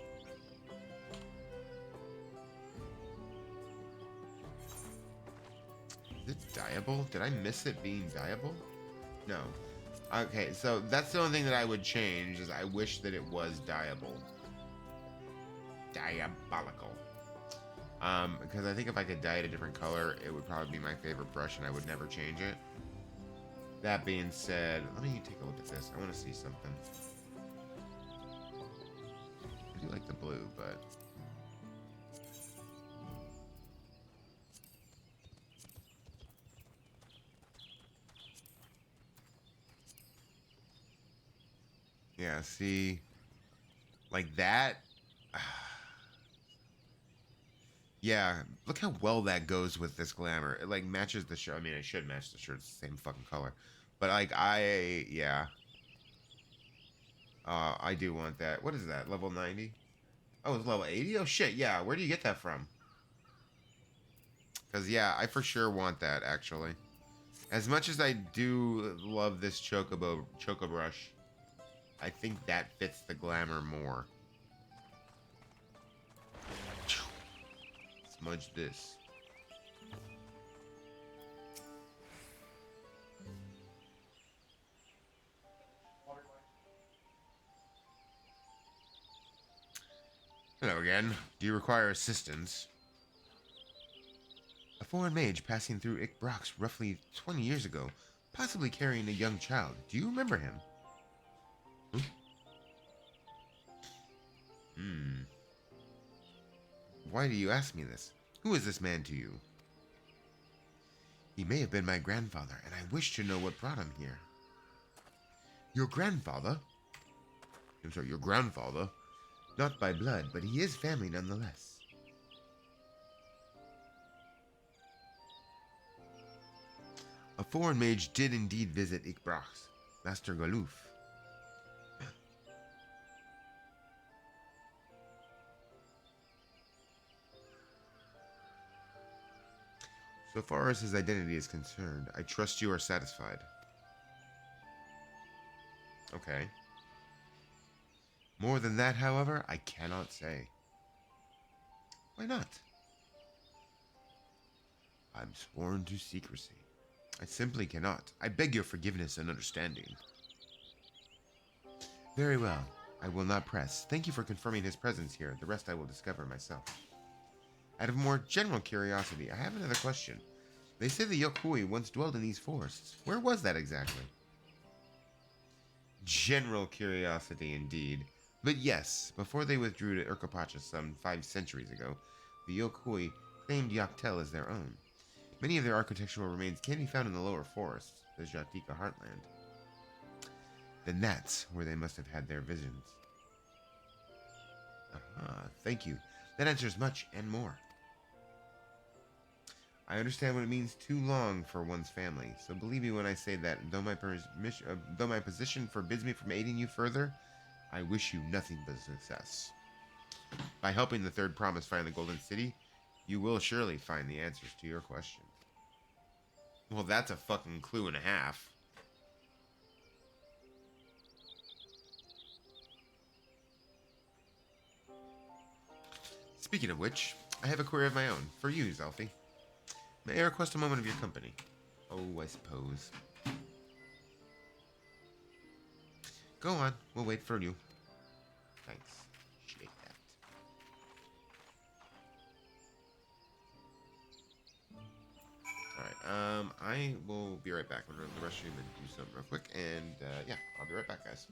D: Is it dyeable? Did I miss it being dyeable? No. Okay, so that's the only thing that I would change, is I wish that it was dyeable. Diabolical. Because I think if I could dye it a different color, it would probably be my favorite brush and I would never change it. That being said, let me take a look at this. I want to see something. I do like the blue, but... yeah, see? Like that? Yeah, look how well that goes with this glamour. It, like, matches the shirt. I mean, it should match the shirt. It's the same fucking color. But, like, yeah. I do want that. What is that, level 90? Oh, it's level 80? Oh, shit, yeah. Where do you get that from? Because, yeah, I for sure want that, actually. As much as I do love this Choco Brush, I think that fits the glamour more. Smudge this. Hello again. Do you require assistance? A foreign mage passing through Brox roughly 20 years ago, possibly carrying a young child. Do you remember him? why do you ask me this? Who is this man to you? He may have been my grandfather, and I wish to know what brought him here. Your grandfather? I'm sorry, your grandfather? Not by blood, but he is family nonetheless. A foreign mage did indeed visit Ikbrach's, Master Galuf. So far as his identity is concerned, I trust you are satisfied. Okay. More than that, however, I cannot say. Why not? I'm sworn to secrecy. I simply cannot. I beg your forgiveness and understanding. Very well. I will not press. Thank you for confirming his presence here. The rest I will discover myself. Out of more general curiosity, I have another question. They say the Yokui once dwelled in these forests. Where was that exactly? General curiosity indeed. But yes, before they withdrew to Urkapacha some 5 centuries ago, the Yokui claimed Yaktel as their own. Many of their architectural remains can be found in the lower forests, the Jatika heartland. Then that's where they must have had their visions. Aha, thank you. That answers much and more. I understand what it means too long for one's family, so believe me when I say that, though my position forbids me from aiding you further, I wish you nothing but success. By helping the third promise find the Golden City, you will surely find the answers to your questions. Well, that's a fucking clue and a half. Speaking of which, I have a query of my own, for you, Zelfie. May I request a moment of your company? Oh, I suppose. Go on, we'll wait for you. Thanks. Shake that. Alright, I will be right back. I'm gonna go to the restroom and do something real quick, and yeah, I'll be right back, guys.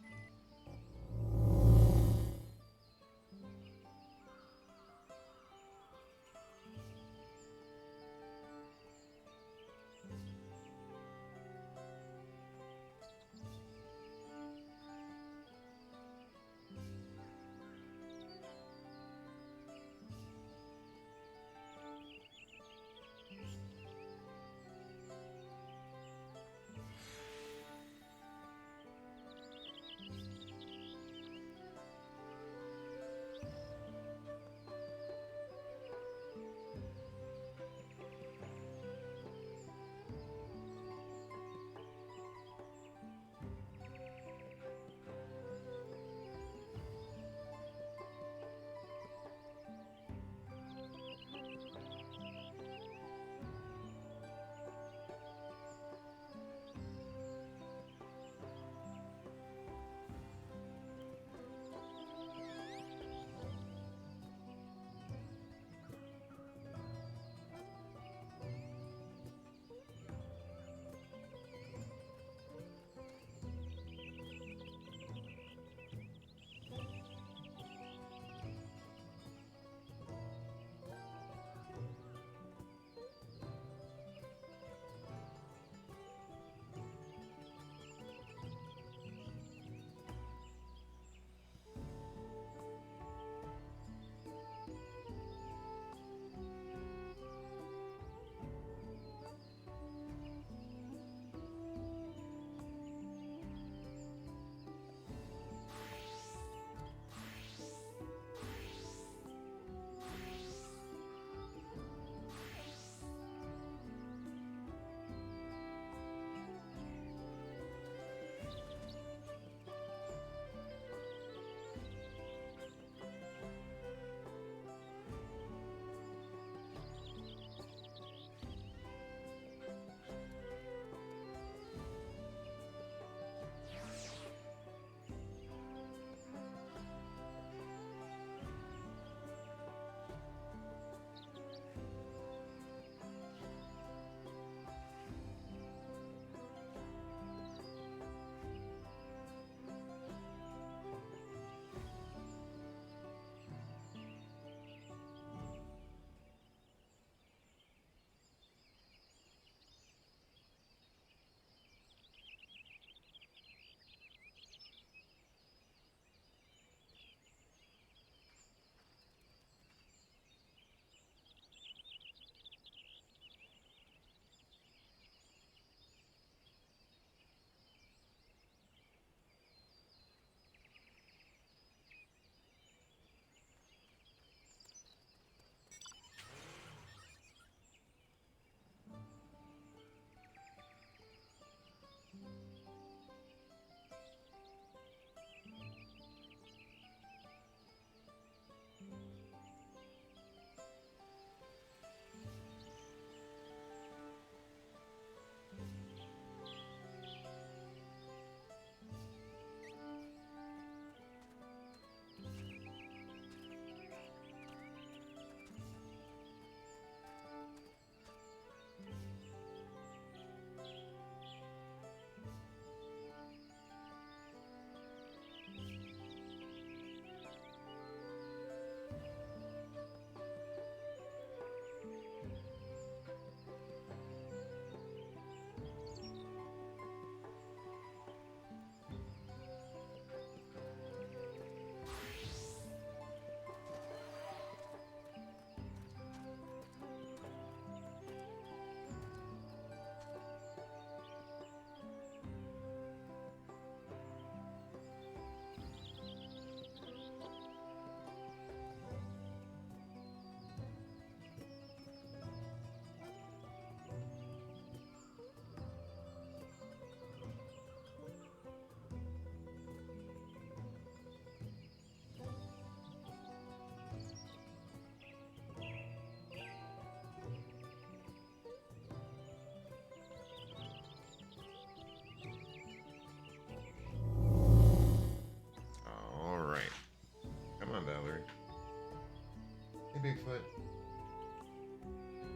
D: Bigfoot.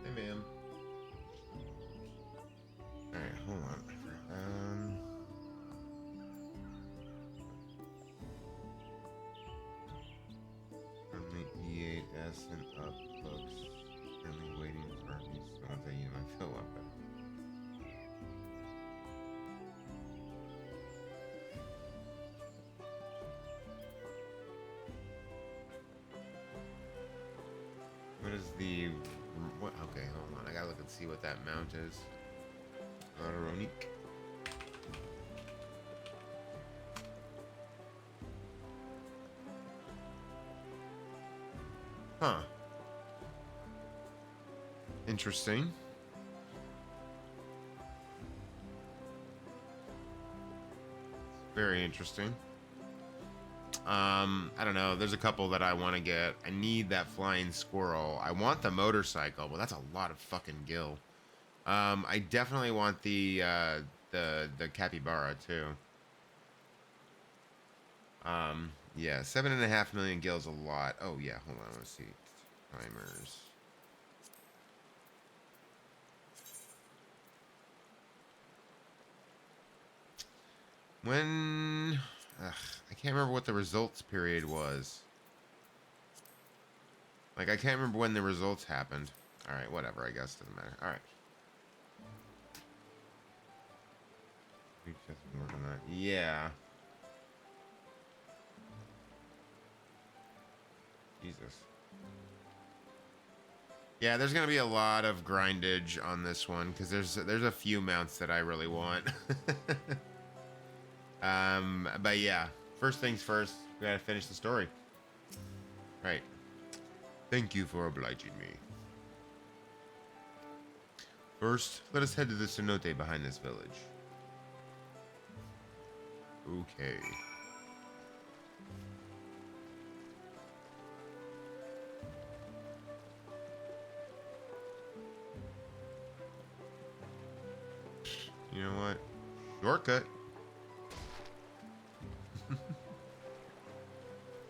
D: Hey, ma'am. Alright, hold on. From the E8S and up books. Currently waiting for me. So I'll tell you my fill up. What is the what? Okay, hold on. I gotta look and see what that mount is. Ironique. Huh. Interesting. Very interesting. I don't know. There's a couple that I want to get. I need that flying squirrel. I want the motorcycle, but that's a lot of fucking gil. I definitely want the capybara too. Yeah, 7.5 million gil is a lot. Oh yeah, hold on. Let's see. Timers. When... I can't remember what the results period was. Like, I can't remember when the results happened. Alright, whatever, I guess. Doesn't matter. Alright. We just work on that. Yeah. Jesus. Yeah, there's gonna be a lot of grindage on this one, because there's a few mounts that I really want. But yeah, first things first, we gotta finish the story. Right. Thank you for obliging me. First, let us head to the cenote behind this village. Okay. You know what? Shortcut.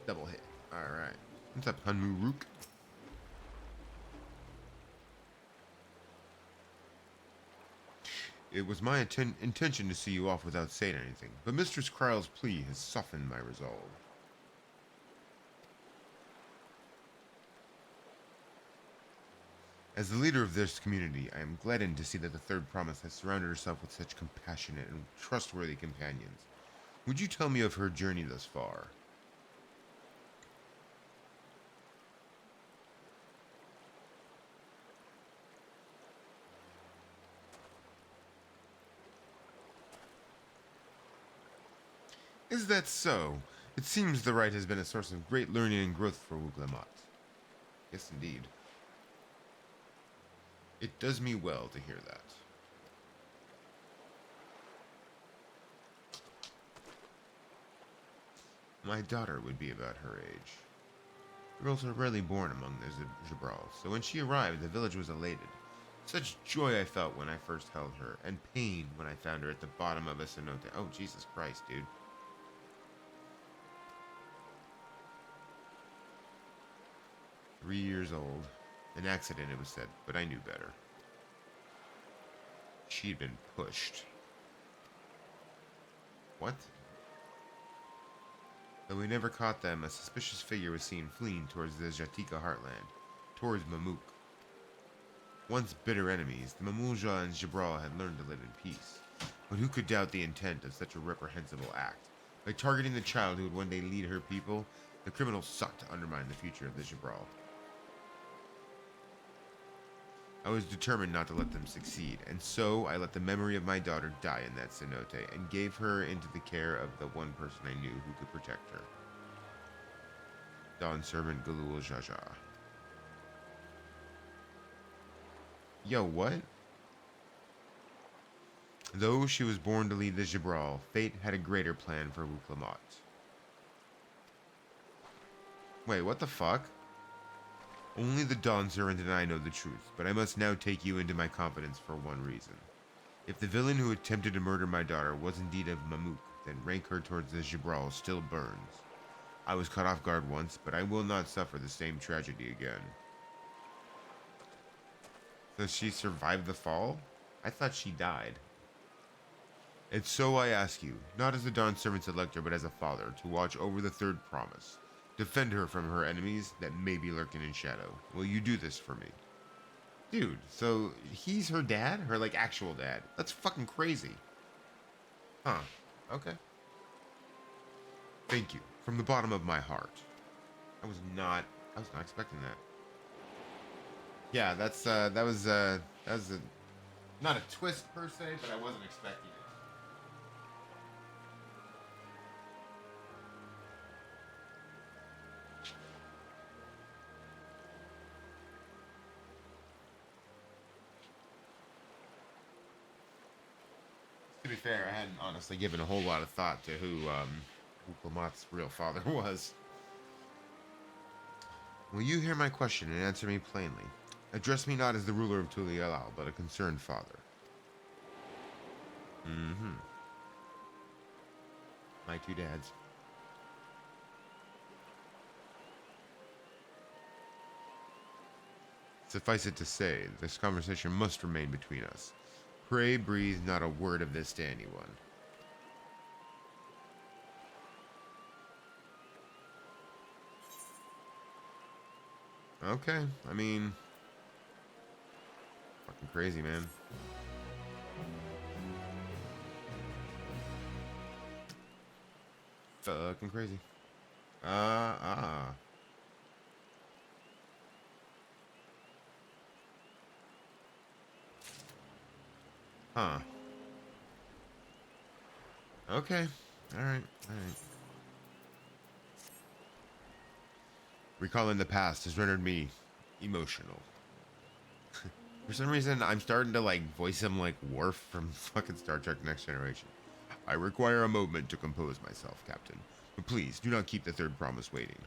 D: Double hit. Alright. What's up, Hanuruk? It was my intention to see you off without saying anything, but Mistress Kryle's plea has softened my resolve. As the leader of this community, I am gladdened to see that the Third Promise has surrounded herself with such compassionate and trustworthy companions. Would you tell me of her journey thus far? Is that so? It seems the rite has been a source of great learning and growth for Wuglamat. Yes, indeed. It does me well to hear that. My daughter would be about her age. Girls are rarely born among the Jabral, so when she arrived, the village was elated. Such joy I felt when I first held her, and pain when I found her at the bottom of a cenote. Oh, Jesus Christ, dude. "3 years old. An accident, it was said, but I knew better. She'd been pushed." What? Though we never caught them, a suspicious figure was seen fleeing towards the Jatika heartland, towards Mamouk. Once bitter enemies, the Mamulja and Jabral had learned to live in peace. But who could doubt the intent of such a reprehensible act? By targeting the child who would one day lead her people, the criminals sought to undermine the future of the Jabral. I was determined not to let them succeed, and so I let the memory of my daughter die in that cenote, and gave her into the care of the one person I knew who could protect her. Dawn servant Galul Jaja. Yo, what? Though she was born to lead the Jabral, fate had a greater plan for Wuglamat. Wait, what the fuck? Only the Dawn Servant and I know the truth, but I must now take you into my confidence for one reason. If the villain who attempted to murder my daughter was indeed of Mamouk, then rancor towards the Jabral still burns. I was caught off guard once, but I will not suffer the same tragedy again. Does she survive the fall? I thought she died. And so I ask you, not as the Dawn Servant's elector, but as a father, to watch over the third promise. Defend her from her enemies that may be lurking in shadow. Will you do this for me? Dude, so he's her dad? Her, like, actual dad. That's fucking crazy. Huh. Okay. Thank you. From the bottom of my heart. I was not expecting that. Yeah, that was not a twist per se, but I wasn't expecting it. To be fair, I hadn't honestly given a whole lot of thought to who Clemot's real father was. Will you hear my question and answer me plainly? Address me not as the ruler of Tulialal, but a concerned father. Mm-hmm. My two dads. Suffice it to say, this conversation must remain between us. Pray breathe not a word of this to anyone. Okay, I mean... fucking crazy, man. Fucking crazy. Huh. Okay. Alright. Recalling the past has rendered me emotional. For some reason, I'm starting to, like, voice him like Worf from fucking Star Trek Next Generation. I require a moment to compose myself, Captain. But please, do not keep the third promise waiting.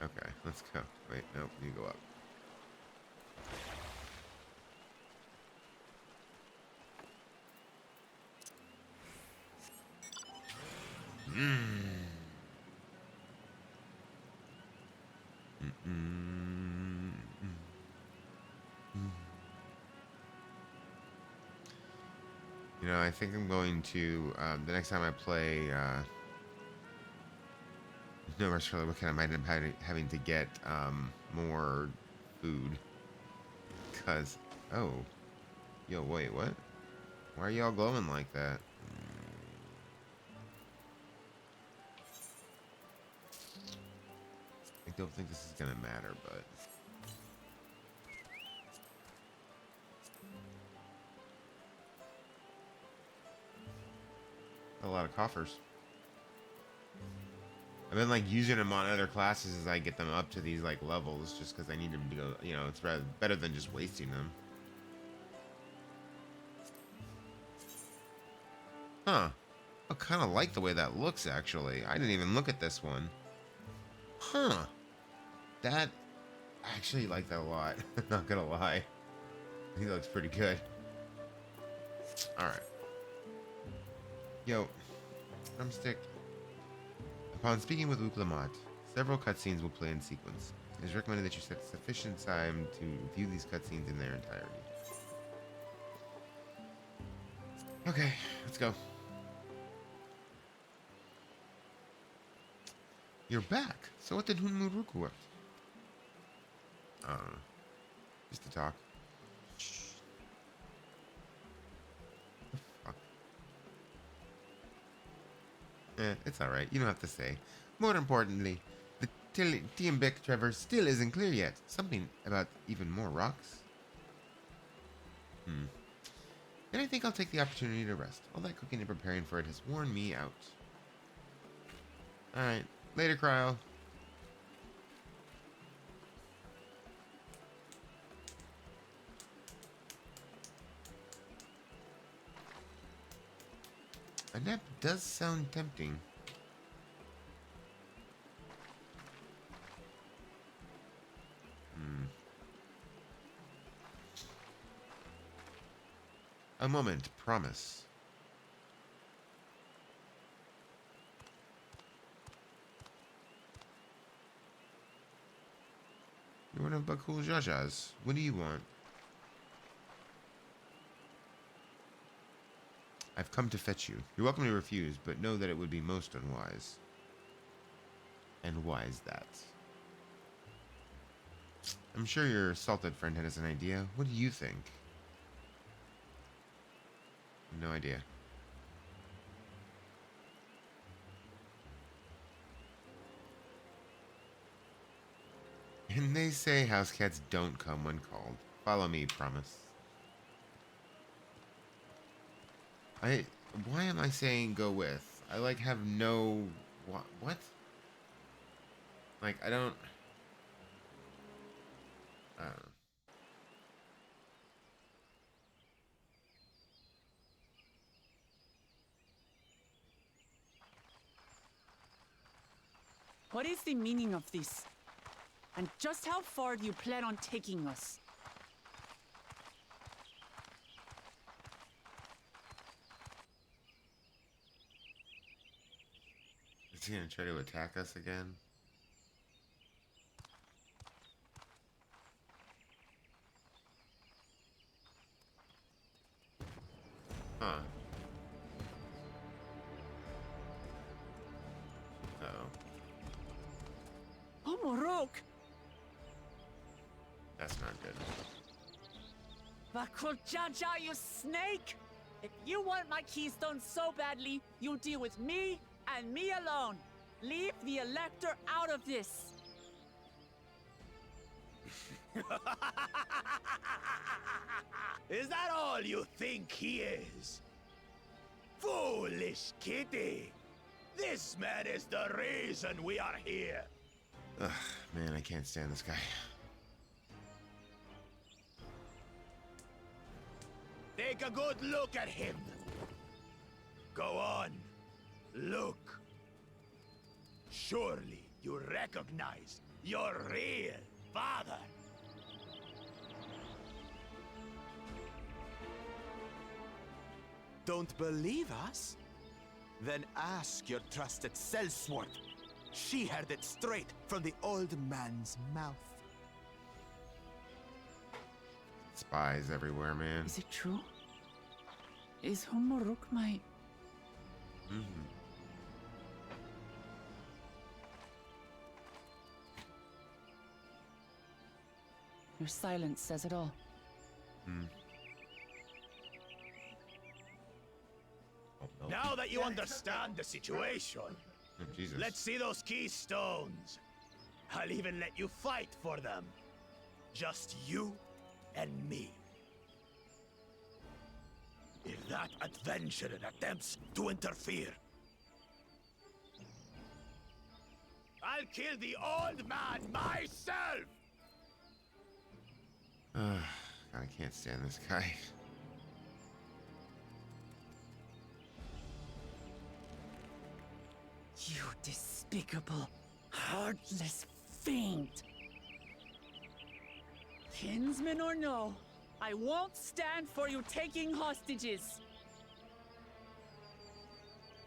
D: Okay, let's go. Wait, nope, you go up. You know, I think I'm going to, the next time I play, No Rest for the Wicked, I might end up having to get, more food. Because, oh. Yo, wait, what? Why are y'all glowing like that? I don't think this is gonna matter, but... a lot of coffers. I've been, like, using them on other classes as I get them up to these, like, levels, just because I need them to go, you know, it's better than just wasting them. Huh. I kind of like the way that looks, actually. I didn't even look at this one. Huh. That... I actually like that a lot. Not gonna lie. He looks pretty good. Alright. Yo, Drumstick. Upon speaking with Uklamat, several cutscenes will play in sequence. It is recommended that you set sufficient time to view these cutscenes in their entirety. Okay, let's go. You're back. So what did Hunmuruku work? Just to talk. It's alright. You don't have to say. More importantly, the Tiambek Trevor still isn't clear yet. Something about even more rocks? Then I think I'll take the opportunity to rest. All that cooking and preparing for it has worn me out. Alright. Later, Cryo. A nap does sound tempting. A moment, promise. You're one of Bakul Jajas. What do you want? I've come to fetch you. You're welcome to refuse, but know that it would be most unwise. And why is that? I'm sure your salted friend has an idea. What do you think? No idea. And they say house cats don't come when called. Follow me, promise. Why am I saying go with? I like have no what? Like I don't know.
A: What is the meaning of this? And just how far do you plan on taking us?
D: Is he gonna try to attack us again? Huh. Uh-oh.
A: Oh, Morok!
D: That's not good.
A: Bakul Jaja, you snake! If you want my keystone so badly, you deal with me and me alone. Leave the Elector out of this.
L: Is that all you think he is? Foolish kitty! This man is the reason we are here.
D: Ugh, man, I can't stand this guy.
L: Take a good look at him. Go on. Look. Surely you recognize your real father.
M: Don't believe us? Then ask your trusted sellsword. She heard it straight from the old man's mouth.
D: Spies everywhere, man.
A: Is it true? Is Humoruk my... Your silence says it all.
L: Now that you understand the situation,
D: Oh, Jesus.
L: let's see those keystones. I'll even let you fight for them. Just you and me. If that adventurer attempts to interfere, I'll kill the old man myself!
D: God, I can't stand this guy.
A: You despicable, heartless fiend! Kinsman or no, I won't stand for you taking hostages!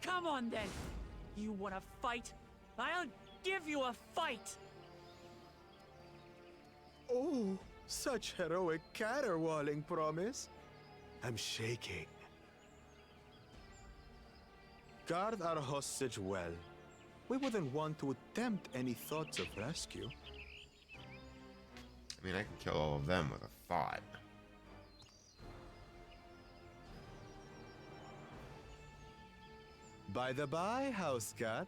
A: Come on then! You wanna fight? I'll give you a fight!
M: Oh, such heroic caterwauling promise. I'm shaking. Guard our hostage well. We wouldn't want to attempt any thoughts of rescue.
D: I mean, I can kill all of them with a thought.
M: By the by, house cat,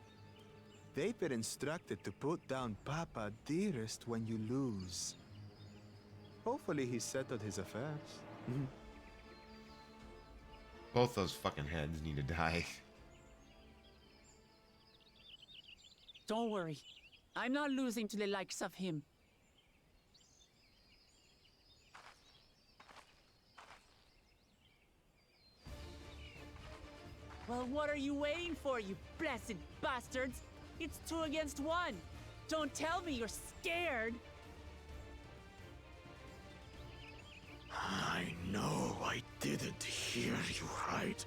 M: they've been instructed to put down Papa dearest when you lose. Hopefully he settled his affairs.
D: Both those fucking heads need to die.
A: Don't worry. I'm not losing to the likes of him. Well, what are you waiting for, you blessed bastards? It's 2 against 1. Don't tell me you're scared.
L: I know I didn't hear you right.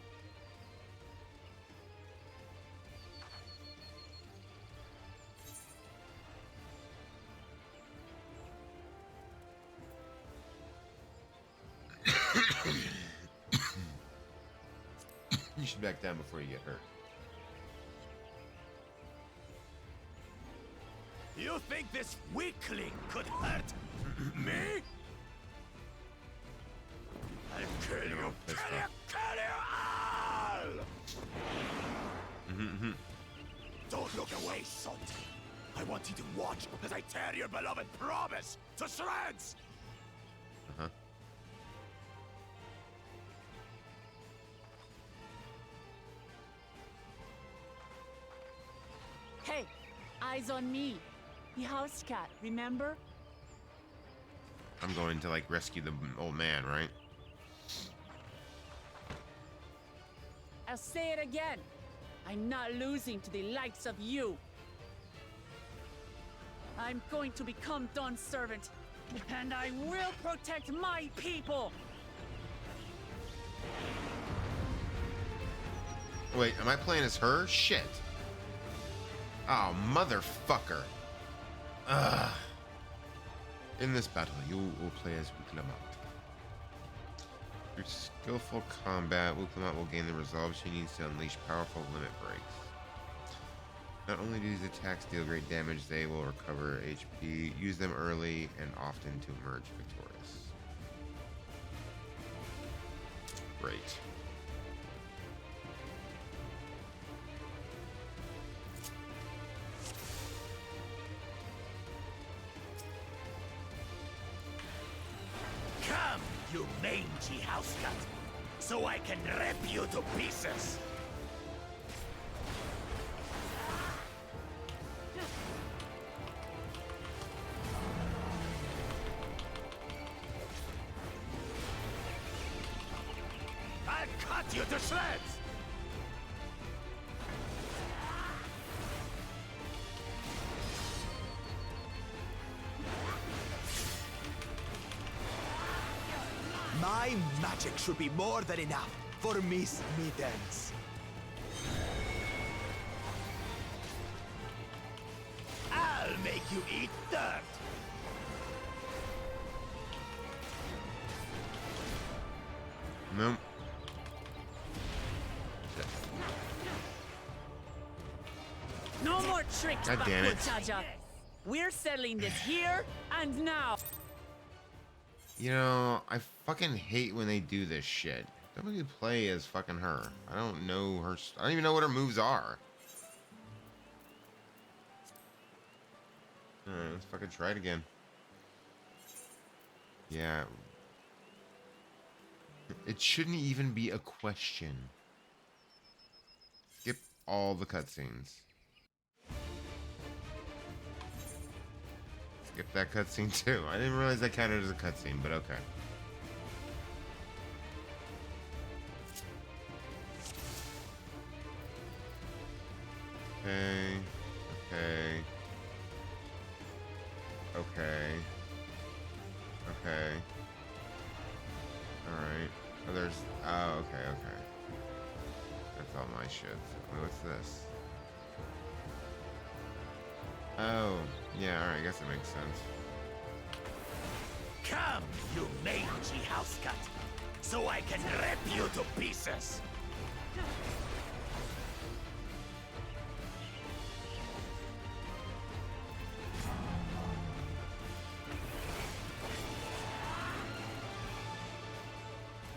D: you back down before you get hurt.
L: You think this weakling could hurt me? I'll kill you! Kill you all! Don't look away, son. I want you to watch as I tear your beloved promise to shreds!
A: Hey, eyes on me. The house cat, remember?
D: I'm going to like rescue the old man, right?
A: I'll say it again. I'm not losing to the likes of you. I'm going to become Dawn's servant, and I will protect my people.
D: Wait, am I playing as her? Shit. Oh, motherfucker. Ugh. In this battle, you will play as Wuklamot. Through skillful combat, Wuklamot will gain the resolve she needs to unleash powerful limit breaks. Not only do these attacks deal great damage, they will recover HP. Use them early and often to emerge victorious. Great.
L: Come, you mangy housecat, so I can rip you to pieces! I'll cut you to shreds!
M: My magic should be more than enough for Miss Mittens.
L: I'll make you eat dirt!
D: Nope.
A: No more tricks,
D: God damn it.
A: Jaja. We're settling this here and now.
D: You know, I fucking hate when they do this shit. Don't make me play as fucking her. I don't know her. I don't even know what her moves are. Alright, let's fucking try it again. Yeah. It shouldn't even be a question. Skip all the cutscenes. Skip that cutscene too. I didn't realize that counted as a cutscene, but okay. Okay. Okay. Okay. Okay. Alright. Oh, there's... Oh, okay, okay. That's all my shit. Wait, what's this? Oh, yeah, alright, I guess it makes sense.
L: Come, you mangy housecat, so I can rip you to pieces!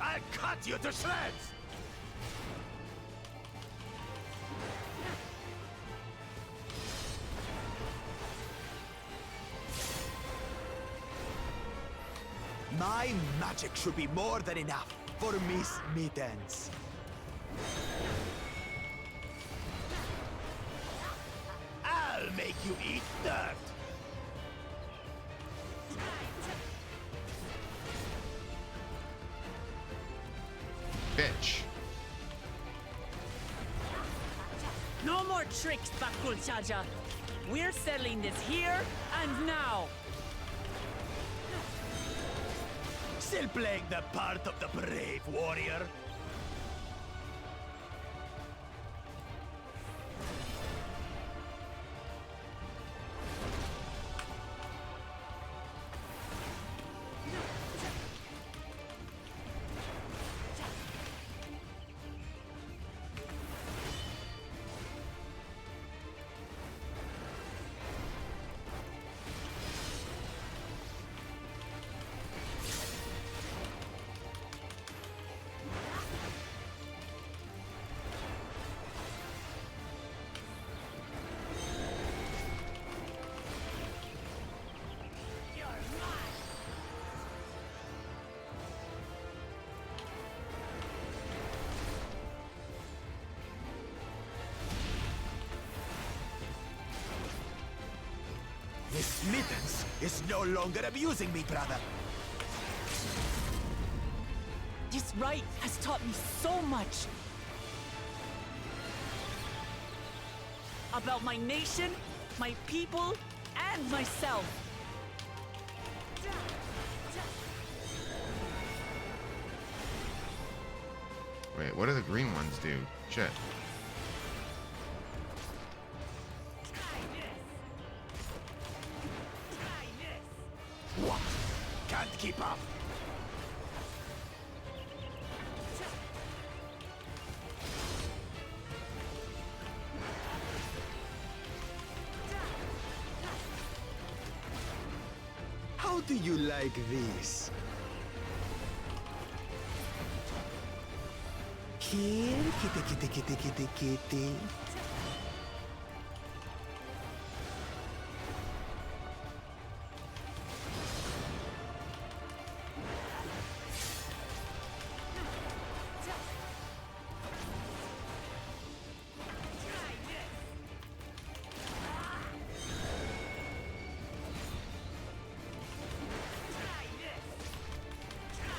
L: I'll cut you to shreds!
M: My magic should be more than enough for Miss Mittens.
L: I'll make you eat dirt!
D: Bitch.
A: No more tricks, Bakul Jaja. We're settling this here and now.
L: Still playing the part of the brave warrior? impudence is no longer amusing me, brother.
A: This rite has taught me so much. About my nation, my people, and myself.
D: Wait, what do the green ones do? Shit.
L: What? Can't keep up.
M: How do you like this? Here, kitty, kitty, kitty, kitty, kitty.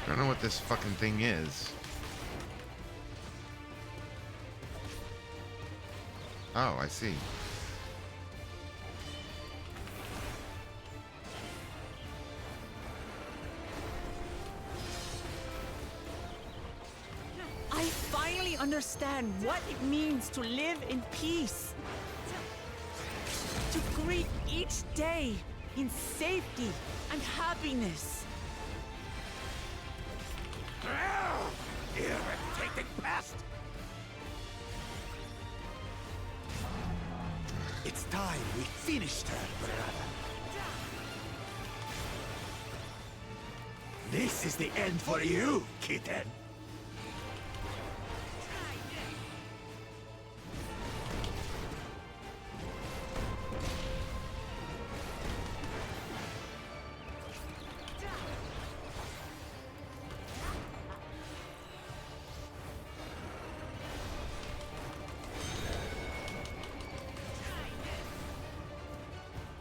D: I don't know what this fucking thing is. Oh, I see.
A: I finally understand what it means to live in peace. To greet each day in safety and happiness.
L: Irritating pest! It's time we finished her, brother. This is the end for you, kitten.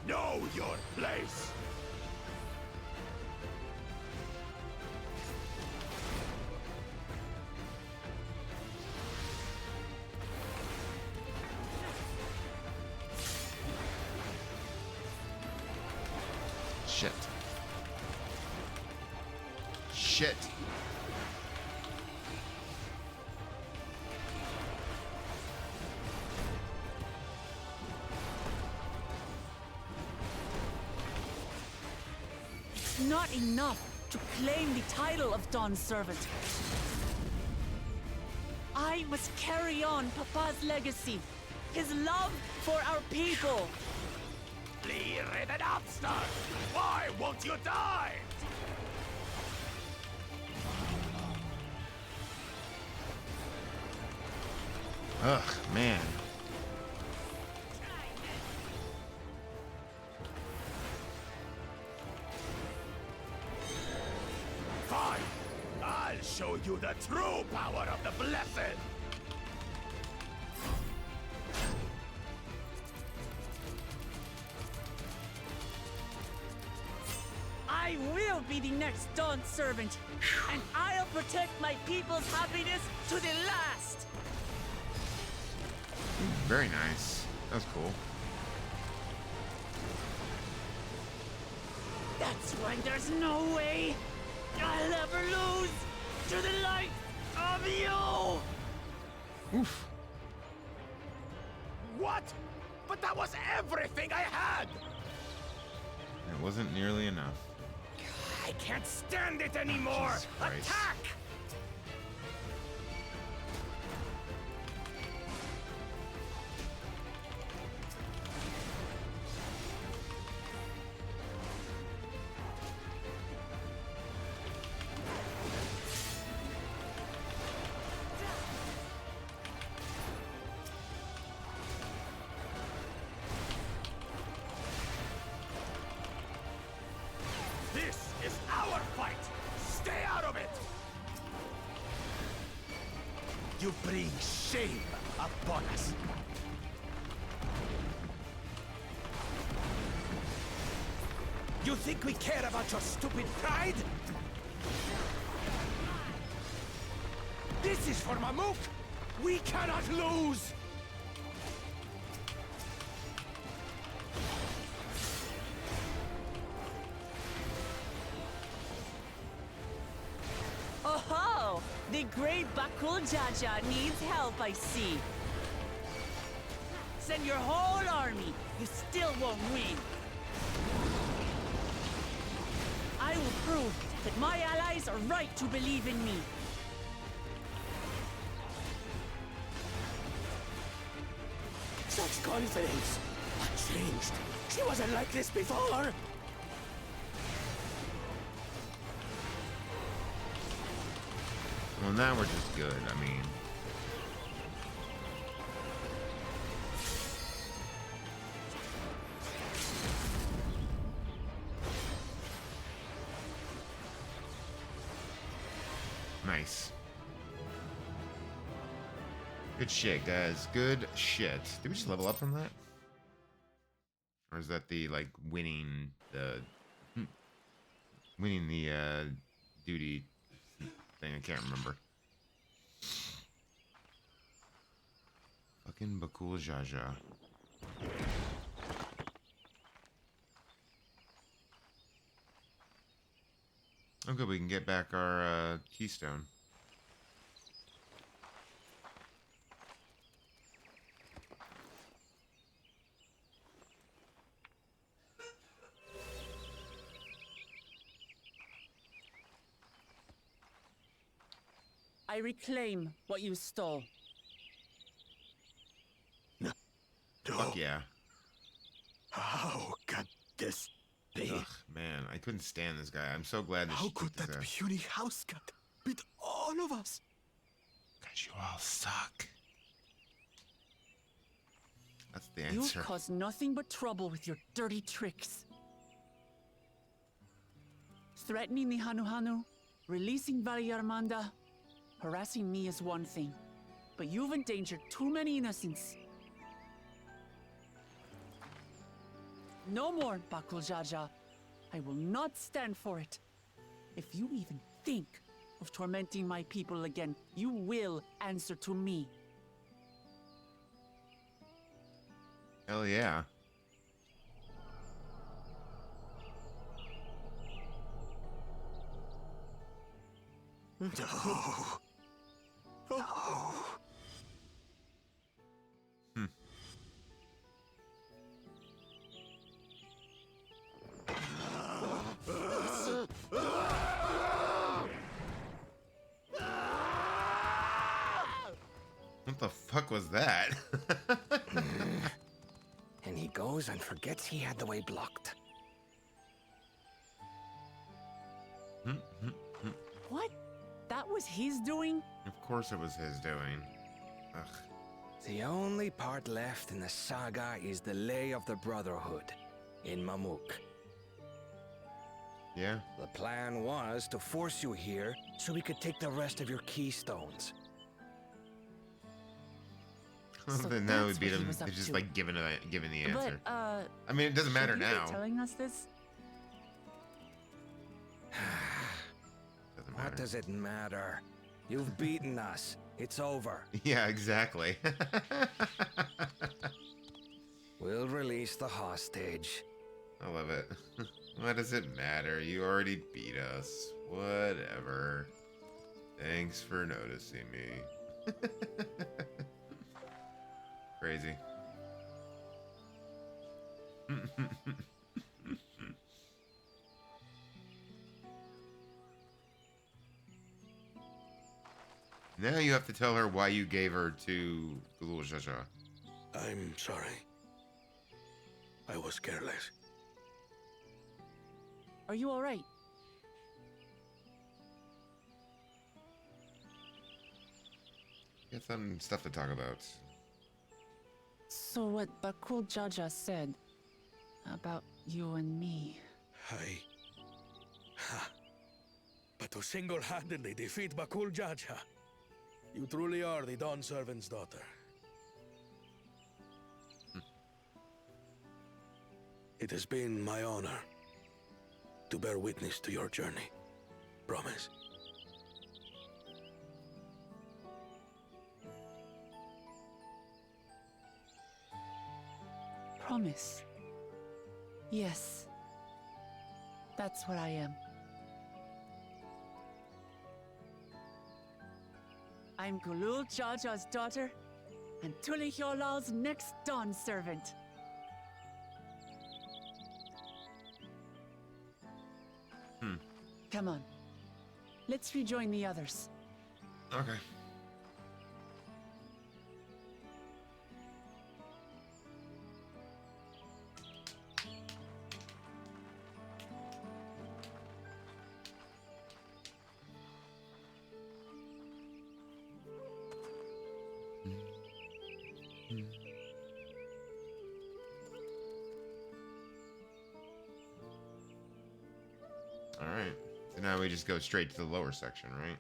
L: Know your place.
D: Shit. Shit.
A: Not enough to claim the title of Dawn Servant. I must carry on Papa's legacy, his love for our people.
L: Ridden upstart! Why won't you die?
D: Ugh, man.
L: Fine! I'll show you the true power of the Blessed!
A: I will be the next Dawn Servant, and I'll protect my people's happiness to the last!
D: Very nice. That was cool.
A: That's why there's no way I'll ever lose to the light of you!
D: Oof.
L: What? But that was everything I had!
D: It wasn't nearly enough.
L: I can't stand it anymore!
D: Jesus Christ.
L: Attack! This is our fight! Stay out of it! You bring shame upon us.
F: You think we care about your stupid pride? This is for Mamuk! We cannot lose!
A: Oh-ho! The great Bakul Jaja needs help, I see. Send your whole army. You still won't win. I will prove that my allies are right to believe in me.
F: Such confidence! What changed? She wasn't like this before!
D: Well, now we're just good, I mean. Nice. Good shit, guys. Good shit. Did we just level up from that? Or is that the, like, winning the duty thing? I can't remember. Fucking Bakul Jaja. Oh good, we can get back our keystone.
A: I reclaim what you stole.
L: No.
D: Fuck yeah.
L: How could this be?
D: Ugh, man, I couldn't stand this guy. I'm so glad that
L: How
D: she
L: could
D: kicked his
L: that
D: ass.
L: puny house cat beat all of us?
D: Because you all suck. That's the
A: You've
D: answer.
A: caused nothing but trouble with your dirty tricks. Threatening the Hanuhanu, releasing Valyarmanda, harassing me is one thing, but you've endangered too many innocents. No more, Bakul Jaja. I will not stand for it. If you even think of tormenting my people again, you will answer to me.
D: Hell yeah.
L: No. No.
D: What the fuck was that?
F: And he goes and forgets he had the way blocked.
A: What? That was his doing?
D: Of course it was his doing. Ugh.
F: The only part left in the saga is the Lay of the Brotherhood in Mamuk.
D: Yeah?
F: The plan was to force you here so we could take the rest of your keystones.
D: Then now we
A: that's
D: beat
A: what he
D: him.
A: was up
D: They're just
A: to.
D: like giving the answer.
A: But,
D: I mean, it doesn't matter
A: should you
D: now.
A: be telling us this?
D: Doesn't
F: What
D: matter.
F: does it matter? You've beaten us. It's over.
D: Yeah, exactly.
F: We'll release the hostage.
D: I love it. What does it matter? You already beat us. Whatever. Thanks for noticing me. Crazy. Now you have to tell her why you gave her to Gulul Jaja.
G: I'm sorry. I was careless.
A: Are you all right?
D: Get some stuff to talk about.
A: So what Bakul Jaja said about you and me.
G: But to single-handedly defeat Bakul Jaja, you truly are the Dawn Servant's daughter. It has been my honor. to bear witness to your journey. Promise?
A: Promise. Yes. That's what I am. I'm Gulul Jaja's daughter, and Tulihyolal's next dawn servant. Come on. Let's rejoin the others.
D: Okay. All right. So now we just go straight to the lower section, right?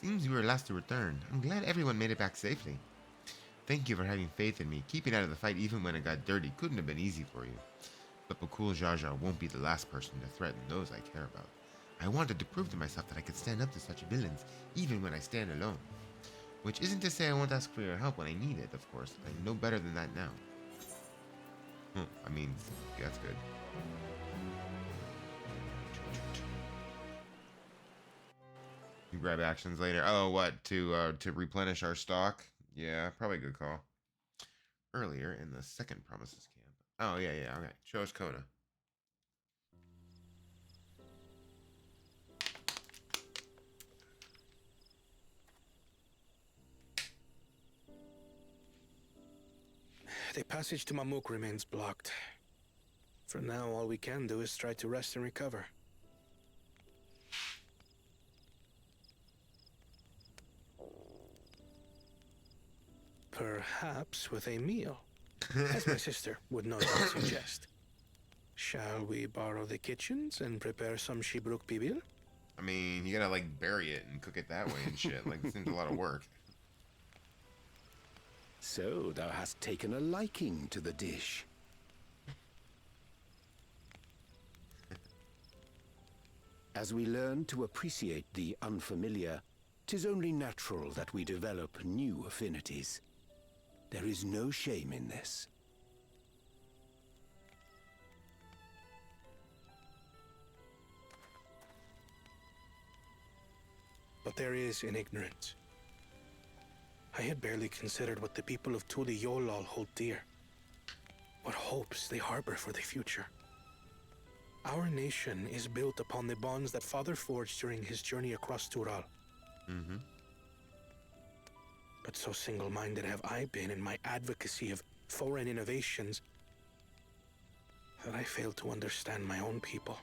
D: Seems you were last to return. I'm glad everyone made it back safely. Thank you for having faith in me. Keeping out of the fight even when it got dirty couldn't have been easy for you. But Bakul Jaja won't be the last person to threaten those I care about. I wanted to prove to myself that I could stand up to such villains, even when I stand alone. Which isn't to say I won't ask for your help when I need it, of course. I know better than that now. I mean, that's good. You grab actions later. Oh, what? To replenish our stock? Yeah, probably a good call. Earlier in the second Promises camp. Oh, yeah, okay. Show us Kona.
G: The passage to Mamuk remains blocked. For now, all we can do is try to rest and recover. Perhaps with a meal, as my sister would no doubt suggest. Shall we borrow the kitchens and prepare some Shibruk Bibil?
D: I mean, you gotta, like, bury it and cook it that way and shit. Like, it seems a lot of work.
B: So thou hast taken a liking to the dish. As we learn to appreciate the unfamiliar, 'tis only natural that we develop new affinities. There is no shame in this.
G: But there is in ignorance. I had barely considered what the people of Tuli Yolal hold dear. What hopes they harbor for the future. Our nation is built upon the bonds that Father forged during his journey across Tural. But so single-minded have I been in my advocacy of foreign innovations that I failed to understand my own people.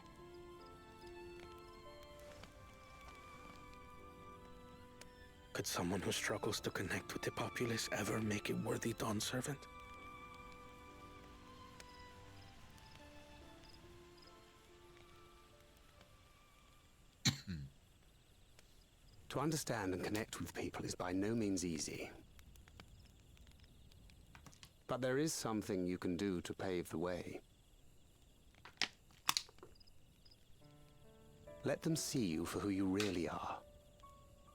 G: Could someone who struggles to connect with the populace ever make a worthy dawn servant?
I: To understand and connect with people is by no means easy. But there is something you can do to pave the way. Let them see you for who you really are.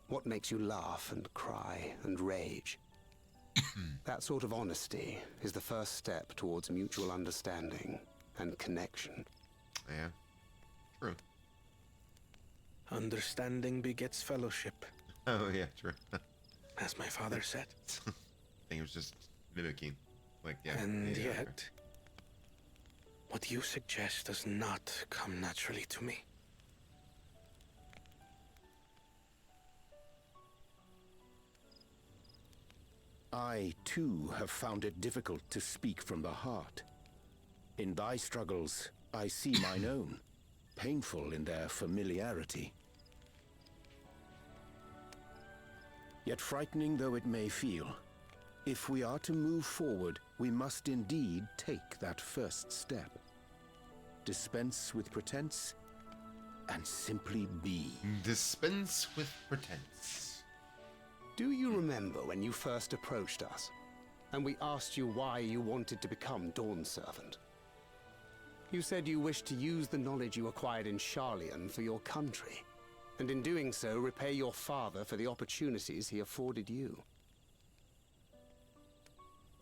I: What makes you laugh and cry and rage. That sort of honesty is the first step towards mutual understanding and connection.
D: Yeah, true.
G: Understanding begets fellowship.
D: Oh, yeah, true.
G: As my father said.
D: I think it was just mimicking. Like, yeah.
G: And
D: yeah,
G: yet, what you suggest does not come naturally to me.
B: I, too, have found it difficult to speak from the heart. In thy struggles, I see mine own, painful in their familiarity. Yet frightening though it may feel, if we are to move forward, we must indeed take that first step. Dispense with pretense, and simply be.
D: Dispense with pretense.
I: Do you remember when you first approached us? and we asked you why you wanted to become Dawn Servant. You said you wished to use the knowledge you acquired in Sharlayan for your country, and in doing so repay your father for the opportunities he afforded you.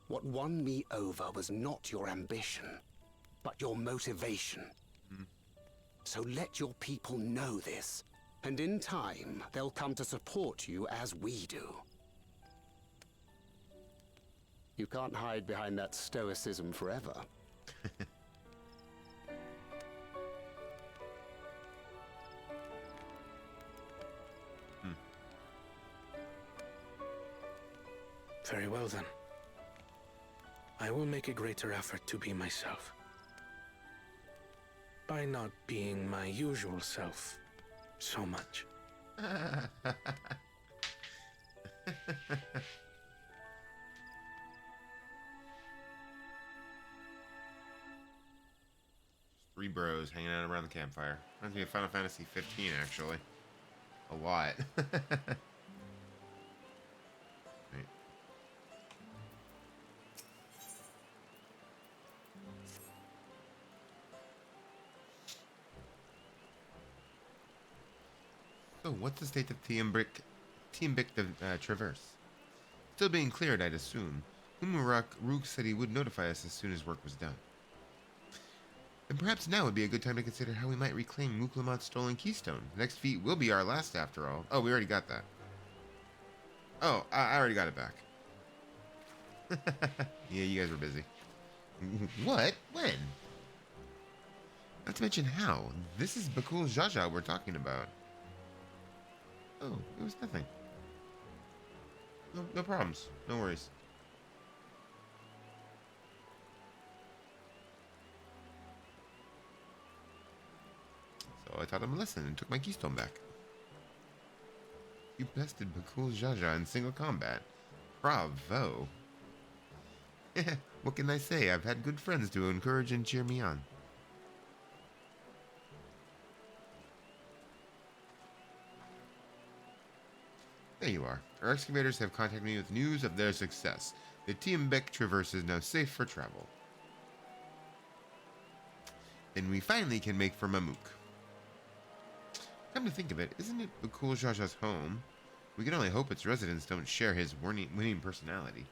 I: What won me over was not your ambition, but your motivation. So let your people know this, and in time, they'll come to support you as we do. You can't hide behind that stoicism forever.
G: Very well then. I will make a greater effort to be myself. By not being my usual self so much.
D: Three bros hanging out around the campfire. Reminds me of Final Fantasy 15, actually. A lot. Right. So, what's the state of Tiambic Traverse? Still being cleared, I'd assume. Rook said he would notify us as soon as work was done. And perhaps now would be a good time to consider how we might reclaim Muklamat's stolen keystone. The next feat will be our last, after all. Oh, we already got that. Oh, I already got it back. Yeah, you guys were busy. What? When? Not to mention how. This is Bakul Jaja we're talking about. Oh, it was nothing. No problems. No worries. So I taught him a lesson and took my keystone back. You bested Bakul Jaja in single combat. Bravo. What can I say? I've had good friends to encourage and cheer me on. There you are. Our excavators have contacted me with news of their success. The Tiambic Traverse is now safe for travel. Then we finally can make for Mamook. Come to think of it, isn't it Bakul Jaja's home? We can only hope its residents don't share his winning personality.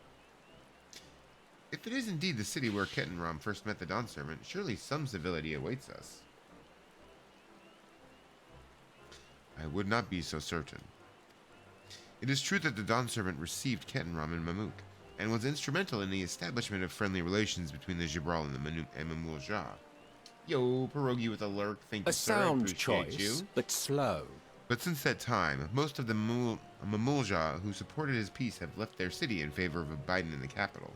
D: If it is indeed the city where Kettenram first met the Dawn Servant, surely some civility awaits us. I would not be so certain. It is true that the Dawn Servant received Kettenram and Mamook, and was instrumental in the establishment of friendly relations between the Gibral and Mamul Jah. Yo, Pierogi with a lurk, thank you, sir.
J: A sound
D: Appreciate
J: choice,
D: you.
J: but slow.
D: But since that time, most of the Mamul Jah who supported his peace have left their city in favor of abiding in the capital.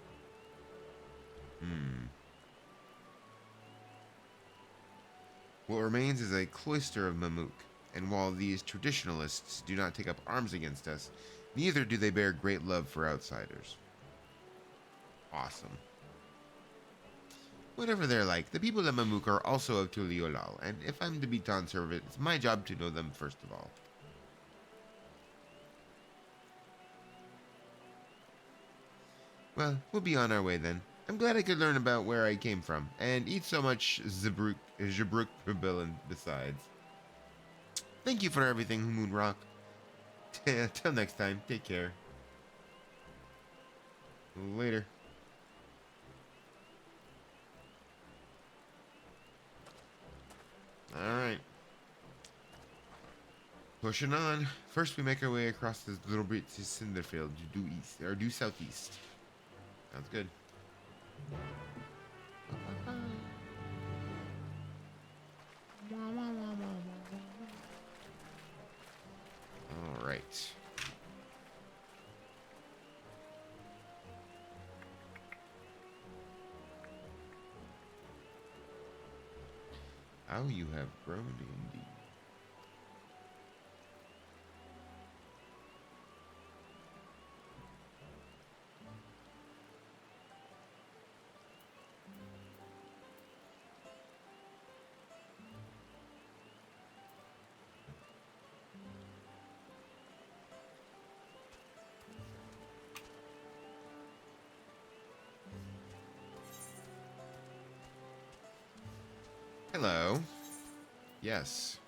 D: What remains is a cloister of Mamook, and while these traditionalists do not take up arms against us, neither do they bear great love for outsiders. Awesome. Whatever they're like, the people of Mamook are also of Tuliolal, and if I'm to be Dawn Servant, it's my job to know them first of all. Well, we'll be on our way then. I'm glad I could learn about where I came from, and eat so much Jabruk Perbilin besides. Thank you for everything, Moonrock. Till next time, take care. Later. Alright. Pushing on. First we make our way across this little bit to Cinderfield, due southeast. Sounds good. All right. How you have grown indeed. Hello. Yes.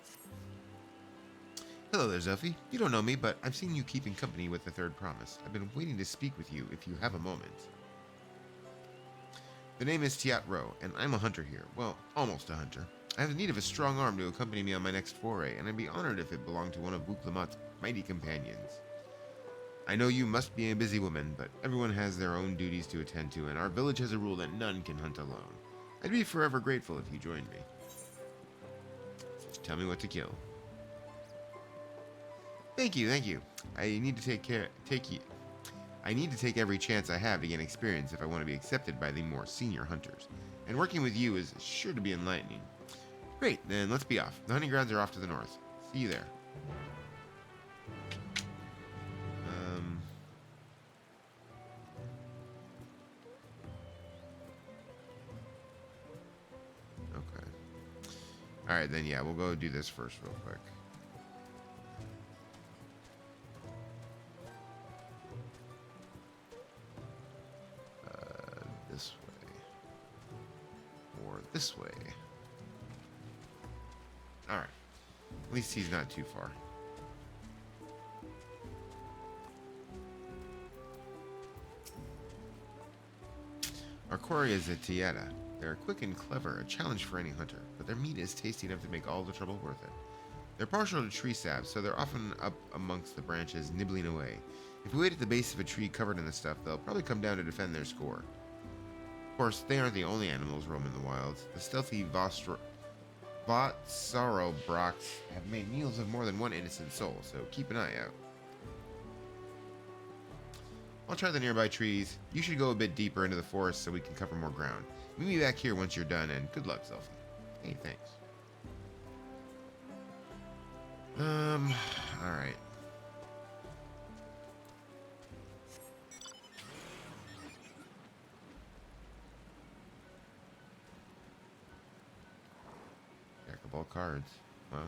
D: Hello there, Zelfie. You don't know me, but I've seen you keeping company with the Third Promise. I've been waiting to speak with you if you have a moment. The name is Tiat Ro, and I'm a hunter here. Well, almost a hunter. I have need of a strong arm to accompany me on my next foray, and I'd be honored if it belonged to one of Buklamat's mighty companions. I know you must be a busy woman, but everyone has their own duties to attend to, and our village has a rule that none can hunt alone. I'd be forever grateful if you joined me. Just tell me what to kill. Thank you, thank you. I need to I need to take every chance I have to gain experience if I want to be accepted by the more senior hunters. And working with you is sure to be enlightening. Great, then let's be off. The hunting grounds are off to the north. See you there. Okay. Alright, then yeah, we'll go do this first real quick. This way. Or this way. Alright. At least he's not too far. Our quarry is at Tieta. They are quick and clever, a challenge for any hunter, but their meat is tasty enough to make all the trouble worth it. They're partial to tree sap, so they're often up amongst the branches, nibbling away. If we wait at the base of a tree covered in the stuff, they'll probably come down to defend their score. Of course, they aren't the only animals roaming the wilds. The stealthy Votsaro Brox have made meals of more than one innocent soul, so keep an eye out. I'll try the nearby trees. You should go a bit deeper into the forest so we can cover more ground. Meet me back here once you're done, and good luck, Zelfie. Hey, thanks. Alright. Jack of all cards. Wow.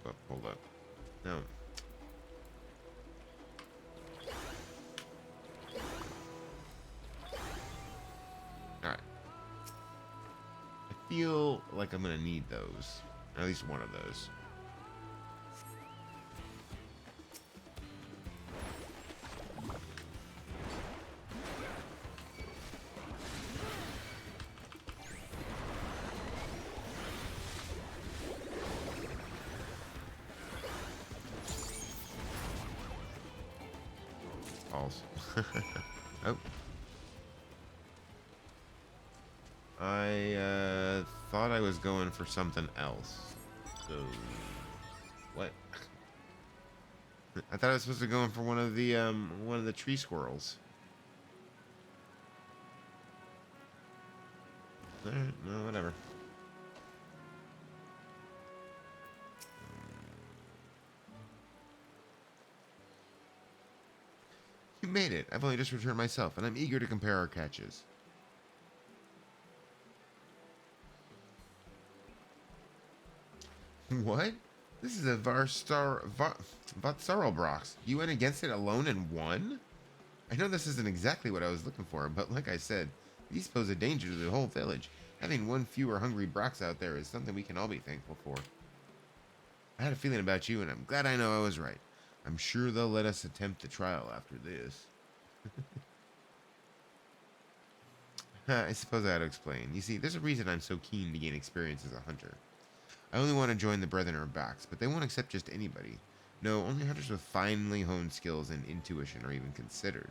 D: Up, hold up. No. Alright. I feel like I'm gonna need those. At least one of those. Oh. I thought I was going for something else. So what? I thought I was supposed to go in for one of the tree squirrels. Alright, no, whatever. You made it. I've only just returned myself, and I'm eager to compare our catches. What? This is a Votsarobrox. You went against it alone and won? I know this isn't exactly what I was looking for, but like I said, these pose a danger to the whole village. Having one fewer hungry Brox out there is something we can all be thankful for. I had a feeling about you, and I'm glad I know I was right. I'm sure they'll let us attempt the trial after this. I suppose I ought to explain. You see, there's a reason I'm so keen to gain experience as a hunter. I only want to join the Brethren or Backs, but they won't accept just anybody. No, only hunters with finely honed skills and intuition are even considered.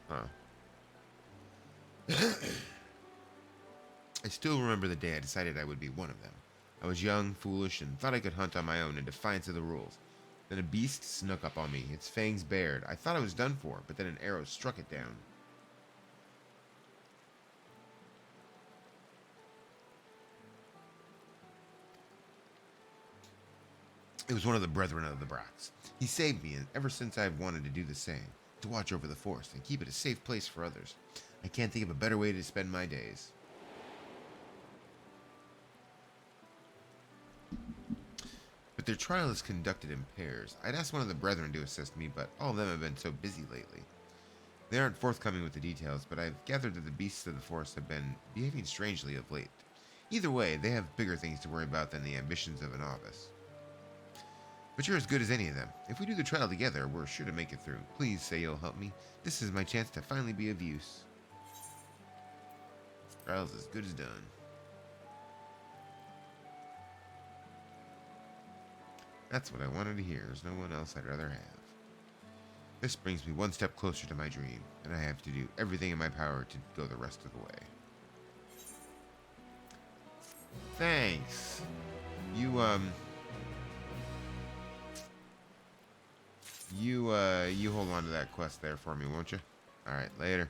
D: Huh. I still remember the day I decided I would be one of them. I was young, foolish, and thought I could hunt on my own in defiance of the rules. Then a beast snuck up on me, its fangs bared. I thought I was done for, but then an arrow struck it down. It was one of the Brethren of the Brax. He saved me, and ever since I've wanted to do the same, to watch over the forest and keep it a safe place for others. I can't think of a better way to spend my days. but their trial is conducted in pairs. I'd asked one of the brethren to assist me, but all of them have been so busy lately. They aren't forthcoming with the details, but I've gathered that the beasts of the forest have been behaving strangely of late. Either way, they have bigger things to worry about than the ambitions of a novice. But you're as good as any of them. If we do the trial together, we're sure to make it through. Please say you'll help me. This is my chance to finally be of use. Trial's as good as done. That's what I wanted to hear. There's no one else I'd rather have. This brings me one step closer to my dream, and I have to do everything in my power to go the rest of the way. Thanks. You hold on to that quest there for me, won't you? Alright, later.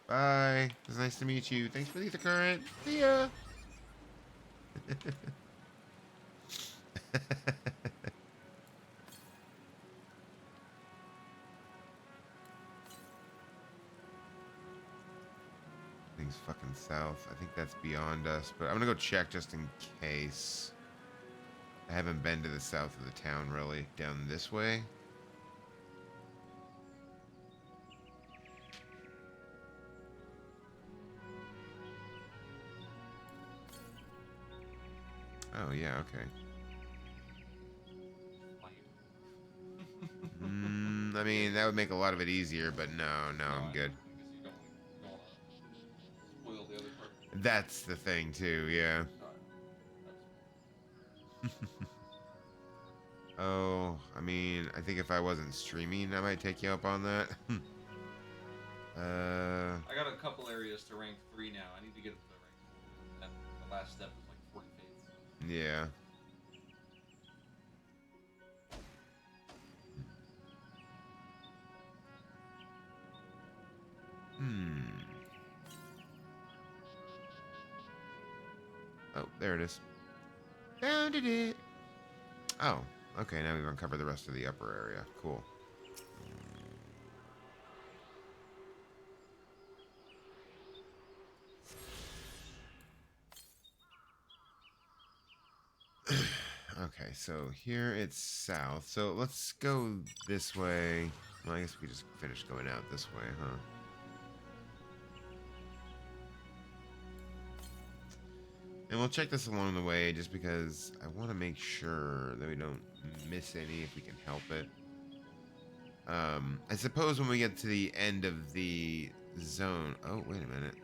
D: Bye. It was nice to meet you. Thanks for the ether current. See ya. Things fucking south. I think that's beyond us, but I'm gonna go check just in case. I haven't been to the south of the town really. Down this way. Oh yeah, okay. I mean, that would make a lot of it easier, but no, I'm good. That's the thing too, yeah. Oh, I mean, I think if I wasn't streaming, I might take you up on that.
O: I got a couple areas to rank 3 now. I need to get up to rank 4. The last step was like 40 fates.
D: Yeah. Oh, there it is. Found it. Oh, okay, now we've uncovered the rest of the upper area. Cool. Okay, so here it's south. So let's go this way. Well, I guess we just finished going out this way, huh? And we'll check this along the way just because I want to make sure that we don't miss any if we can help it. I suppose when we get to the end of the zone... Oh, wait a minute.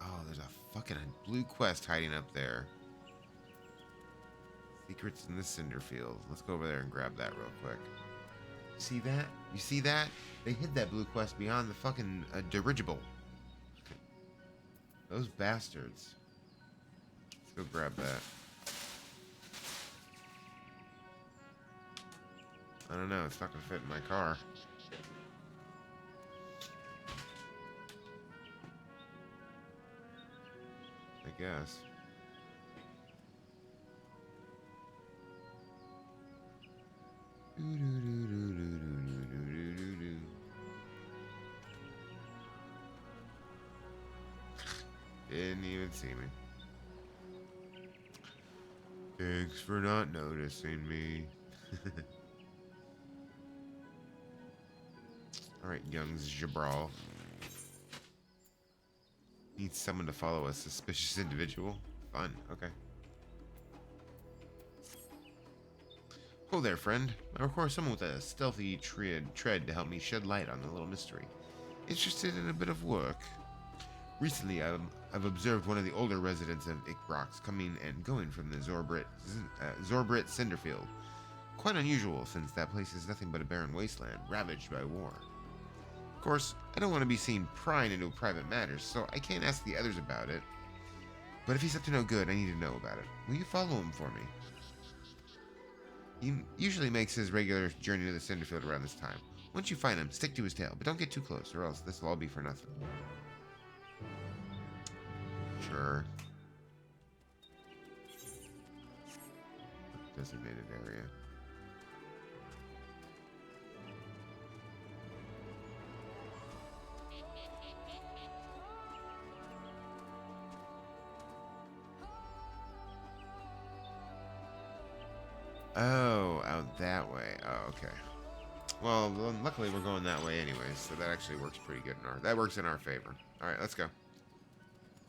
D: Oh, there's a fucking blue quest hiding up there. Secrets in the Cinder Field. Let's go over there and grab that real quick. See that? You see that? They hid that blue quest beyond the fucking dirigible. Those bastards. Let's go grab that. I don't know. It's not going to fit in my car. I guess. Didn't even see me. Thanks for not noticing me. Alright, young Jabral. Need someone to follow a suspicious individual? Fun, okay. Oh there, friend. I require someone with a stealthy tread to help me shed light on the little mystery. Interested in a bit of work? Recently, I've observed one of the older residents of Ikbrox coming and going from the Zorbrit Cinderfield. Quite unusual, since that place is nothing but a barren wasteland, ravaged by war. Of course, I don't want to be seen prying into private matters, so I can't ask the others about it. But if he's up to no good, I need to know about it. Will you follow him for me? He usually makes his regular journey to the Cinderfield around this time. Once you find him, stick to his tail, but don't get too close, or else this will all be for nothing. Sure. Designated area. Oh, out that way. Oh, okay. Well, luckily we're going that way anyways, so that actually works pretty good that works in our favor. All right, let's go.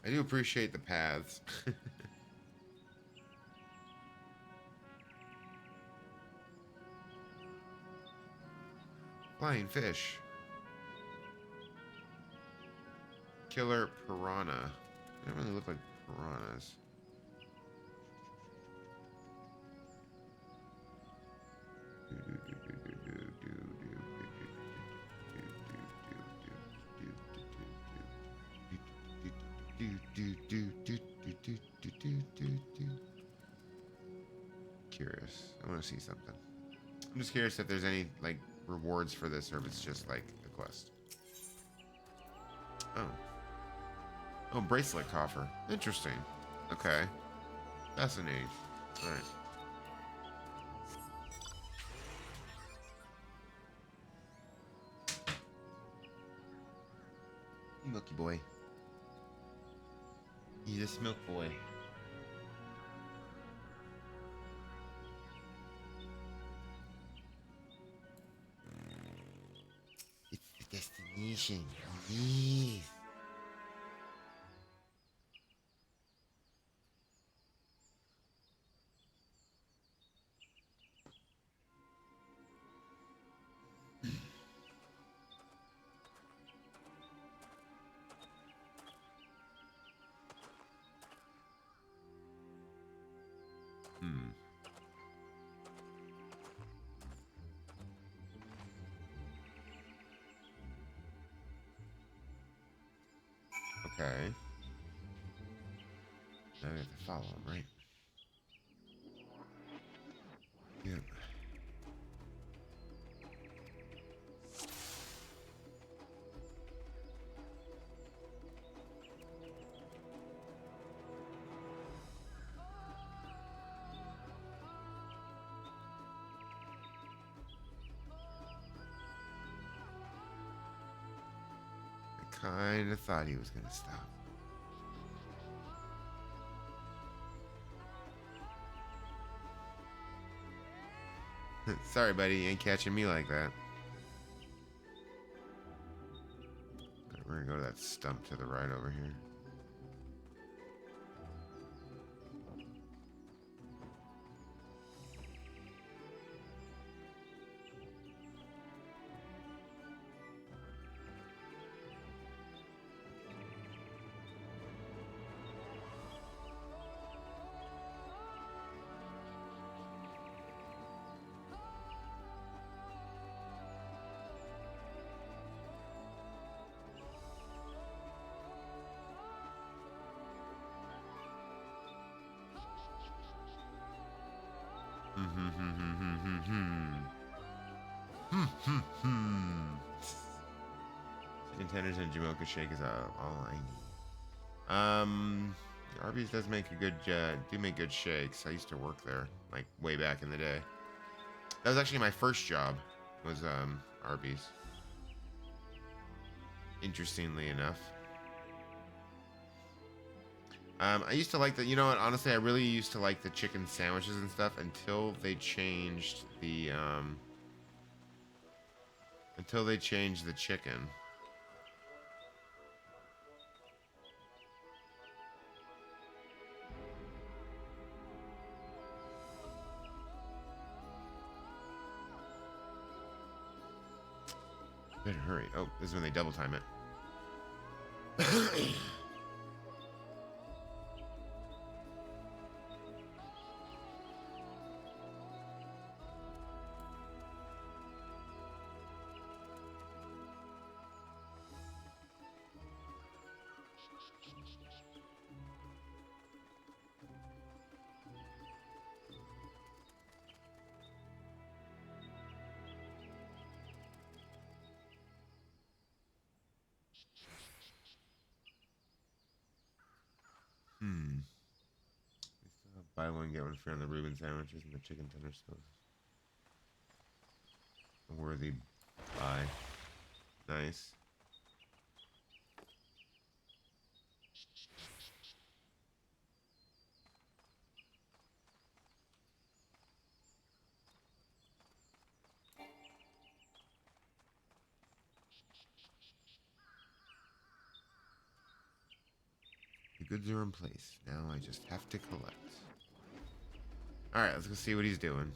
D: I do appreciate the paths. Flying fish. Killer piranha. They don't really look like piranhas. Curious. I want to see something. I'm just curious if there's any like rewards for this or if it's just like a quest. Oh. Oh, bracelet coffer. Interesting. Okay. Fascinating. Alright. Milky boy. He's a smoke boy. It's the destination. Yes. Okay. Now we have to follow him, right? Yep. I kind of thought he was going to stop. Sorry, buddy. You ain't catching me like that. Right, we're going to go to that stump to the right over here. Contenders and Jamocha Shake is all I need. Arby's does make a good, do make good shakes. I used to work there, like way back in the day. That was actually my first job, was Arby's. Interestingly enough. I used to like the, you know what, honestly, I really used to like the chicken sandwiches and stuff until they changed the, chicken. Better hurry. Oh, this is when they double time it. Buy one, get one free on the Reuben sandwiches and the chicken tender sauce. A worthy buy. Nice. goods are in place. Now I just have to collect. Alright, let's go see what he's doing.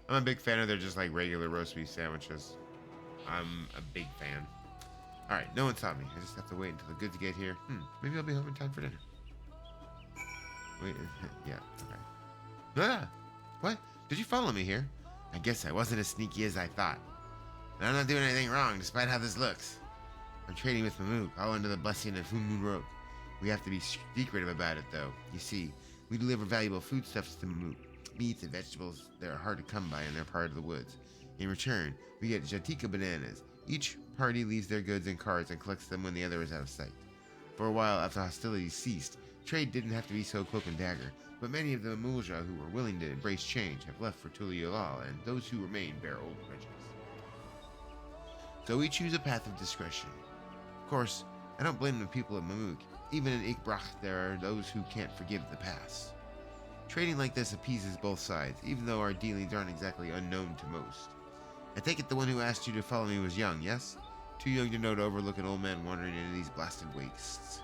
D: I'm a big fan of their just like regular roast beef sandwiches. I'm a big fan. Alright, no one saw me. I just have to wait until the goods get here. Maybe I'll be home in time for dinner. Wait, yeah, okay. Ah! What? Did you follow me here? I guess I wasn't as sneaky as I thought. And I'm not doing anything wrong, despite how this looks. I'm trading with Mamook, all under the blessing of Moon Road. We have to be secretive about it, though. You see, we deliver valuable foodstuffs to Mamook. Meats and vegetables that are hard to come by in their part of the woods. In return, we get Jatika bananas. Each party leaves their goods in carts and collects them when the other is out of sight. For a while after hostilities ceased, trade didn't have to be so cloak and dagger, but many of the Mamulja who were willing to embrace change have left for Tuliolal, and those who remain bear old grudges. So we choose a path of discretion. Of course, I don't blame the people of Mamook. Even in Ikbrach, there are those who can't forgive the past. Trading like this appeases both sides, even though our dealings aren't exactly unknown to most. I take it the one who asked you to follow me was young, yes? Too young to know to overlook an old man wandering into these blasted wastes.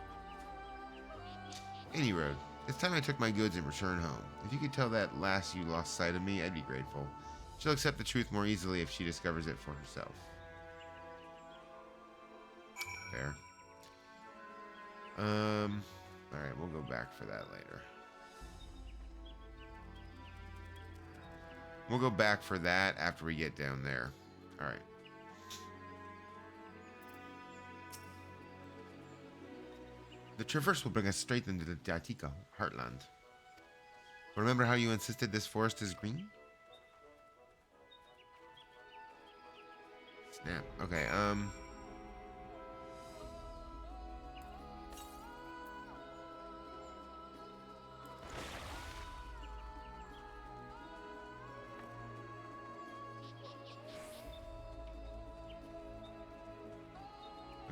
D: Any road, it's time I took my goods and returned home. If you could tell that lass you lost sight of me, I'd be grateful. She'll accept the truth more easily if she discovers it for herself. Fair. Alright, we'll go back for that later. We'll go back for that after we get down there. Alright. The traverse will bring us straight into the Jatika heartland. Remember how you insisted this forest is green? Snap. Okay,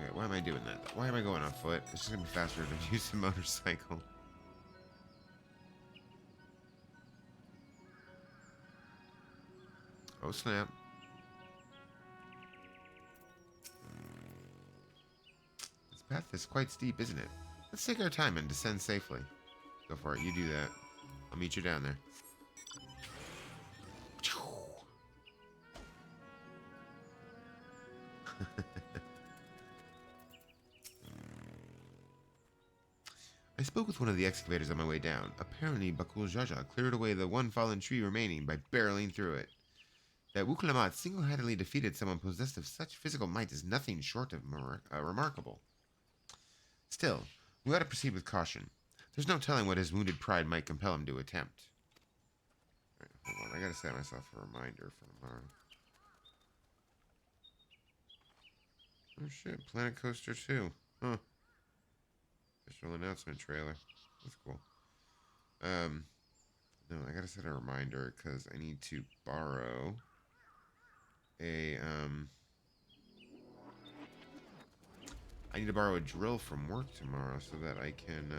D: Okay, why am I doing that? Why am I going on foot? It's just gonna be faster to use a motorcycle. Oh snap. This path is quite steep, isn't it? Let's take our time and descend safely. Go for it, you do that. I'll meet you down there. I spoke with one of the excavators on my way down. Apparently, Bakul Jaja cleared away the one fallen tree remaining by barreling through it. That Wuklamat single-handedly defeated someone possessed of such physical might is nothing short of remarkable. Still, we ought to proceed with caution. There's no telling what his wounded pride might compel him to attempt. Alright, hold on. I gotta set myself a reminder for tomorrow. Oh shit, Planet Coaster 2. Huh. Official announcement trailer. That's cool. No, I gotta set a reminder because I need to borrow I need to borrow a drill from work tomorrow so that I can,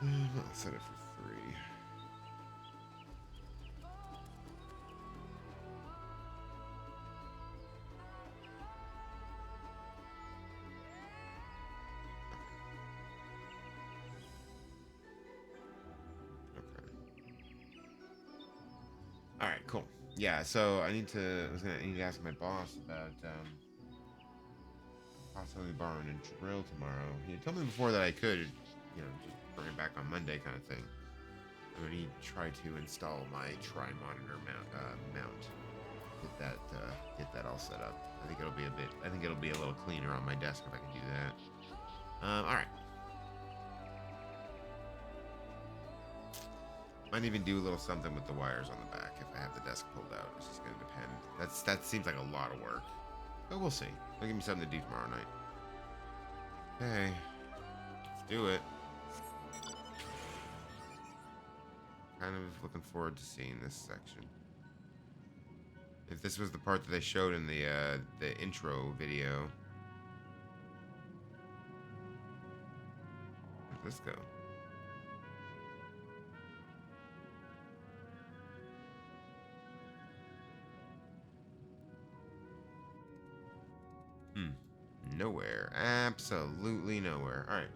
D: I'll set it for 3. Alright, cool. Yeah, so I need to ask my boss about possibly borrowing a drill tomorrow. He told me before that I could, you know, just bring it back on Monday kind of thing. I'm gonna try to install my tri-monitor mount. Get that all set up. I think it'll be a little cleaner on my desk if I can do that. Alright. Might even do a little something with the wires on the back if I have the desk pulled out. It's just gonna depend. That seems like a lot of work. But we'll see. It'll give me something to do tomorrow night. Okay. Let's do it. Kind of looking forward to seeing this section. If this was the part that they showed in the intro video, Let's go. Nowhere. Absolutely nowhere. All right.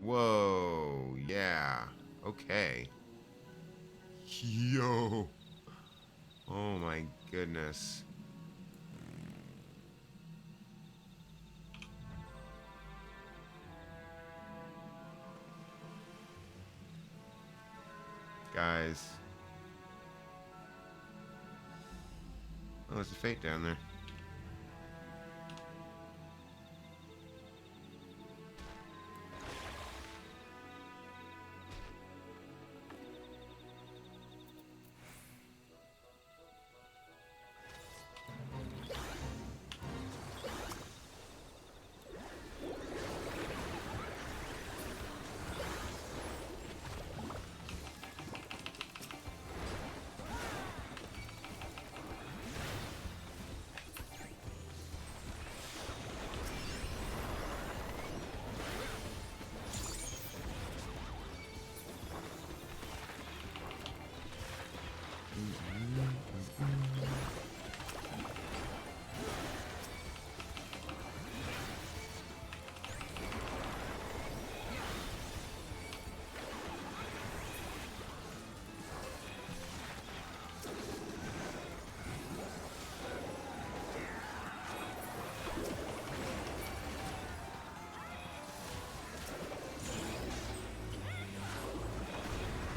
D: Whoa. Yeah. Okay. Yo. Oh my goodness. Guys. Oh, there's a fate down there.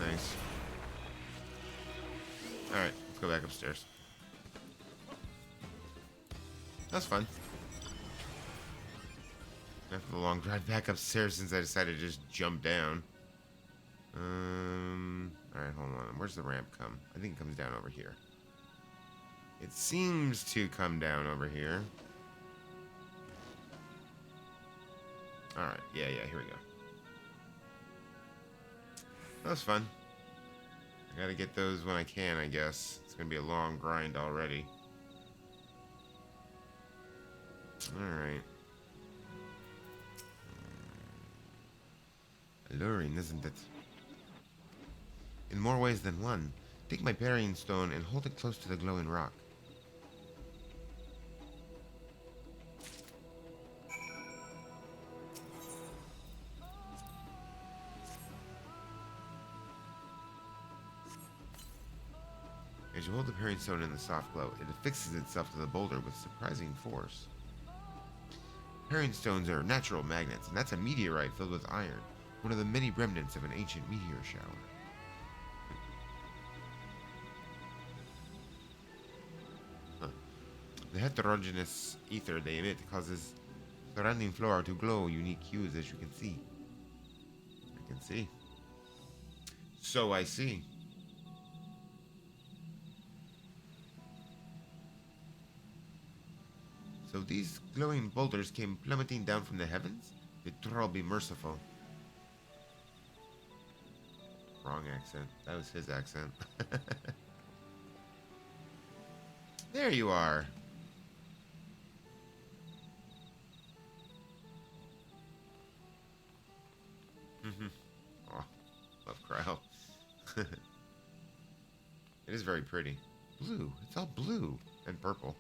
D: Nice. Alright, let's go back upstairs. That's fun. After the long drive back upstairs since I decided to just jump down. Alright, hold on. Where's the ramp come? I think it comes down over here. It seems to come down over here. Alright, yeah, here we go. That was fun. I gotta get those when I can, I guess. It's gonna be a long grind already. Alright. Alluring, isn't it? In more ways than one. Take my parrying stone and hold it close to the glowing rock. As you hold the parrying stone in the soft glow, it affixes itself to the boulder with surprising force. Parrying stones are natural magnets, and that's a meteorite filled with iron, one of the many remnants of an ancient meteor shower. The heterogeneous ether they emit causes the surrounding flora to glow unique hues, as you can see. I can see. So I see. So these glowing boulders came plummeting down from the heavens? May Troll be merciful. Wrong accent. That was his accent. There you are. Oh, love Cryo. It is very pretty. Blue. It's all blue and purple.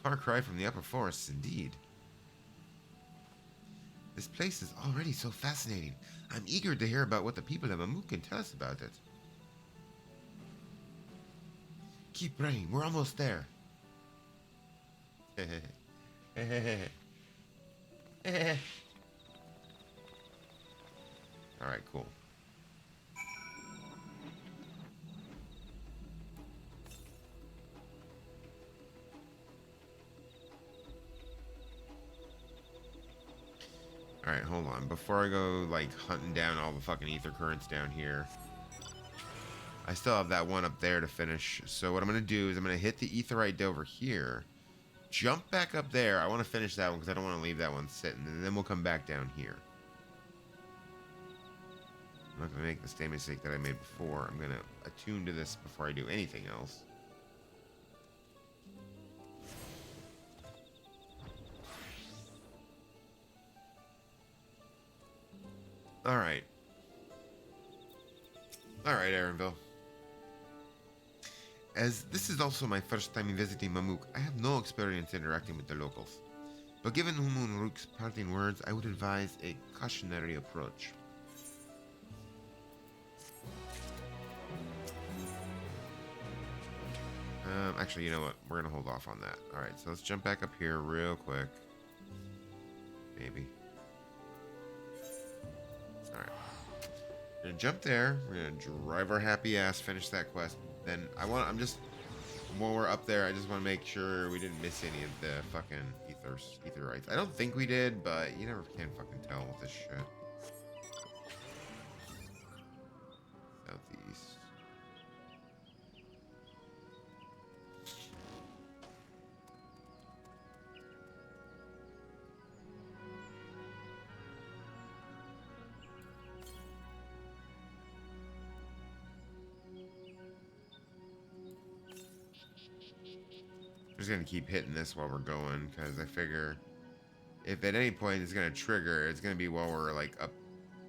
D: Far cry from the upper forests, indeed. This place is already so fascinating. I'm eager to hear about what the people of Amuk can tell us about it. Keep praying. We're almost there. Alright, cool. Alright, hold on. Before I go, like, hunting down all the fucking ether currents down here, I still have that one up there to finish. So what I'm going to do is I'm going to hit the etherite over here, jump back up there. I want to finish that one because I don't want to leave that one sitting, and then we'll come back down here. I'm not going to make the same mistake that I made before. I'm going to attune to this before I do anything else. Alright. Alright, Aaronville. As this is also my first time visiting Mamuk, I have no experience interacting with the locals. But given Humun Rook's parting words, I would advise a cautionary approach. Actually, you know what? We're gonna hold off on that. Alright, so let's jump back up here real quick. Maybe. Alright. We're gonna jump there. We're gonna drive our happy ass, finish that quest. Then while we're up there, I just want to make sure we didn't miss any of the fucking etherites. I don't think we did, but you never can fucking tell with this shit. Southeast. I'm just gonna keep hitting this while we're going, because I figure if at any point it's gonna trigger, it's gonna be while we're like up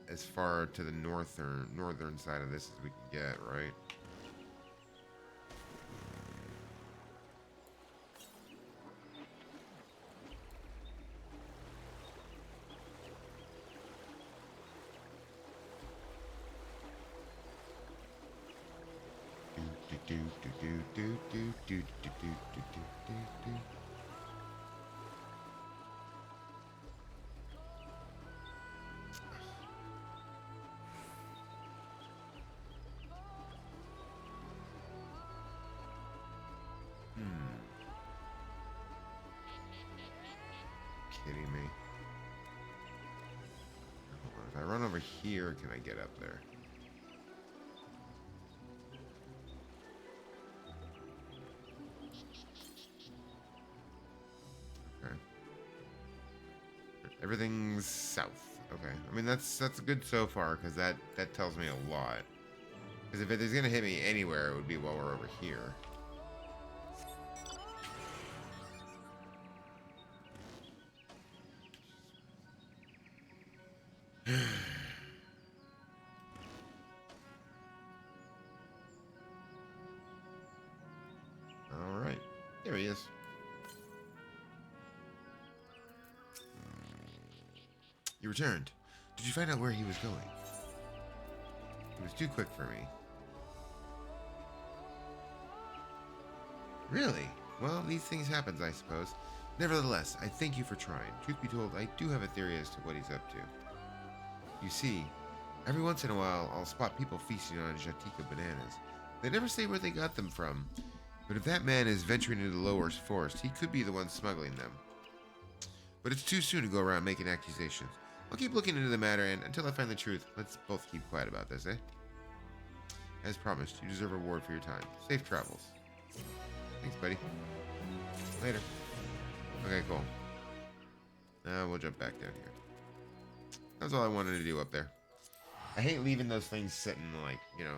D: as far to the northern side of this as we can get, right? Kidding me. If I run over here, can I get up there? Okay. Everything's south. Okay. I mean, that's good so far, because that tells me a lot. Because if it is going to hit me anywhere, it would be while we're over here. Alright. There he is. You returned. Did you find out where he was going? He was too quick for me. Really? Well, these things happen, I suppose. Nevertheless, I thank you for trying. Truth be told, I do have a theory as to what he's up to. You see, every once in a while, I'll spot people feasting on Jatika bananas. They never say where they got them from, but if that man is venturing into the lower forest, he could be the one smuggling them. But it's too soon to go around making accusations. I'll keep looking into the matter, and until I find the truth, let's both keep quiet about this, eh? As promised, you deserve a reward for your time. Safe travels. Thanks, buddy. Later. Okay, cool. Now we'll jump back down here. That's all I wanted to do up there. I hate leaving those things sitting, like, you know,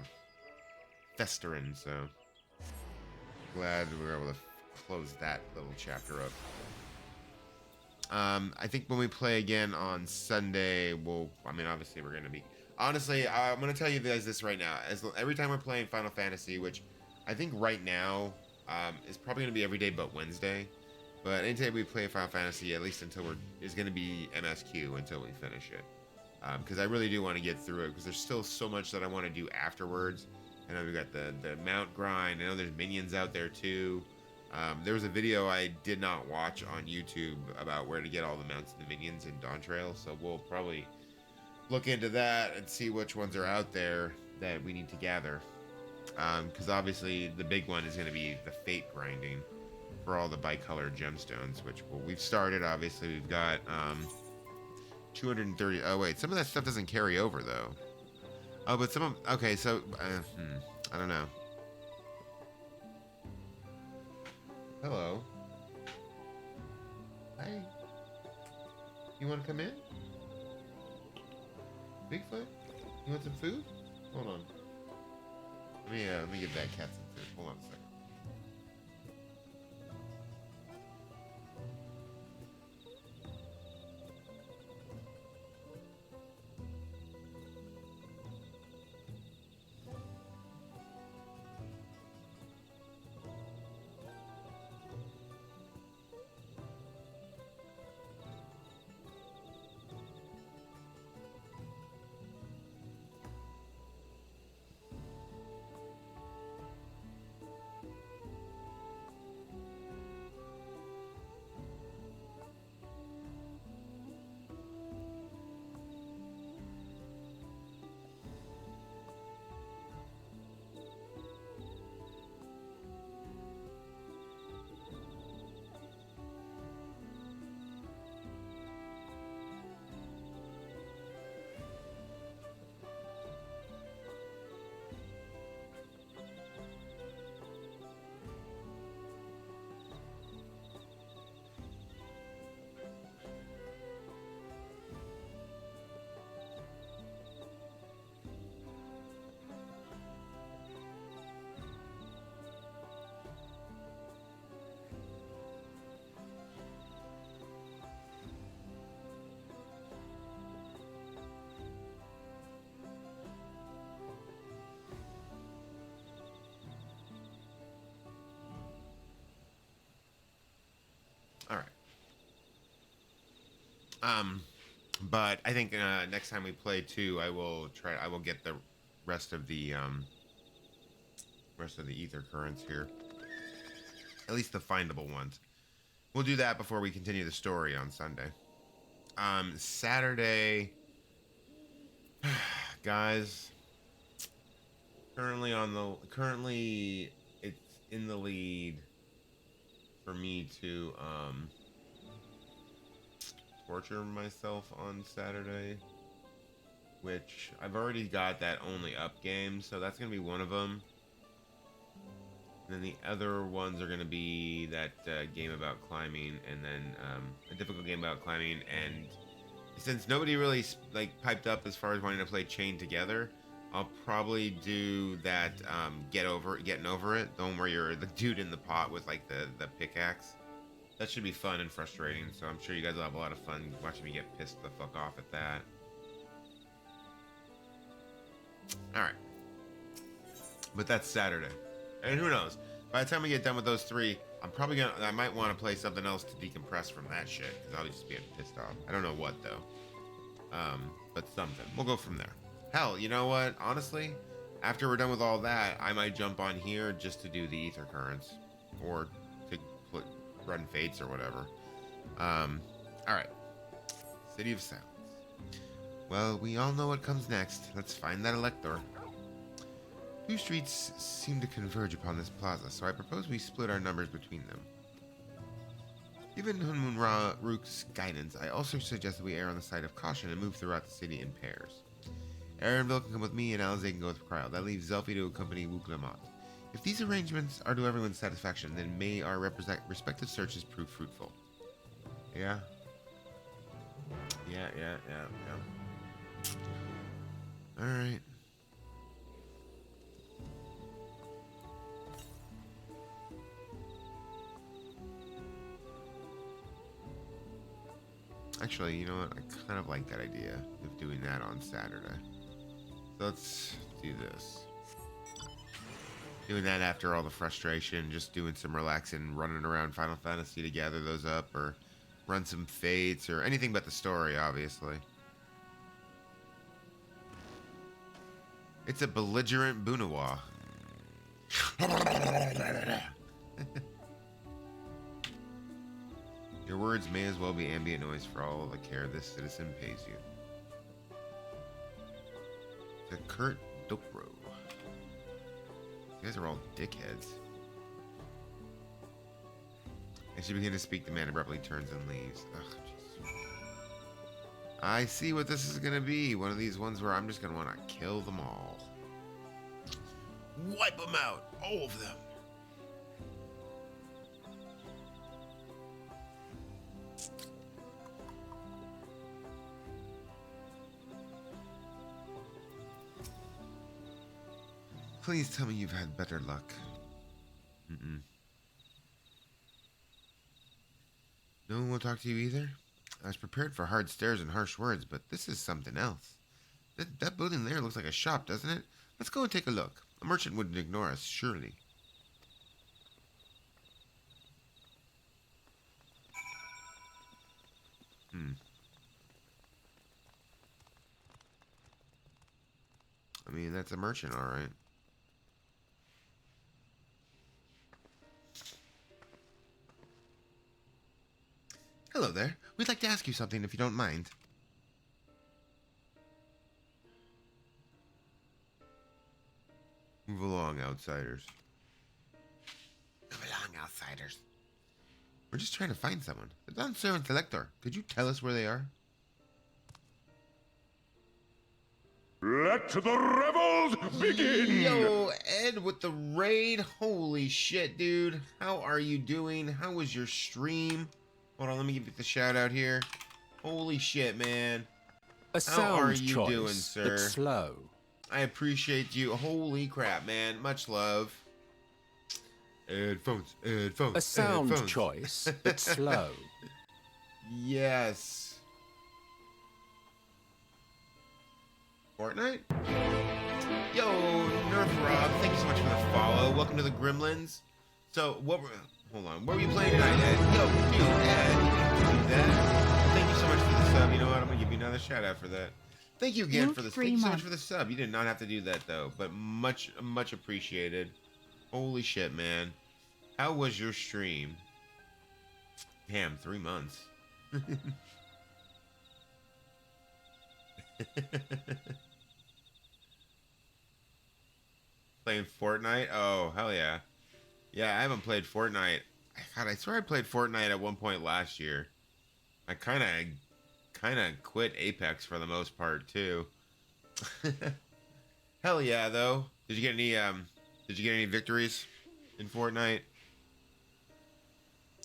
D: festering, so glad we were able to close that little chapter up. I think when we play again on Sunday, obviously we're going to be... Honestly, I'm going to tell you guys this right now. Every time we're playing Final Fantasy, which I think right now is probably going to be every day but Wednesday. But anytime we play Final Fantasy, at least until is going to be MSQ until we finish it. Because I really do want to get through it, because there's still so much that I want to do afterwards. I know we got the mount grind. I know there's minions out there too. There was a video I did not watch on YouTube about where to get all the mounts and the minions in Dawntrail, so we'll probably look into that and see which ones are out there that we need to gather. Because obviously the big one is going to be the fate grinding for all the bicolored gemstones, which we've started. Obviously we've got 230. Oh wait, some of that stuff doesn't carry over though. Oh, but some of... Okay, so I don't know. Hello. Hi. You want to come in? Bigfoot? You want some food? Hold on. Let me give that cat some food. Hold on a second. All right. But I think next time we play too, I will get the rest of the ether currents here. At least the findable ones. We'll do that before we continue the story on Sunday. Saturday, guys. Currently it's in the lead for me to torture myself on Saturday, which I've already got that only up game, so that's gonna be one of them. And then the other ones are gonna be that game about climbing, and then a difficult game about climbing. And since nobody really piped up as far as wanting to play Chain Together, I'll probably do that getting over it, the one where you're the dude in the pot with like the pickaxe. That should be fun and frustrating, so I'm sure you guys will have a lot of fun watching me get pissed the fuck off at that. Alright. But that's Saturday. And who knows? By the time we get done with those three, I might want to play something else to decompress from that shit, because I'll just be pissed off. I don't know what, though. But something. We'll go from there. Hell, you know what? Honestly, after we're done with all that, I might jump on here just to do the ether currents. Or to run fates or whatever. Alright. City of Silence. Well, we all know what comes next. Let's find that elector. Two streets seem to converge upon this plaza, so I propose we split our numbers between them. Given Hunmun Rook's guidance, I also suggest that we err on the side of caution and move throughout the city in pairs. Arenville can come with me, and Alize can go with Kryl. That leaves Zelfie to accompany Wuklamot. If these arrangements are to everyone's satisfaction, then may our respective searches prove fruitful. Yeah? Yeah. Alright. Actually, you know what? I kind of like that idea of doing that on Saturday. So let's do this. Doing that after all the frustration, just doing some relaxing, running around Final Fantasy to gather those up, or run some fates, or anything but the story, obviously. It's a belligerent Bunawa. Your words may as well be ambient noise for all the care this citizen pays you. The Kurt Dopro. You guys are all dickheads. As you begin to speak, the man abruptly turns and leaves. Ugh, Jesus. I see what this is gonna be. One of these ones where I'm just gonna want to kill them all. Wipe them out. All of them. Please tell me you've had better luck. No one will talk to you either? I was prepared for hard stares and harsh words, but this is something else. That building there looks like a shop, doesn't it? Let's go and take a look. A merchant wouldn't ignore us, surely. I mean, that's a merchant, all right. Hello there. We'd like to ask you something if you don't mind. Move along, outsiders. Move along, outsiders. We're just trying to find someone. The Dawntrail and Selector. Could you tell us where they are?
P: Let the revels begin!
D: Yo, Ed with the raid. Holy shit, dude. How are you doing? How was your stream? Hold on, let me give you the shout out here. Holy shit, man. How are you doing, sir?
J: But slow.
D: I appreciate you. Holy crap, man. Much love. Headphones, headphones.
J: A sound
D: headphones.
J: choice, but slow.
D: Yes. Fortnite? Yo, Nerf Rob, thank you so much for the follow. Welcome to the Gremlins. So, hold on, what were you playing tonight, Ed? Yo, dude, Ed, you didn't do that. Thank you so much for the sub. You know what, I'm gonna give you another shout out for that. Thank you again for this. Thank you so much for the sub. You did not have to do that, though, but much appreciated. Holy shit, man. How was your stream? Damn, 3 months. Playing Fortnite? Oh, hell yeah. Yeah, I haven't played Fortnite. God, I swear I played Fortnite at one point last year. I kind of quit Apex for the most part, too. Hell yeah, though. Did you get any victories in Fortnite?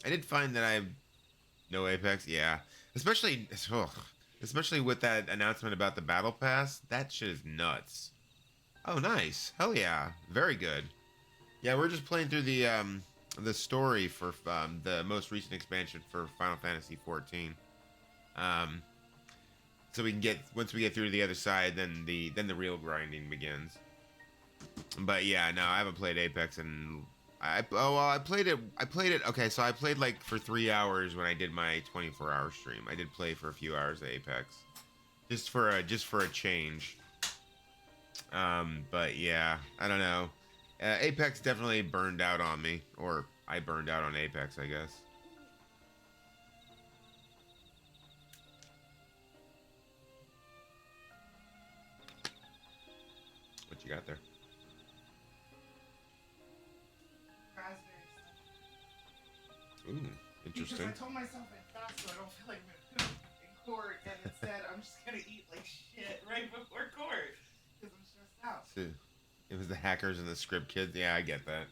D: I did find that I no Apex, yeah. Especially with that announcement about the Battle Pass. That shit is nuts. Oh, nice. Hell yeah. Very good. Yeah, we're just playing through the story for the most recent expansion for Final Fantasy XIV. So we can once we get through to the other side, then the real grinding begins. But yeah, no, I haven't played Apex and I played it. Okay, so I played like for 3 hours when I did my 24-hour stream. I did play for a few hours of Apex, just for a change. But yeah, I don't know. Apex definitely burned out on me, or I burned out on Apex, I guess. What you got there? Ooh, interesting.
Q: Because I told myself it fast so I don't feel like I'm gonna poop in court, and instead I'm just gonna eat like shit right before court because I'm stressed out.
D: So, it was the hackers and the script kids. Yeah, I get that.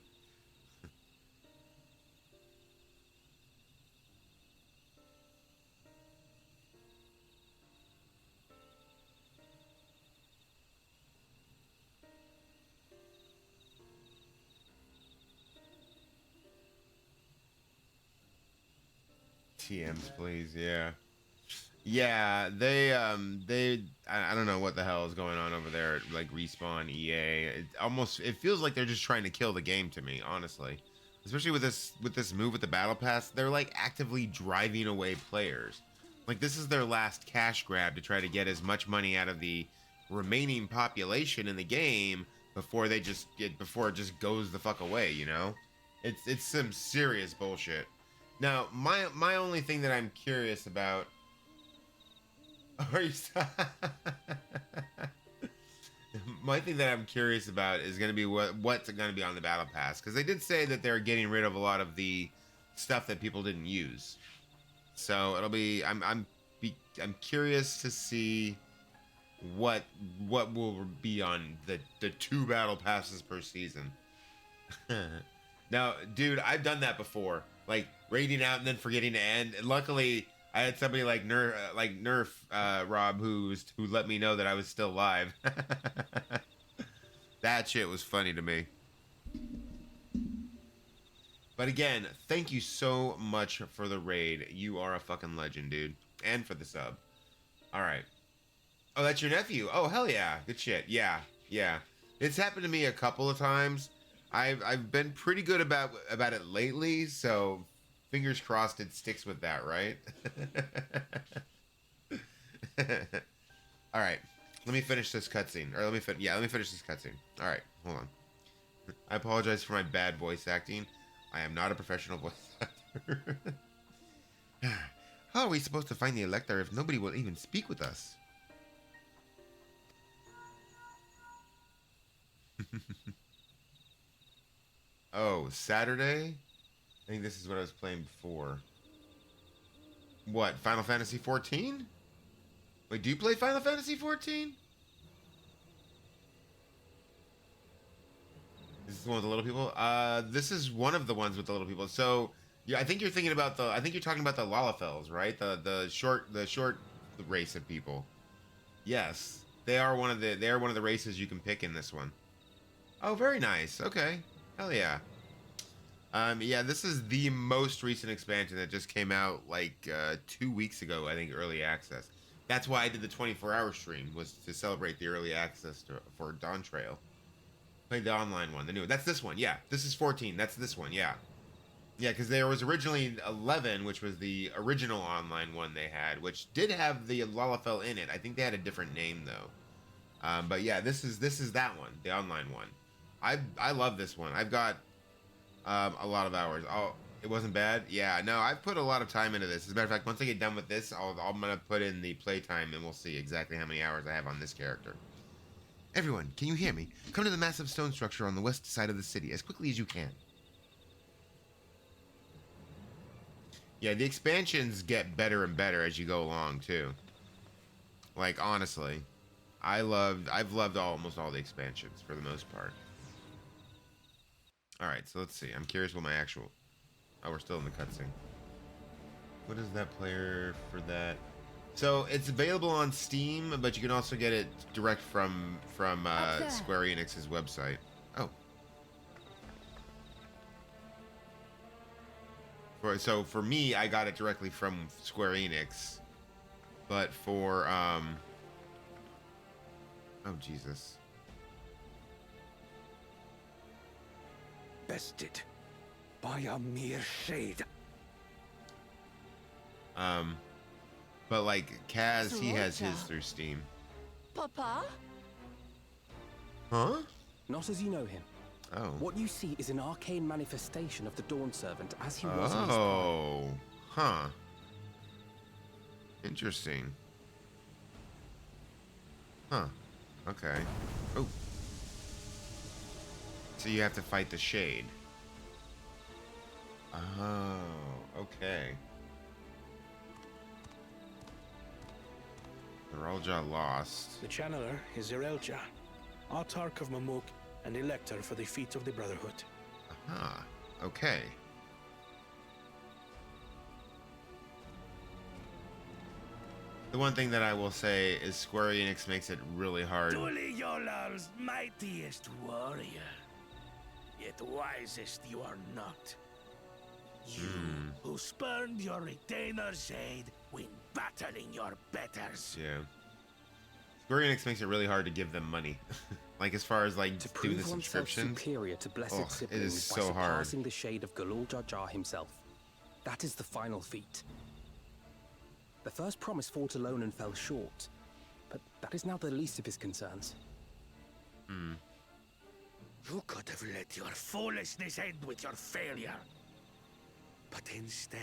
D: TMs, please. Yeah. Yeah, I don't know what the hell is going on over there at like Respawn, EA. It feels like they're just trying to kill the game to me, honestly. Especially with this move with the Battle Pass, they're like actively driving away players. Like this is their last cash grab to try to get as much money out of the remaining population in the game before it just goes the fuck away, you know? It's some serious bullshit. Now, my only thing that I'm curious about. Are you? My thing that I'm curious about is going to be what's going to be on the Battle Pass, because they did say that they're getting rid of a lot of the stuff that people didn't use. So it'll be. I'm curious to see what will be on the 2 Battle Passes per season. Now, dude, I've done that before. Like raiding out and then forgetting to end. And luckily, I had somebody like Nerf Rob who let me know that I was still live. That shit was funny to me. But again, thank you so much for the raid. You are a fucking legend, dude. And for the sub. Alright. Oh, that's your nephew. Oh, hell yeah. Good shit. Yeah. Yeah. It's happened to me a couple of times. I've been pretty good about it lately, so fingers crossed it sticks with that, right? Alright. Let me finish this cutscene. Or let me finish this cutscene. Alright, hold on. I apologize for my bad voice acting. I am not a professional voice actor. How are we supposed to find the Elector if nobody will even speak with us? Oh, Saturday? I think this is what I was playing before. What, Final Fantasy 14? Wait, do you play Final Fantasy 14? This is the one with the little people? This is one of the ones with the little people. So, yeah, I think you're thinking about I think you're talking about the Lalafels, right? The short race of people. Yes. They are one of the races you can pick in this one. Oh, very nice. Okay. Hell yeah. Yeah, this is the most recent expansion that just came out like 2 weeks ago, I think, early access. That's why I did the 24-hour stream, was to celebrate the early access for Dawntrail. Played the online one, the new one. That's this one, yeah. This is 14. That's this one, yeah. Yeah, because there was originally 11, which was the original online one they had, which did have the Lalafell in it. I think they had a different name though. But yeah, this is that one, the online one. I love this one. I've got a lot of hours. Oh, it wasn't bad? Yeah, no, I've put a lot of time into this. As a matter of fact, once I get done with this, I'm going to put in the playtime and we'll see exactly how many hours I have on this character. Everyone, can you hear me? Come to the massive stone structure on the west side of the city as quickly as you can. Yeah, the expansions get better and better as you go along, too. Like, honestly. I've loved almost all the expansions, for the most part. Alright, so let's see. I'm curious what my actual... Oh, we're still in the cutscene. What is that player for that? So, it's available on Steam, but you can also get it direct from Square Enix's website. Oh. So, for me, I got it directly from Square Enix. But for, oh, Jesus.
F: Bested by a mere shade.
D: But like Kaz, he has his through Steam.
A: Papa?
D: Huh?
J: Not as you know him.
D: Oh.
J: What you see is an arcane manifestation of the Dawn Servant as he was in his prime.
D: Oh. Huh. Interesting. Huh. Okay. Oh. So you have to fight the Shade. Oh, okay. The Ralja lost.
G: The channeler is Zerelja, Autarch of Mamuk and Elector for the feet of the Brotherhood.
D: Aha. Okay. The one thing that I will say is Square Enix makes it really hard.
L: Truly Yolal's mightiest warrior, yet wisest you are not. You who spurned your retainer's aid when battling your betters.
D: Yeah. Square Enix makes it really hard to give them money. Like as far as like
J: to
D: doing
J: prove
D: the
J: oneself
D: subscriptions.
J: superior to blessed siblings
D: it is
J: by
D: so hard.
J: surpassing the shade of Galul Jar Jar himself. That is the final feat. The first promise fought alone and fell short, but that is now the least of his concerns.
L: You could have let your foolishness end with your failure. But instead,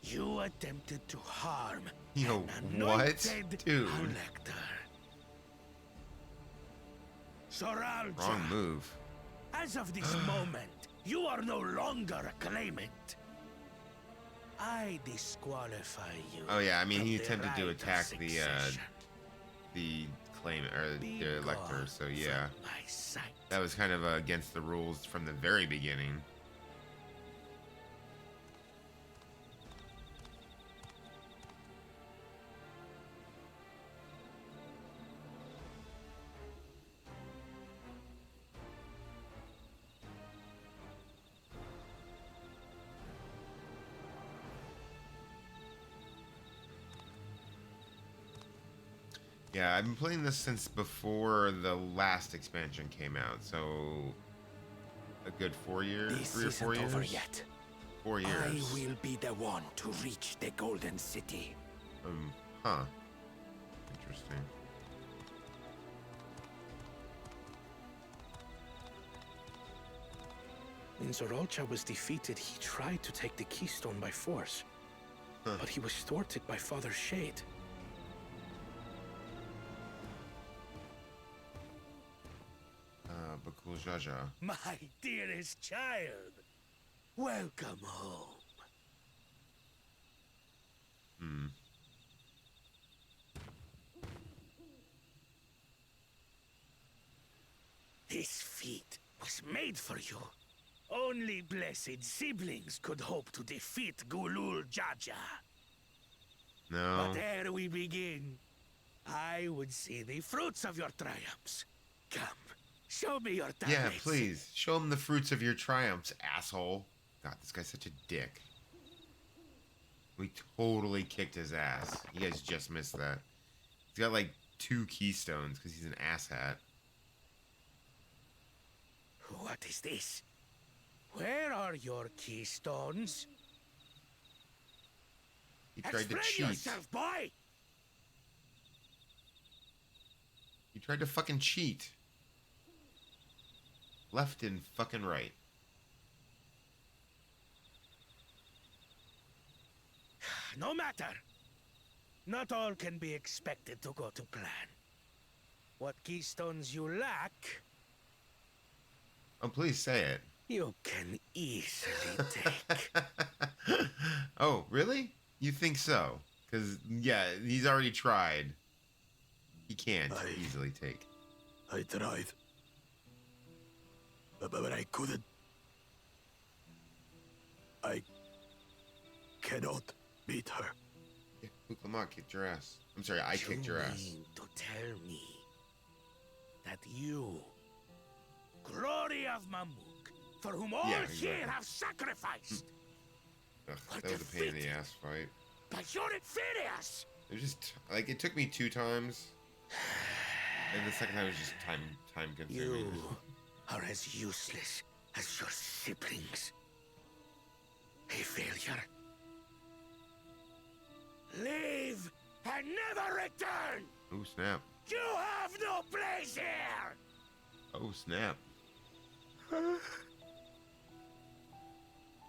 L: you attempted to harm
D: Yo,
L: an
D: what?
L: anointed
D: Dude.
L: Elector. Soralja,
D: Wrong move.
L: as of this moment, you are no longer a claimant. I disqualify you.
D: Oh yeah, I mean
L: from
D: he
L: the
D: attempted
L: right
D: to
L: of
D: attack
L: succession.
D: the claim or the elector, so yeah.
L: My sight.
D: That was kind of against the rules from the very beginning. Yeah, I've been playing this since before the last expansion came out, so a good 4 years,
F: This
D: 3 or 4
F: isn't
D: years.
F: over yet.
D: 4 years.
F: I will be the one to reach the Golden City.
D: Huh. Interesting.
G: When Zorolcha was defeated, he tried to take the keystone by force. But he was thwarted by Father Shade.
D: Bakul Jaja.
L: My dearest child, welcome home. This feat was made for you. Only blessed siblings could hope to defeat Gulul Jaja.
D: No.
L: But ere we begin, I would see the fruits of your triumphs. Come, show me your talents.
D: Yeah, please. Show him the fruits of your triumphs, asshole. God, this guy's such a dick. We totally kicked his ass. You guys just missed that. He's got like 2 keystones because he's an asshat.
L: What is this? Where are your keystones?
D: He tried to cheat.
L: Yourself, boy!
D: He tried to fucking cheat. Left and fucking right.
L: No matter. Not all can be expected to go to plan. What keystones you lack...
D: Oh, please say it.
L: You can easily take.
D: Oh, really? You think so? Because, yeah, he's already tried. He can't easily take.
K: I tried. But I couldn't. I cannot beat her.
D: Yeah, Lamont kicked your ass. I'm sorry, I kicked your ass.
L: You mean to tell me that you, glory of Mamuk, for whom all here have sacrificed,
D: Ugh, that was a pain in the ass fight.
L: by your inferiors?
D: It was just, like, it took me 2 times. And the second time was just time consuming.
L: You are as useless as your siblings. A failure. Leave and never return!
D: Oh, snap.
L: You have no place here!
D: Oh, snap.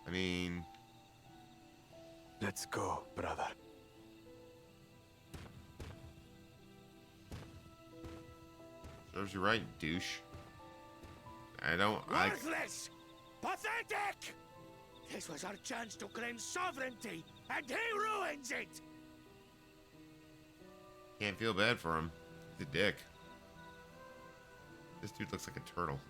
D: I mean...
K: Let's go, brother.
D: Serves you right, douche.
L: Worthless! Pathetic! This was our chance to claim sovereignty, and he ruins it!
D: Can't feel bad for him. He's a dick. This dude looks like a turtle.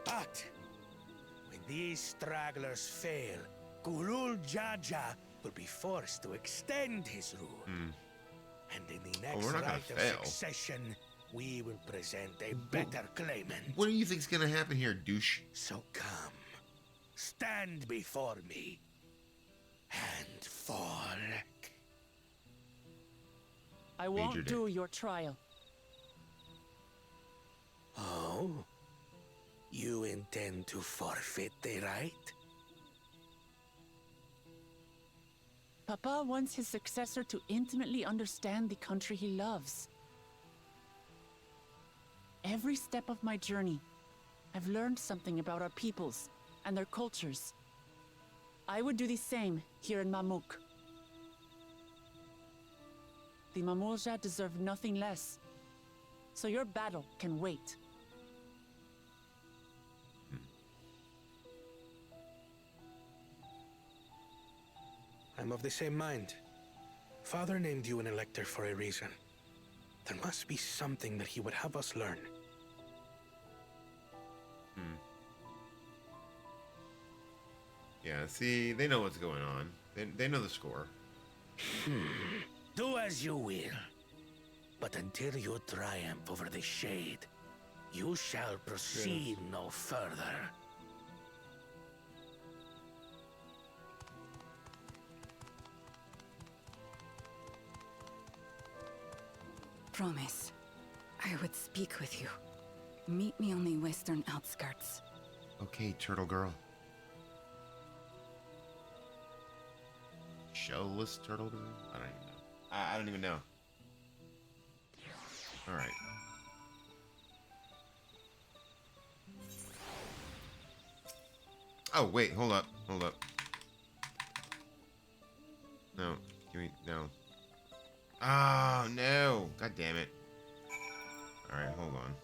L: But when these stragglers fail, Gulul Jaja will be forced to extend his rule. And in the next
D: we're not gonna
L: right of
D: fail.
L: succession, we will present a better claimant.
D: What do you think's gonna happen here, douche?
L: So come, stand before me, and fall.
A: I won't do your trial.
L: Oh? You intend to forfeit the right?
A: Papa wants his successor to intimately understand the country he loves. Every step of my journey, I've learned something about our peoples and their cultures. I would do the same here in Mamuk. The Mamulja deserve nothing less, so your battle can wait.
G: I'm of the same mind. Father named you an elector for a reason. There must be something that he would have us learn.
D: Yeah, see, they know what's going on. They know the score.
L: Do as you will. But until you triumph over the Shade, you shall proceed no further.
R: promise I would speak with you. Meet me on the western outskirts.
D: Okay, turtle girl. Shellless turtle girl? I don't even know. I don't even know. Alright. Oh, wait, hold up. Hold up. No. Give me... No. Oh, no. God damn it. Alright, hold on.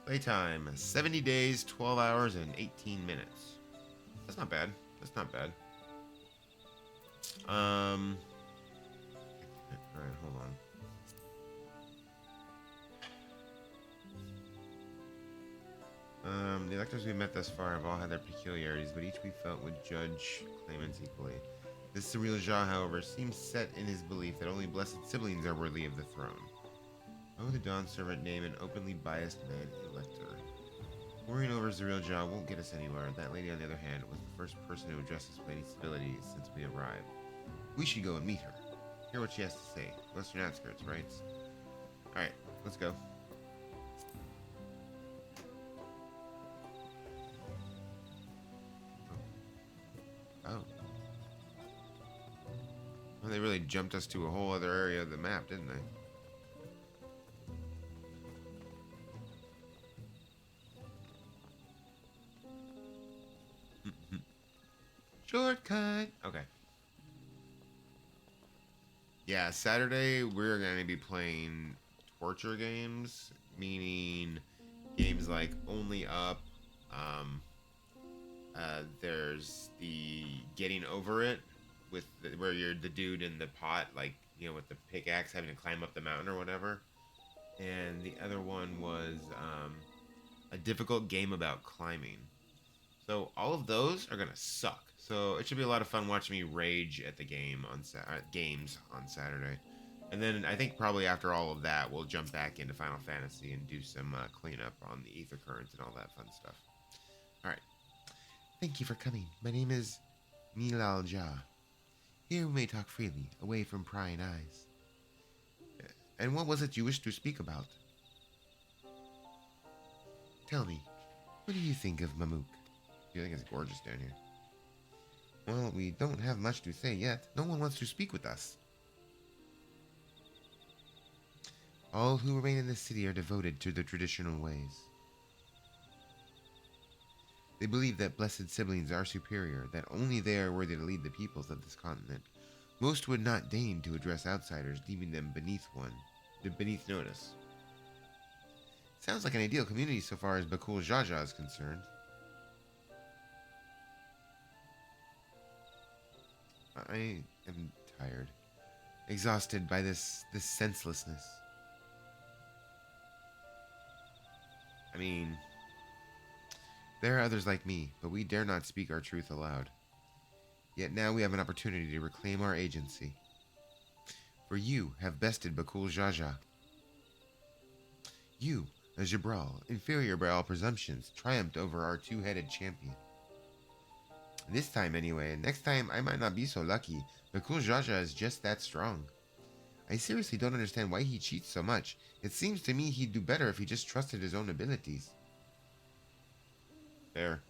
D: Playtime. 70 days, 12 hours, and 18 minutes. That's not bad. That's not bad. Alright, hold on. The electors we've met thus far have all had their peculiarities, but each we felt would judge claimants equally. This surreal Jah, however, seems set in his belief that only blessed siblings are worthy of the throne. Oh, the Dawn servant name an openly biased man elector. Worrying over Zuriel Jah won't get us anywhere. That lady, on the other hand, was the first person to address us with any civility since we arrived. We should go and meet her. Hear what she has to say. Western outskirts, right? Alright, let's go. Oh. Well, they really jumped us to a whole other area of the map, didn't they? Shortcut. Okay. Yeah, Saturday we're going to be playing torture games, meaning games like Only Up. There's the Getting Over It, with where you're the dude in the pot, like, you know, with the pickaxe having to climb up the mountain or whatever. And the other one was a difficult game about climbing. So all of those are gonna suck. So it should be a lot of fun watching me rage at the game on games on Saturday. And then I think probably after all of that, we'll jump back into Final Fantasy and do some cleanup on the Ether Currents and all that fun stuff. All right. Thank you for coming. My name is Milal Jah. Here we may talk freely, away from prying eyes. And what was it you wished to speak about? Tell me, what do you think of Mamook? You think it's gorgeous down here? Well, we don't have much to say yet. No one wants to speak with us. All who remain in the city are devoted to the traditional ways. They believe that blessed siblings are superior, that only they are worthy to lead the peoples of this continent. Most would not deign to address outsiders, deeming them beneath notice. Sounds like an ideal community so far as Bakul Jaja is concerned. I am tired, exhausted by this senselessness. I mean, there are others like me, but we dare not speak our truth aloud. Yet now we have an opportunity to reclaim our agency. For you have bested Bakul Jaja. You, a Jabral, inferior by all presumptions, triumphed over our two-headed champion. This time anyway, next time I might not be so lucky. Bakul Jaja is just that strong. I seriously don't understand why he cheats so much. It seems to me he'd do better if he just trusted his own abilities. Fair.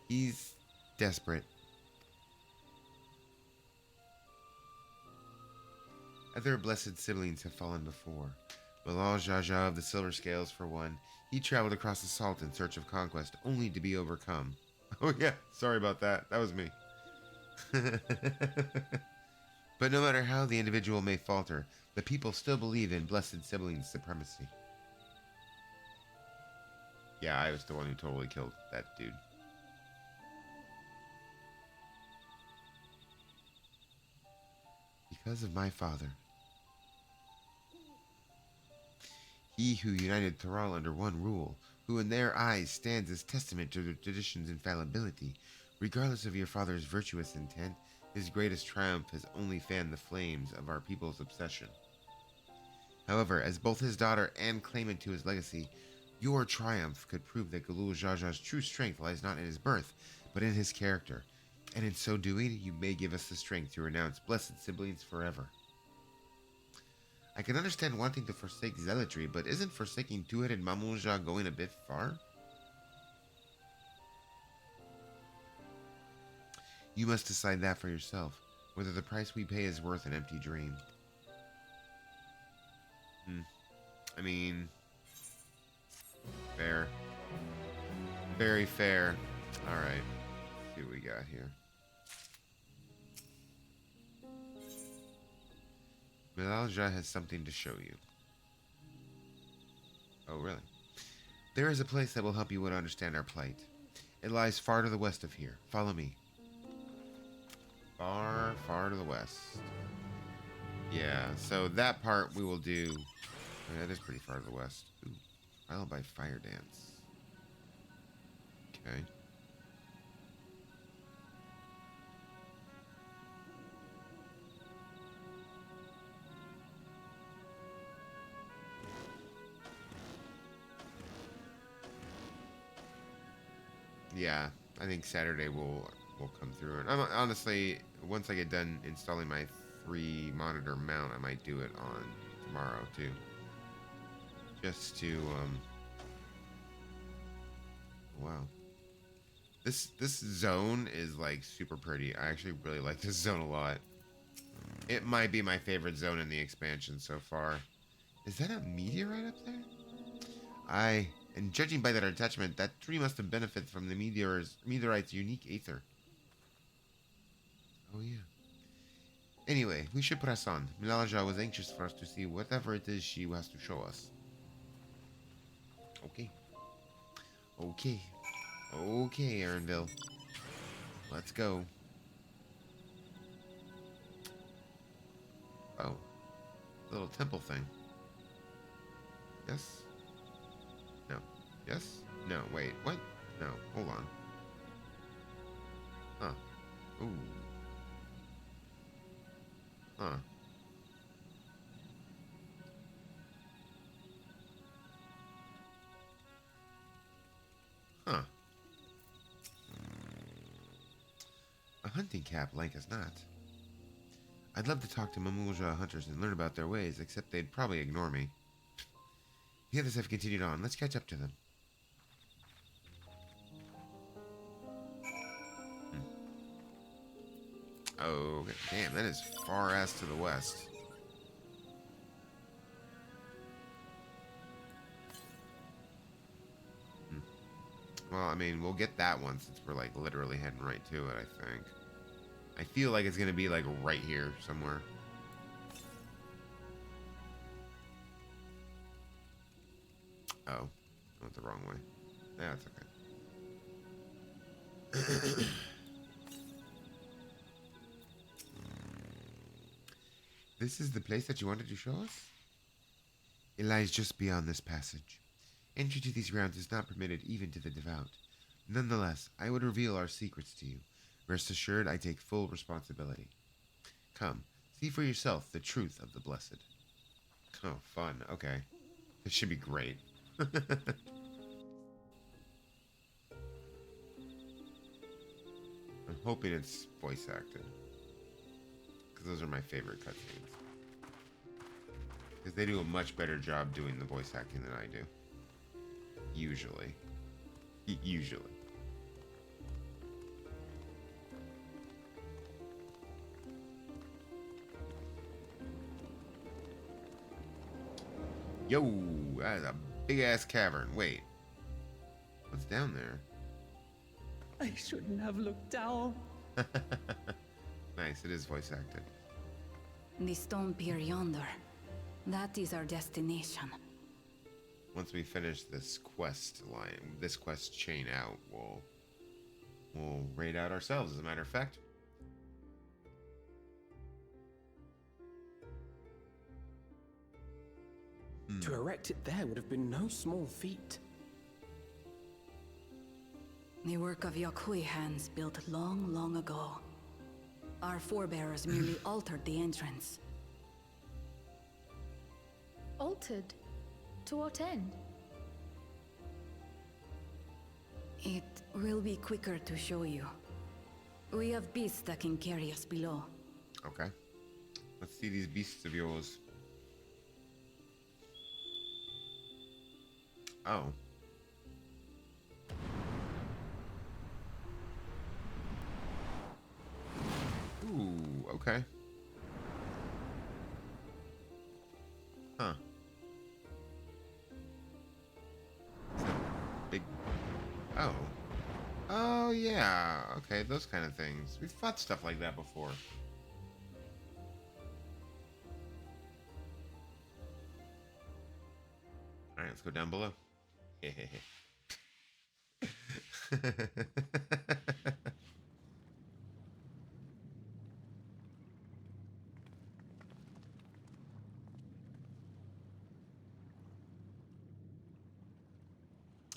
D: He's desperate. Other blessed siblings have fallen before. Bilal Jaja of the Silver Scales, for one. He traveled across the salt in search of conquest, only to be overcome. Oh yeah, sorry about that. That was me. But no matter how the individual may falter, the people still believe in blessed siblings' supremacy. Yeah, I was the one who totally killed that dude. Because of my father. He who united Thrall under one rule, who in their eyes stands as testament to the tradition's infallibility, regardless of your father's virtuous intent, his greatest triumph has only fanned the flames of our people's obsession. However, as both his daughter and claimant to his legacy, your triumph could prove that Galul Jaja's true strength lies not in his birth, but in his character. And in so doing, you may give us the strength to renounce blessed siblings forever. I can understand wanting to forsake zealotry, but isn't forsaking two-headed Mamulja going a bit far? You must decide that for yourself, whether the price we pay is worth an empty dream. I mean, fair. Very fair. Alright, let's see what we got here. Milalja has something to show you. Oh, really? There is a place that will help you understand our plight. It lies far to the west of here. Follow me. Far, far to the west. Yeah, so that part we will do. Oh, yeah, that is pretty far to the west. Ooh, I'll buy Fire Dance. Okay. Yeah, I think Saturday will come through. And honestly, once I get done installing my 3-monitor mount, I might do it on tomorrow too. Just to wow. This zone is like super pretty. I actually really like this zone a lot. It might be my favorite zone in the expansion so far. Is that a meteorite up there? And judging by that attachment, that tree must have benefited from the meteorite's unique aether. Oh yeah. Anyway, we should press on. Milalja was anxious for us to see whatever it is she has to show us. Okay. Okay. Okay, Aaronville. Let's go. Oh. Little temple thing. Yes? No. Yes? No, wait. What? No. Hold on. Huh. Ooh. Huh. Huh. A hunting cap, like as not. I'd love to talk to Mamulja hunters and learn about their ways, except they'd probably ignore me. The others have continued on. Let's catch up to them. Oh, damn, that is far ass to the west. Well, I mean, we'll get that one since we're, like, literally heading right to it, I think. I feel like it's gonna be, like, right here somewhere. Oh, I went the wrong way. That's okay. This is the place that you wanted to show us? It lies just beyond this passage. Entry to these grounds is not permitted even to the devout. Nonetheless, I would reveal our secrets to you. Rest assured, I take full responsibility. Come, see for yourself the truth of the blessed. Oh, fun. Okay. This should be great. I'm hoping it's voice acted. Because those are my favorite cutscenes. Because they do a much better job doing the voice acting than I do. Usually. Usually. Yo, that is a big ass cavern. Wait. What's down there?
A: I shouldn't have looked down.
D: Nice, it is voice acted.
R: The stone pier yonder. That is our destination.
D: Once we finish this quest line, this quest chain out, we'll raid out ourselves, as a matter of fact.
J: To erect it there would have been no small feat.
R: The work of Yakui hands built long, long ago. Our forebears merely altered the entrance.
N: Altered? To what end?
R: It will be quicker to show you. We have beasts that can carry us below.
D: Okay. Let's see these beasts of yours. Oh. Ooh, okay. Huh. Big. Oh. Oh, yeah. Okay, those kind of things. We've fought stuff like that before. Alright, let's go down below.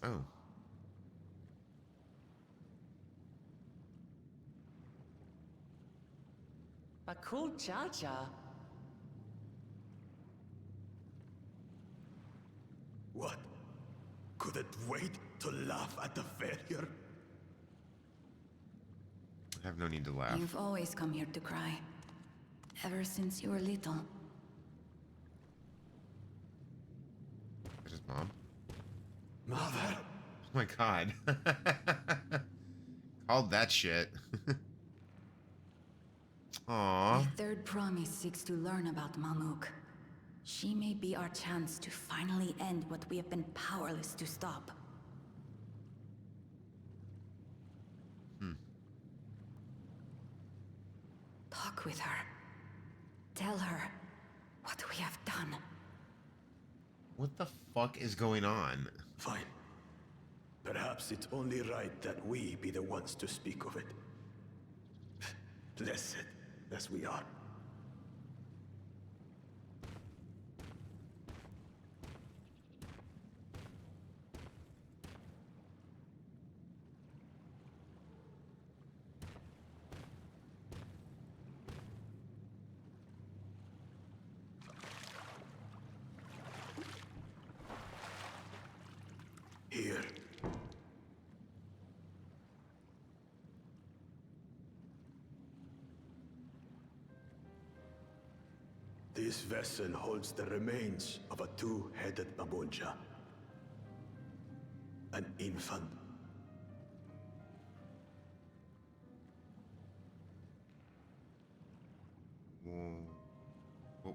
D: Oh.
A: A cool cha-cha.
L: What? Couldn't wait to laugh at the failure?
D: I have no need to laugh.
R: You've always come here to cry. Ever since you were little.
D: There's his mom.
L: Mother!
D: Oh my god. Called that shit. Aww.
R: The third promise seeks to learn about Mamuk. She may be our chance to finally end what we have been powerless to stop. Talk with her. Tell her what we have done.
D: What the fuck is going on?
L: Fine. Perhaps it's only right that we be the ones to speak of it. Blessed as we are. Here. This vessel holds the remains of a two-headed Babonja. An infant.
D: Oh.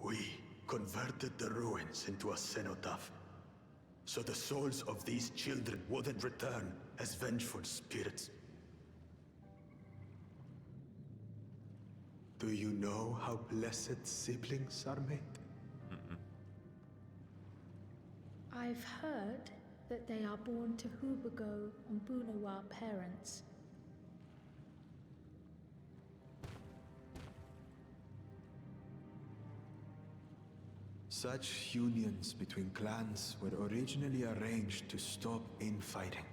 L: We converted the ruins into a cenotaph, so the souls of these children wouldn't return as vengeful spirits. Do you know how blessed siblings are made?
N: I've heard that they are born to Hubago and Bunawa parents.
M: Such unions between clans were originally arranged to stop infighting.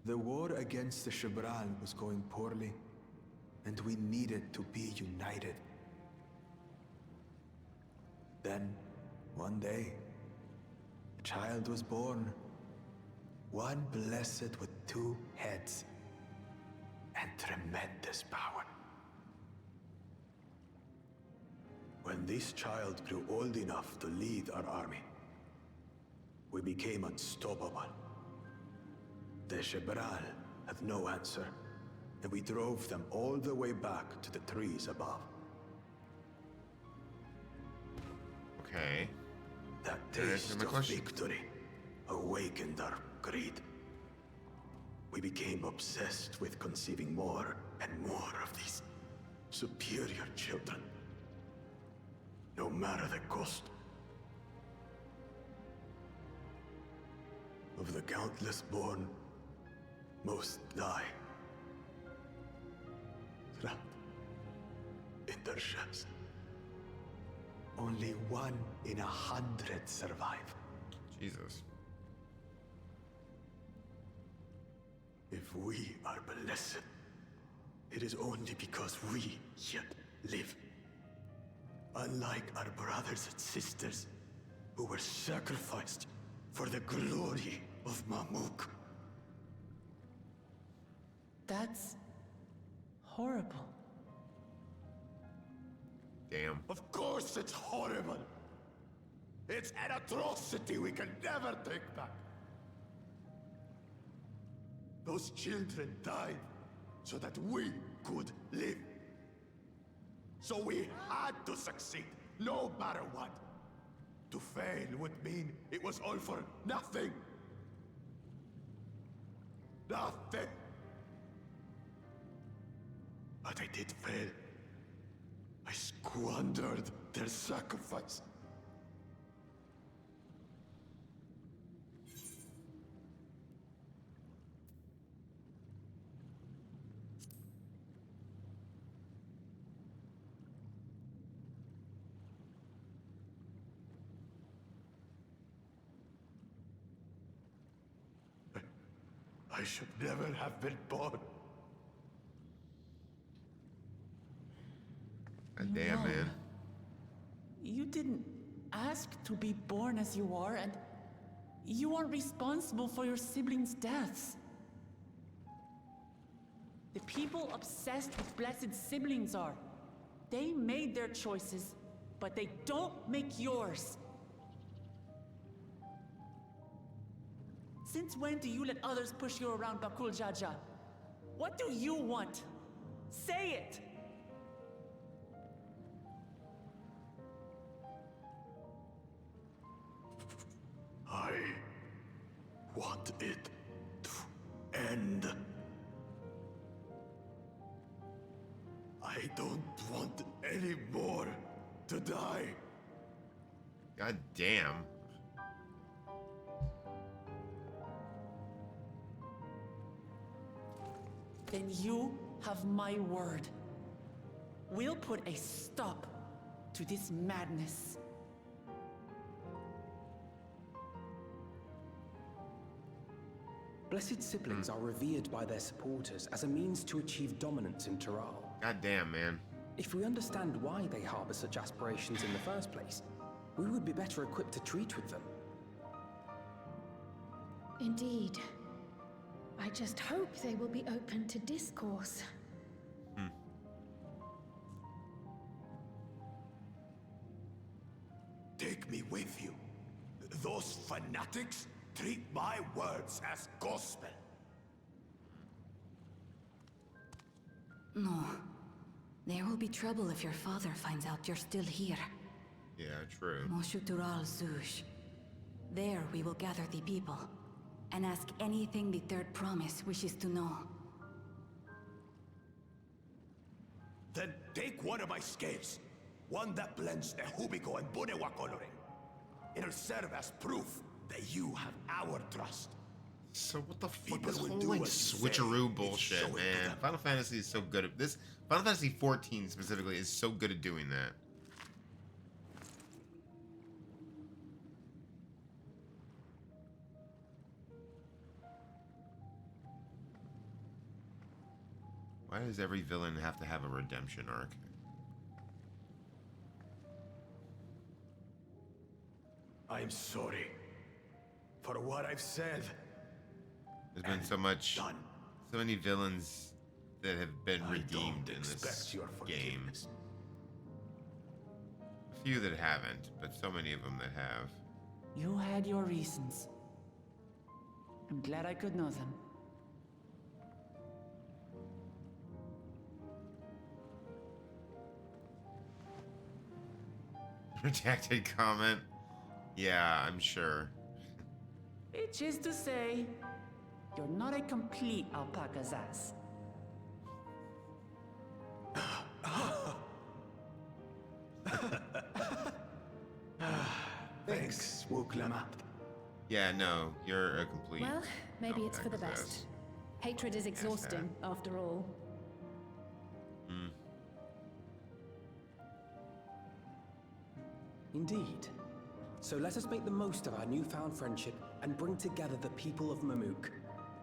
M: The war against the Shibral was going poorly, and we needed to be united. Then, one day, a child was born. One blessed with two heads and tremendous power.
L: When this child grew old enough to lead our army, we became unstoppable. The Shibral had no answer, and we drove them all the way back to the trees above.
D: Okay.
L: That
D: Did I answer
L: taste
D: my
L: of
D: question?
L: victory awakened our greed. We became obsessed with conceiving more and more of these superior children. No matter the cost. Of the countless born, most die. Trapped in their shells.
M: Only 1 in 100 survive.
D: Jesus.
L: If we are blessed, it is only because we yet live. Unlike our brothers and sisters, who were sacrificed for the glory of Mamuk.
A: That's horrible.
D: Damn.
L: Of course it's horrible. It's an atrocity we can never take back. Those children died so that we could live. So we had to succeed, no matter what. To fail would mean it was all for nothing. Nothing. But I did fail. I squandered their sacrifice. I should never have been born.
D: God damn, man.
A: You didn't ask to be born as you are, and you aren't responsible for your siblings' deaths. The people obsessed with blessed siblings are. They made their choices, but they don't make yours. Since when do you let others push you around, Bakul Jaja? What do you want? Say it!
L: I want it to end. I don't want any more to die.
D: God damn.
A: Then you have my word. We'll put a stop to this madness.
J: Blessed siblings are revered by their supporters as a means to achieve dominance in Taral.
D: God damn, man.
J: If we understand why they harbor such aspirations in the first place, we would be better equipped to treat with them.
N: Indeed. I just hope they will be open to discourse.
L: Take me with you. Those fanatics treat my words as gospel.
R: No. There will be trouble if your father finds out you're still here.
D: Yeah, true.
R: Moshutural Zush. There we will gather the people and ask anything the Third Promise wishes to know.
L: Then take one of my scales. One that blends the Hubiko and Bunewa coloring. It'll serve as proof that you have our trust.
D: So what the fuck,
L: People
D: this
L: will
D: whole
L: do
D: like
L: what you
D: switcheroo
L: say.
D: bullshit,
L: Show it to
D: man.
L: them.
D: Final Fantasy is so good at this. Final Fantasy 14 specifically is so good at doing that. Why does every villain have to have a redemption arc?
L: I'm sorry for what I've said.
D: There's been so many villains that have been redeemed in this game. A few that haven't, but so many of them that have.
A: You had your reasons. I'm glad I could know them.
D: Redacted comment. Yeah, I'm sure.
A: Which is to say, you're not a complete alpaca's ass.
L: Thanks, Wuklamat.
D: Yeah, no, you're a complete.
N: Well, maybe it's for the
D: alpaca's
N: best.
D: ass.
N: Hatred is exhausting, after all.
J: Indeed. So let us make the most of our newfound friendship and bring together the people of Mamuk.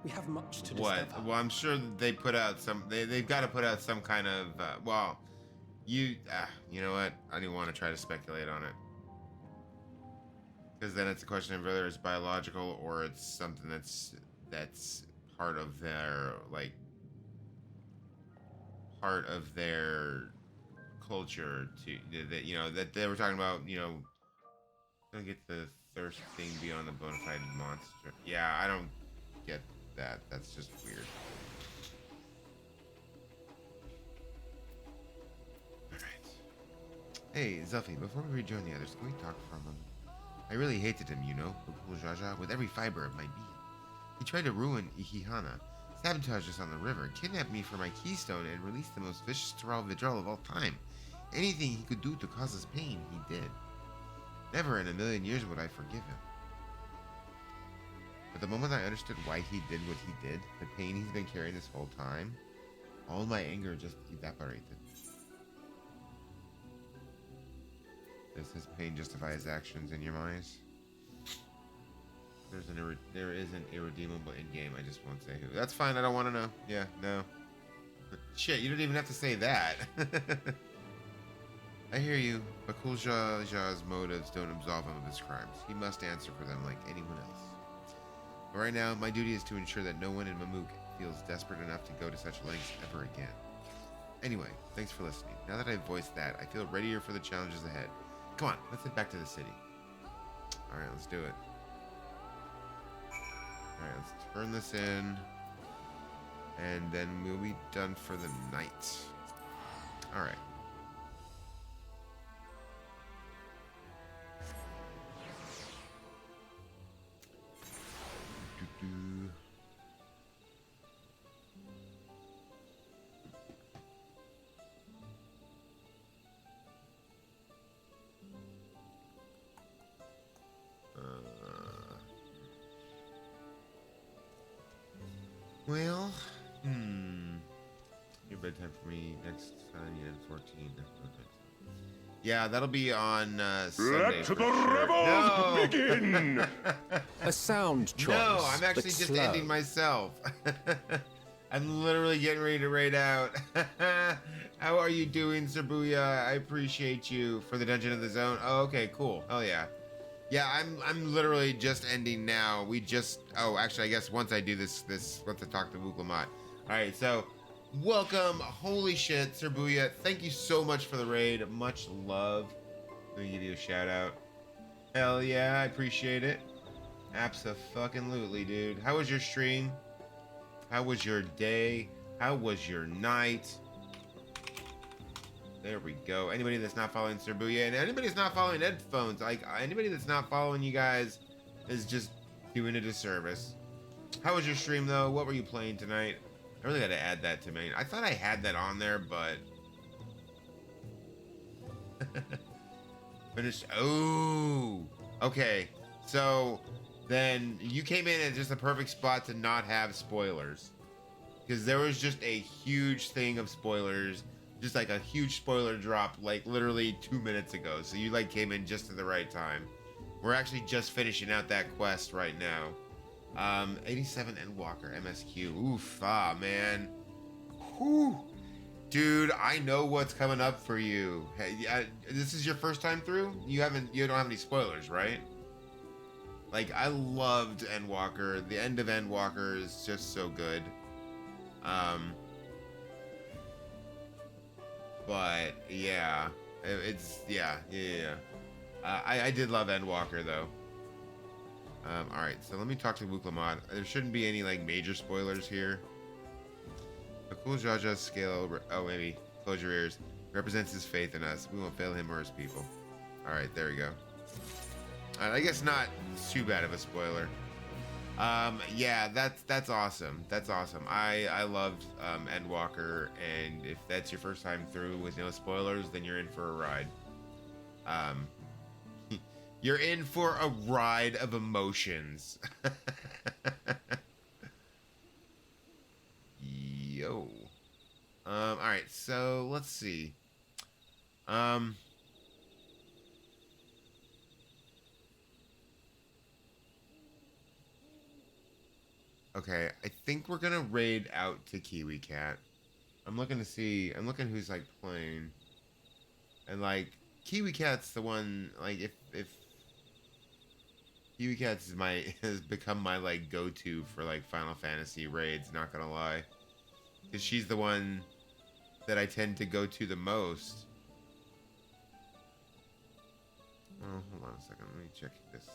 J: We have much to discover.
D: What? Well, I'm sure that they put out some. They've got to put out some kind of. Well, You know what? I don't even want to try to speculate on it. Because then it's a question of whether it's biological or it's something that's part of their, like, part of their culture to that, you know, that they were talking about, you know, gonna get the thirst thing beyond the bona fide monster. Yeah, I don't get that. That's just weird. Alright. Hey, Zuffy, before we rejoin the others, can we talk for a moment? I really hated him, you know, Bakul Jaja, with every fiber of my being. He tried to ruin Ihihana, sabotage us on the river, kidnap me for my keystone, and release the most vicious Taral Vidral of all time. Anything he could do to cause us pain, he did. Never in a million years would I forgive him. But the moment I understood why he did what he did, the pain he's been carrying this whole time, all my anger just evaporated. Does his pain justify his actions in your eyes? There is an irredeemable in-game, I just won't say who. That's fine, I don't want to know. Yeah, no. Shit, you don't even have to say that. I hear you, but Bakul Jaja's motives don't absolve him of his crimes. He must answer for them like anyone else. But right now, my duty is to ensure that no one in Mamuk feels desperate enough to go to such lengths ever again. Anyway, thanks for listening. Now that I've voiced that, I feel readier for the challenges ahead. Come on, let's head back to the city. Alright, let's do it. Alright, let's turn this in. And then we'll be done for the night. Alright. Well, your bedtime for me next Sunday at 14. Yeah, that'll be on Sunday.
P: Let the rebels begin!
J: A sound choice.
D: No, I'm actually just
J: slow.
D: ending myself. I'm literally getting ready to raid out. How are you doing, Sabuya? I appreciate you for the Dungeon of the Zone. Oh, okay, cool. Oh yeah. Yeah, I'm literally just ending now. We just actually I guess once I do this once I talk to Wuklamat. Alright, so welcome. Holy shit, Serbuya. Thank you so much for the raid. Much love. Let me give you a shout out. Hell yeah, I appreciate it. Abso-fucking-lutely, dude. How was your stream? How was your day? How was your night? There we go. Anybody that's not following Serbuya, and anybody that's not following Headphones, like anybody that's not following you guys is just doing a disservice. How was your stream though? What were you playing tonight? I really got to add that to me. I thought I had that on there, but finished. Oh, okay. So then you came in at just the perfect spot to not have spoilers, because there was just a huge thing of spoilers. Just like a huge spoiler drop, like literally 2 minutes ago. So you like came in just at the right time. We're actually just finishing out that quest right now. 87 Endwalker MSQ. Oof, man. Whew. Dude, I know what's coming up for you. Hey, this is your first time through? You don't have any spoilers, right? Like, I loved Endwalker. The end of Endwalker is just so good. But yeah, I did love Endwalker though. All right, so let me talk to Wuklamat. There shouldn't be any like major spoilers here. Bakul Jaja's scale. Oh, maybe close your ears. Represents his faith in us. We won't fail him or his people. All right, there we go. I guess not too bad of a spoiler. Yeah, that's awesome. That's awesome. I loved Endwalker, and if that's your first time through with no spoilers, then you're in for a ride. You're in for a ride of emotions. Yo. All right, so let's see. Okay, I think we're gonna raid out to Kiwi Cat. I'm looking who's like playing. And like Kiwi Cat's the one, like if Kiwi Cat's has become my like go-to for like Final Fantasy raids, not gonna lie. Because she's the one that I tend to go to the most. Oh, hold on a second, let me check this.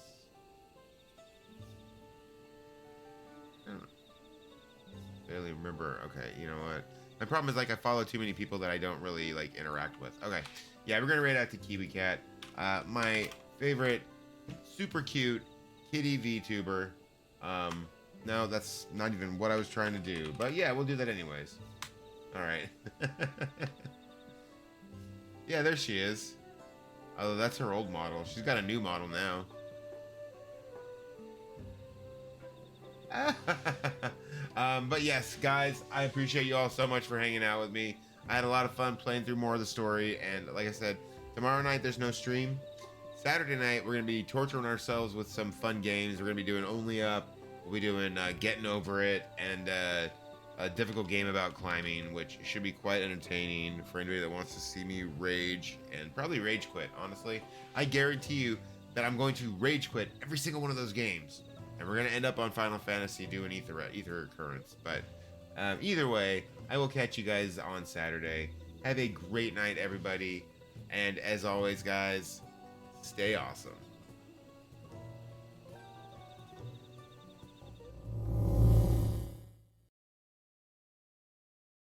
D: I don't barely remember. Okay, you know what? My problem is like I follow too many people that I don't really like interact with. Okay, yeah, we're gonna raid out to Kiwi Cat, my favorite, super cute kitty VTuber. No, that's not even what I was trying to do, but yeah, we'll do that anyways. All right. Yeah, there she is. Oh, that's her old model. She's got a new model now. But yes, guys, I appreciate you all so much for hanging out with me. I had a lot of fun playing through more of the story, and like I said, tomorrow night there's no stream. Saturday night we're gonna be torturing ourselves with some fun games. We're gonna be doing Only Up. We'll be doing Getting Over It, and a difficult game about climbing, which should be quite entertaining for anybody that wants to see me rage and probably rage quit. Honestly, I guarantee you that I'm going to rage quit every single one of those games. And we're going to end up on Final Fantasy doing Ether Occurrence. But either way, I will catch you guys on Saturday. Have a great night, everybody. And as always, guys, stay awesome.